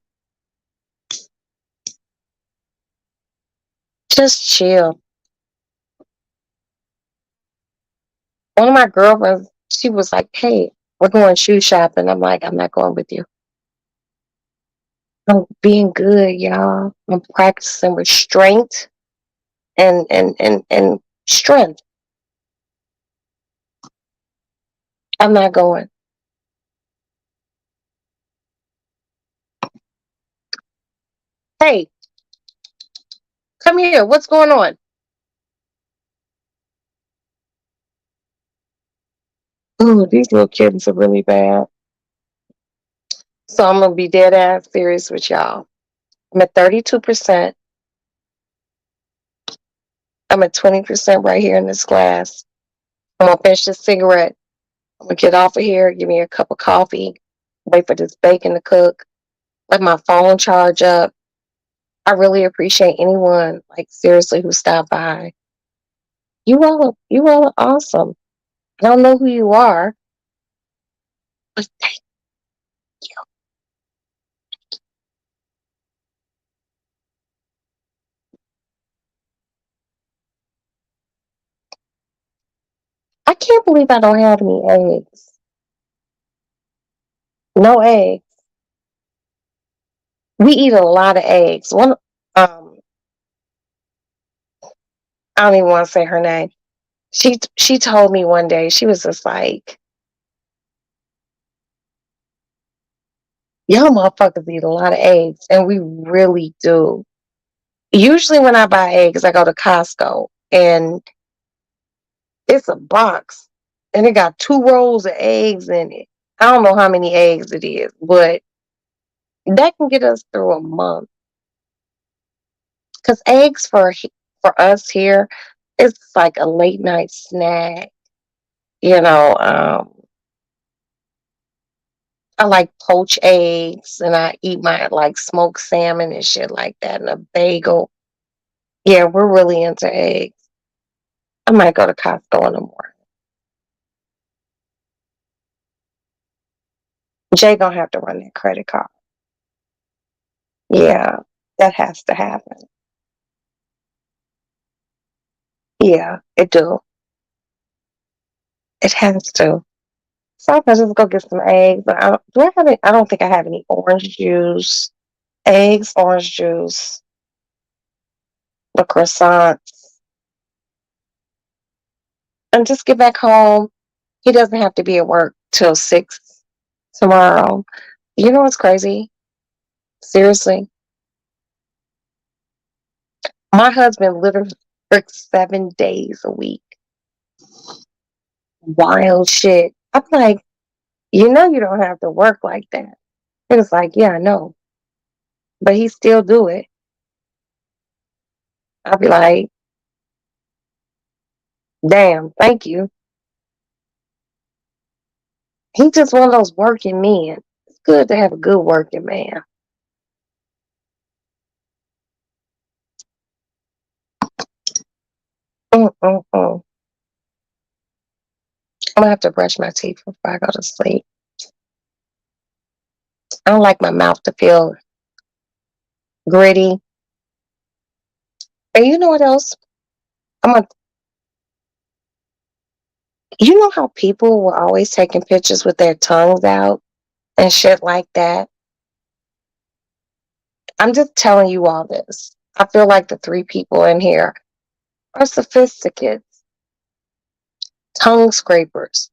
Just chill. One of my girlfriends, she was like, "Hey, we're going shoe shopping." I'm like, "I'm not going with you. I'm being good, y'all. I'm practicing restraint and strength. I'm not going." Hey, come here. What's going on? Ooh, these little kittens are really bad. So I'm gonna be dead ass serious with y'all. I'm at 32%. I'm at 20% right here in this glass. I'm gonna finish this cigarette. I'm gonna get off of here, give me a cup of coffee, wait for this bacon to cook, let my phone charge up. I really appreciate anyone, like seriously, who stopped by. You all are awesome. I don't know who you are, but I can't believe I don't have any eggs. No eggs. We eat a lot of eggs. Um, I don't even want to say her name. She told me one day, she was just like, y'all motherfuckers eat a lot of eggs, and we really do. Usually when I buy eggs, I go to Costco and it's a box and it got 2 rolls of eggs in it. I don't know how many eggs it is, but that can get us through a month. Because eggs for us here, it's like a late night snack. You know, I like poached eggs and I eat my like smoked salmon and shit like that and a bagel. Yeah, we're really into eggs. I might go to Costco in the morning. Jay gonna have to run that credit card. Yeah, that has to happen. Yeah, it do. It has to. So I can just go get some eggs. But do I have any? I don't think I have any orange juice. Eggs, orange juice. the croissants, and just get back home. He doesn't have to be at work till 6 tomorrow. You know what's crazy? Seriously, my husband literally works 7 days a week. Wild shit. I'm like, you know, you don't have to work like that. He was like, yeah, I know, but he still do it. I'll be like, damn, thank you. He just one of those working men. It's good to have a good working man. Mm-mm-mm. I'm gonna have to brush my teeth before I go to sleep. I don't like my mouth to feel gritty. And you know what else? I'm gonna, you know how people were always taking pictures with their tongues out and shit like that? I'm just telling you all this. I feel like the three people in here are sophisticates, tongue scrapers.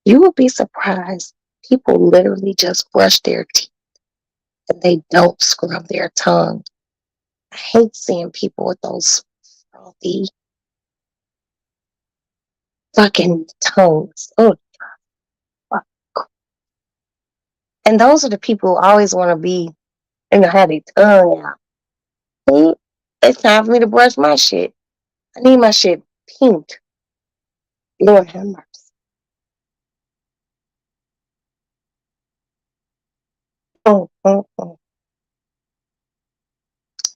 You will be surprised. People literally just brush their teeth and they don't scrub their tongue. I hate seeing people with those frothy fucking tongues. Oh, fuck. And those are the people who always want to be, have their tongue out. See? It's time for me to brush my shit. I need my shit pink. Lord have mercy. Mm.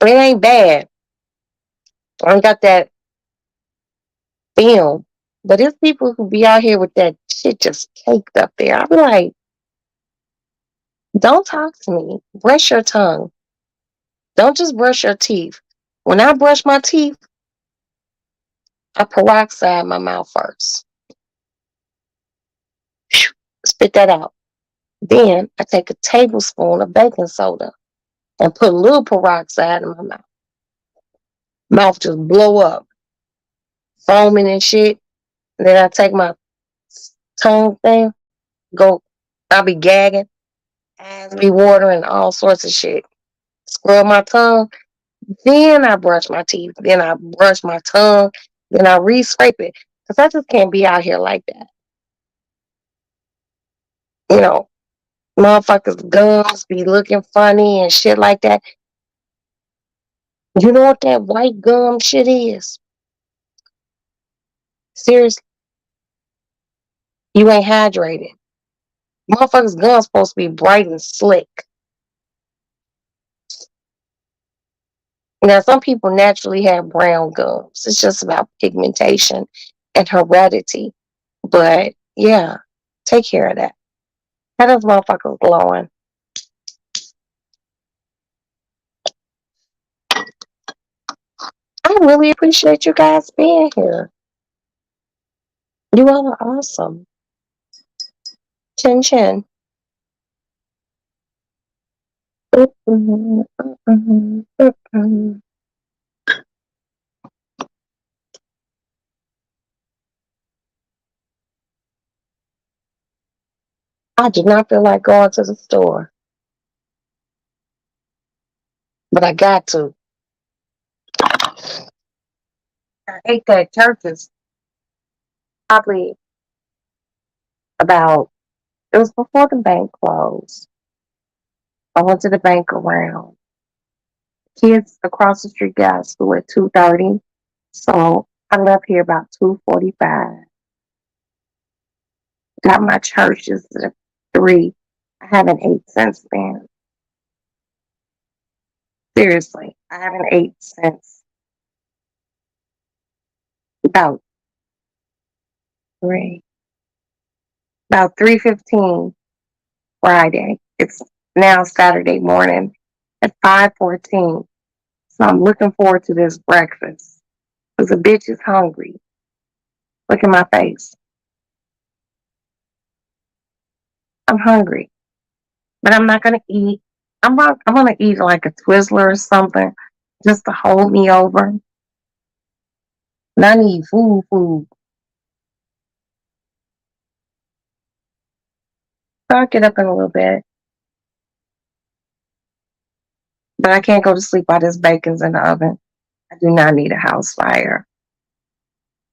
It ain't bad. I ain't got that film. But it's people who be out here with that shit just caked up there. I be like, don't talk to me. Brush your tongue. Don't just brush your teeth. When I brush my teeth, I peroxide my mouth first. Spit that out. Then I take a tablespoon of baking soda and put a little peroxide in my mouth. Mouth just blow up, foaming and shit. And then I take my tongue thing, go, I'll be gagging, eyes be watering, all sorts of shit. Scrub my tongue. Then I brush my teeth. Then I brush my tongue. Then I re-scrape it. Because I just can't be out here like that. You know, motherfuckers' gums be looking funny and shit like that. You know what that white gum shit is? Seriously, you ain't hydrated. Motherfuckers' gums supposed to be bright and slick. Now, some people naturally have brown gums. It's just about pigmentation and heredity. But yeah, take care of that. How those motherfuckers glowing? I really appreciate you guys being here. You all are awesome. Chin chin. I do not feel like going to the store, but I got to. I ate that churches probably about, it was before the bank closed. I went to the bank around. Kids across the street got out of school at 2:30. So I left here about 2:45. Got my churches at 3. I haven't ate since then. Seriously, I haven't ate since about 3, about 3:15 Friday. It's now Saturday morning at 5:14. So I'm looking forward to this breakfast. Because a bitch is hungry. Look at my face. I'm hungry. But I'm not gonna eat. I'm gonna eat like a Twizzler or something. just to hold me over. And I need food. So I'll get up in a little bit. But I can't go to sleep while this bacon's in the oven. I do not need a house fire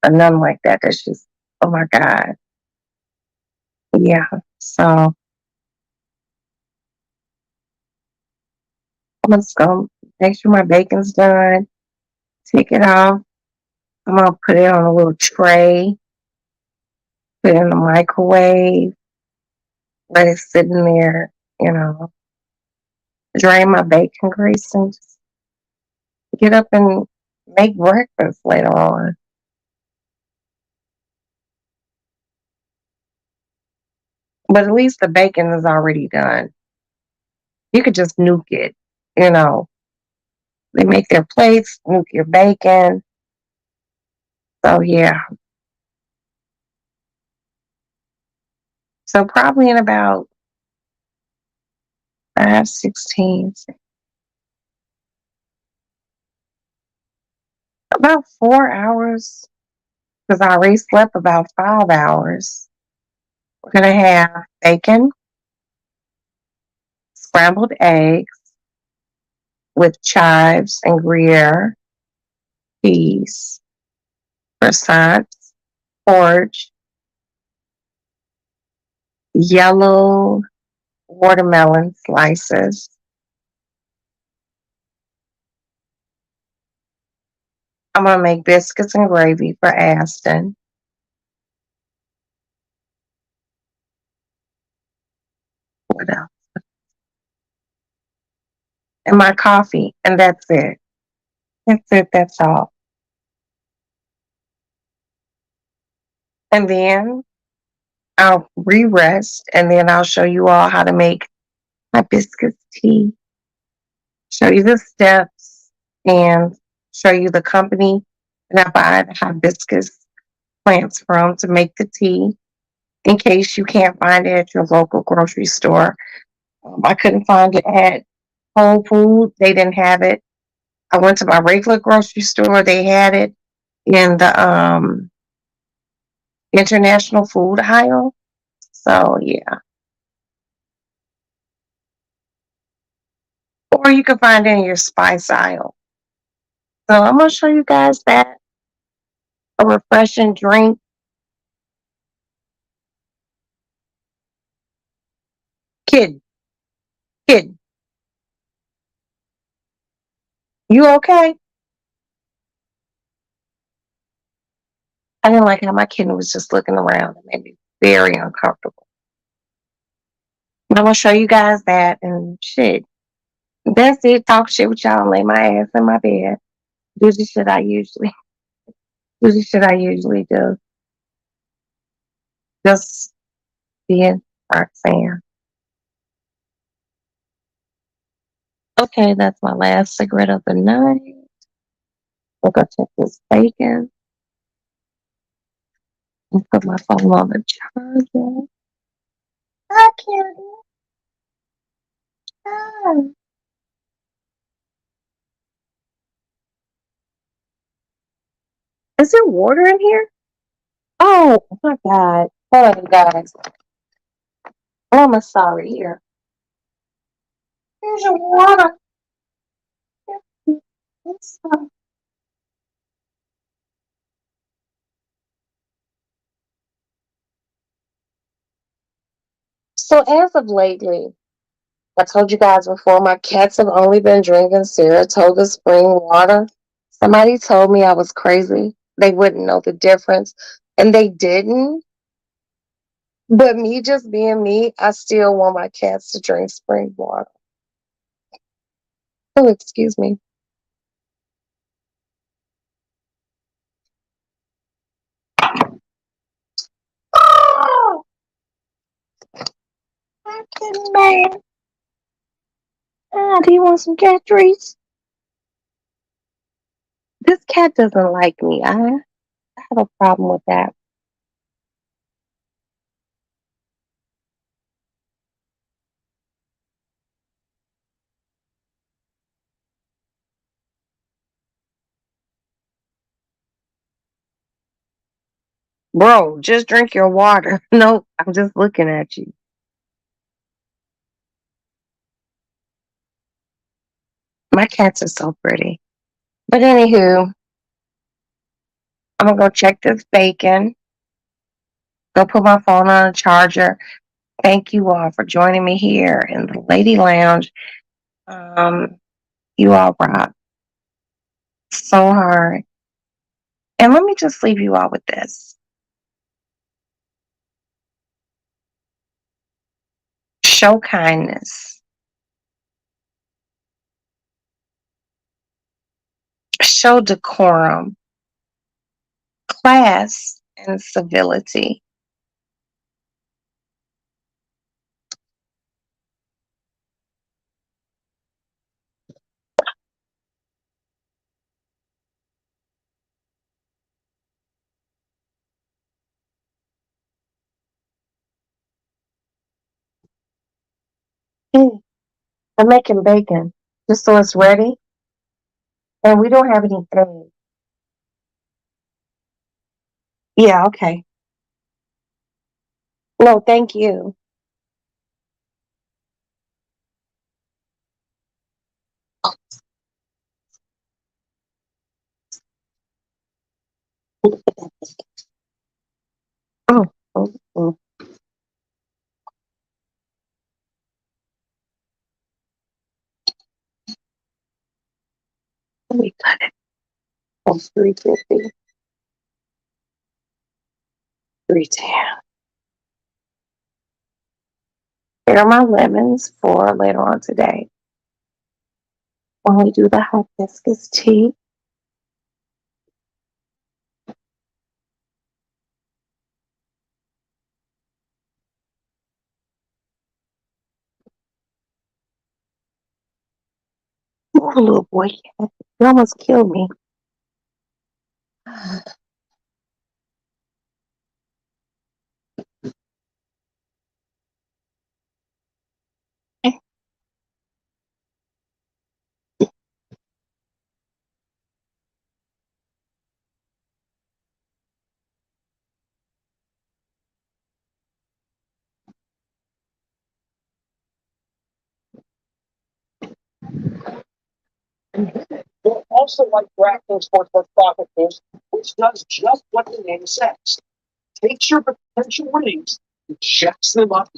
or nothing like that. That's just, oh my God. Yeah. So I'm just going to make sure my bacon's done, take it off. I'm going to put it on a little tray, put it in the microwave, let it sit in there, drain my bacon grease and just get up and make breakfast later on. But at least the bacon is already done. You could just nuke it, you know. They make their plates, nuke your bacon. So yeah. So probably in about 5:16, about 4 hours, because I already slept about 5 hours. We're gonna have bacon, scrambled eggs with chives and Gruyere, cheese, croissants, porridge, yellow watermelon slices. I'm gonna make biscuits and gravy for Aston. What else? And my coffee, and that's it. That's it. That's all. And then I'll re-rest, and then I'll show you all how to make hibiscus tea. Show you the steps and show you the company that I buy the hibiscus plants from to make the tea. In case you can't find it at your local grocery store, I couldn't find it at Whole Foods. They didn't have it. I went to my regular grocery store. They had it in the international food aisle. So yeah, or you can find it in your spice aisle. So I'm gonna show you guys that a refreshing drink. Kid, kid, you okay? I didn't like how my kitten was just looking around. It made me very uncomfortable. But I'm gonna show you guys that and shit. That's it. Talk shit with y'all and lay my ass in my bed. Do the shit I usually do the shit I usually do. Just being Roxanne. Okay, that's my last cigarette of the night. We'll go check this bacon and put my phone on the charger. I can't. Ah. Is there water in here? Oh my God. Hold on, you guys. Oh, I'm sorry. Here. Here's your water. It's, So as of lately, I told you guys before, my cats have only been drinking Saratoga spring water. Somebody told me I was crazy. They wouldn't know the difference. And they didn't. But me just being me, I still want my cats to drink spring water. Oh, excuse me. Oh, I'm getting mad. Ah, do you want some cat treats? This cat doesn't like me. I have a problem with that. Bro, just drink your water. No, I'm just looking at you. My cats are so pretty. But anywho, I'm gonna go check this bacon. Go put my phone on a charger. Thank you all for joining me here in the Lady Lounge. Um, you all rock so hard. And let me just leave you all with this. Show kindness. Show decorum, class, and civility. Hey, I'm making bacon just so it's ready. And we don't have any eggs. Yeah, okay. No, thank you. Oh, oh, oh. Let me cut it. Oh, 350, 310. Here are my lemons for later on today when we do the hibiscus tea. Oh, little boy, you almost killed me. They're also like DraftKings Sportsbook profit boost, which does just what the name says. Takes your potential winnings and jacks them up.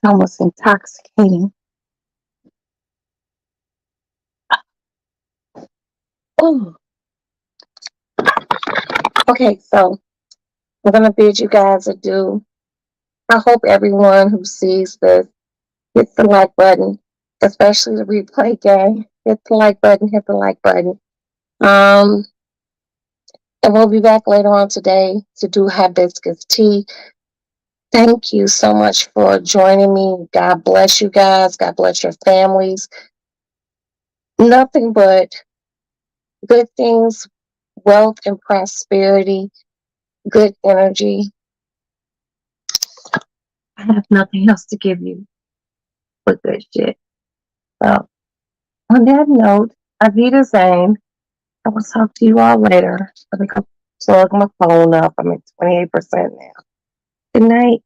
Almost intoxicating. Oh, okay, so I'm gonna bid you guys adieu. I hope everyone who sees this hits the like button, especially the replay gang. Hit the like button, hit the like button. Um, and we'll be back later on today to do hibiscus tea. Thank you so much for joining me. God bless you guys. God bless your families. Nothing but good things, wealth and prosperity, good energy. I have nothing else to give you but good shit. So, on that note, Avita Zane, I will talk to you all later. Let me go plug my phone up. I'm at 28% now. Good night.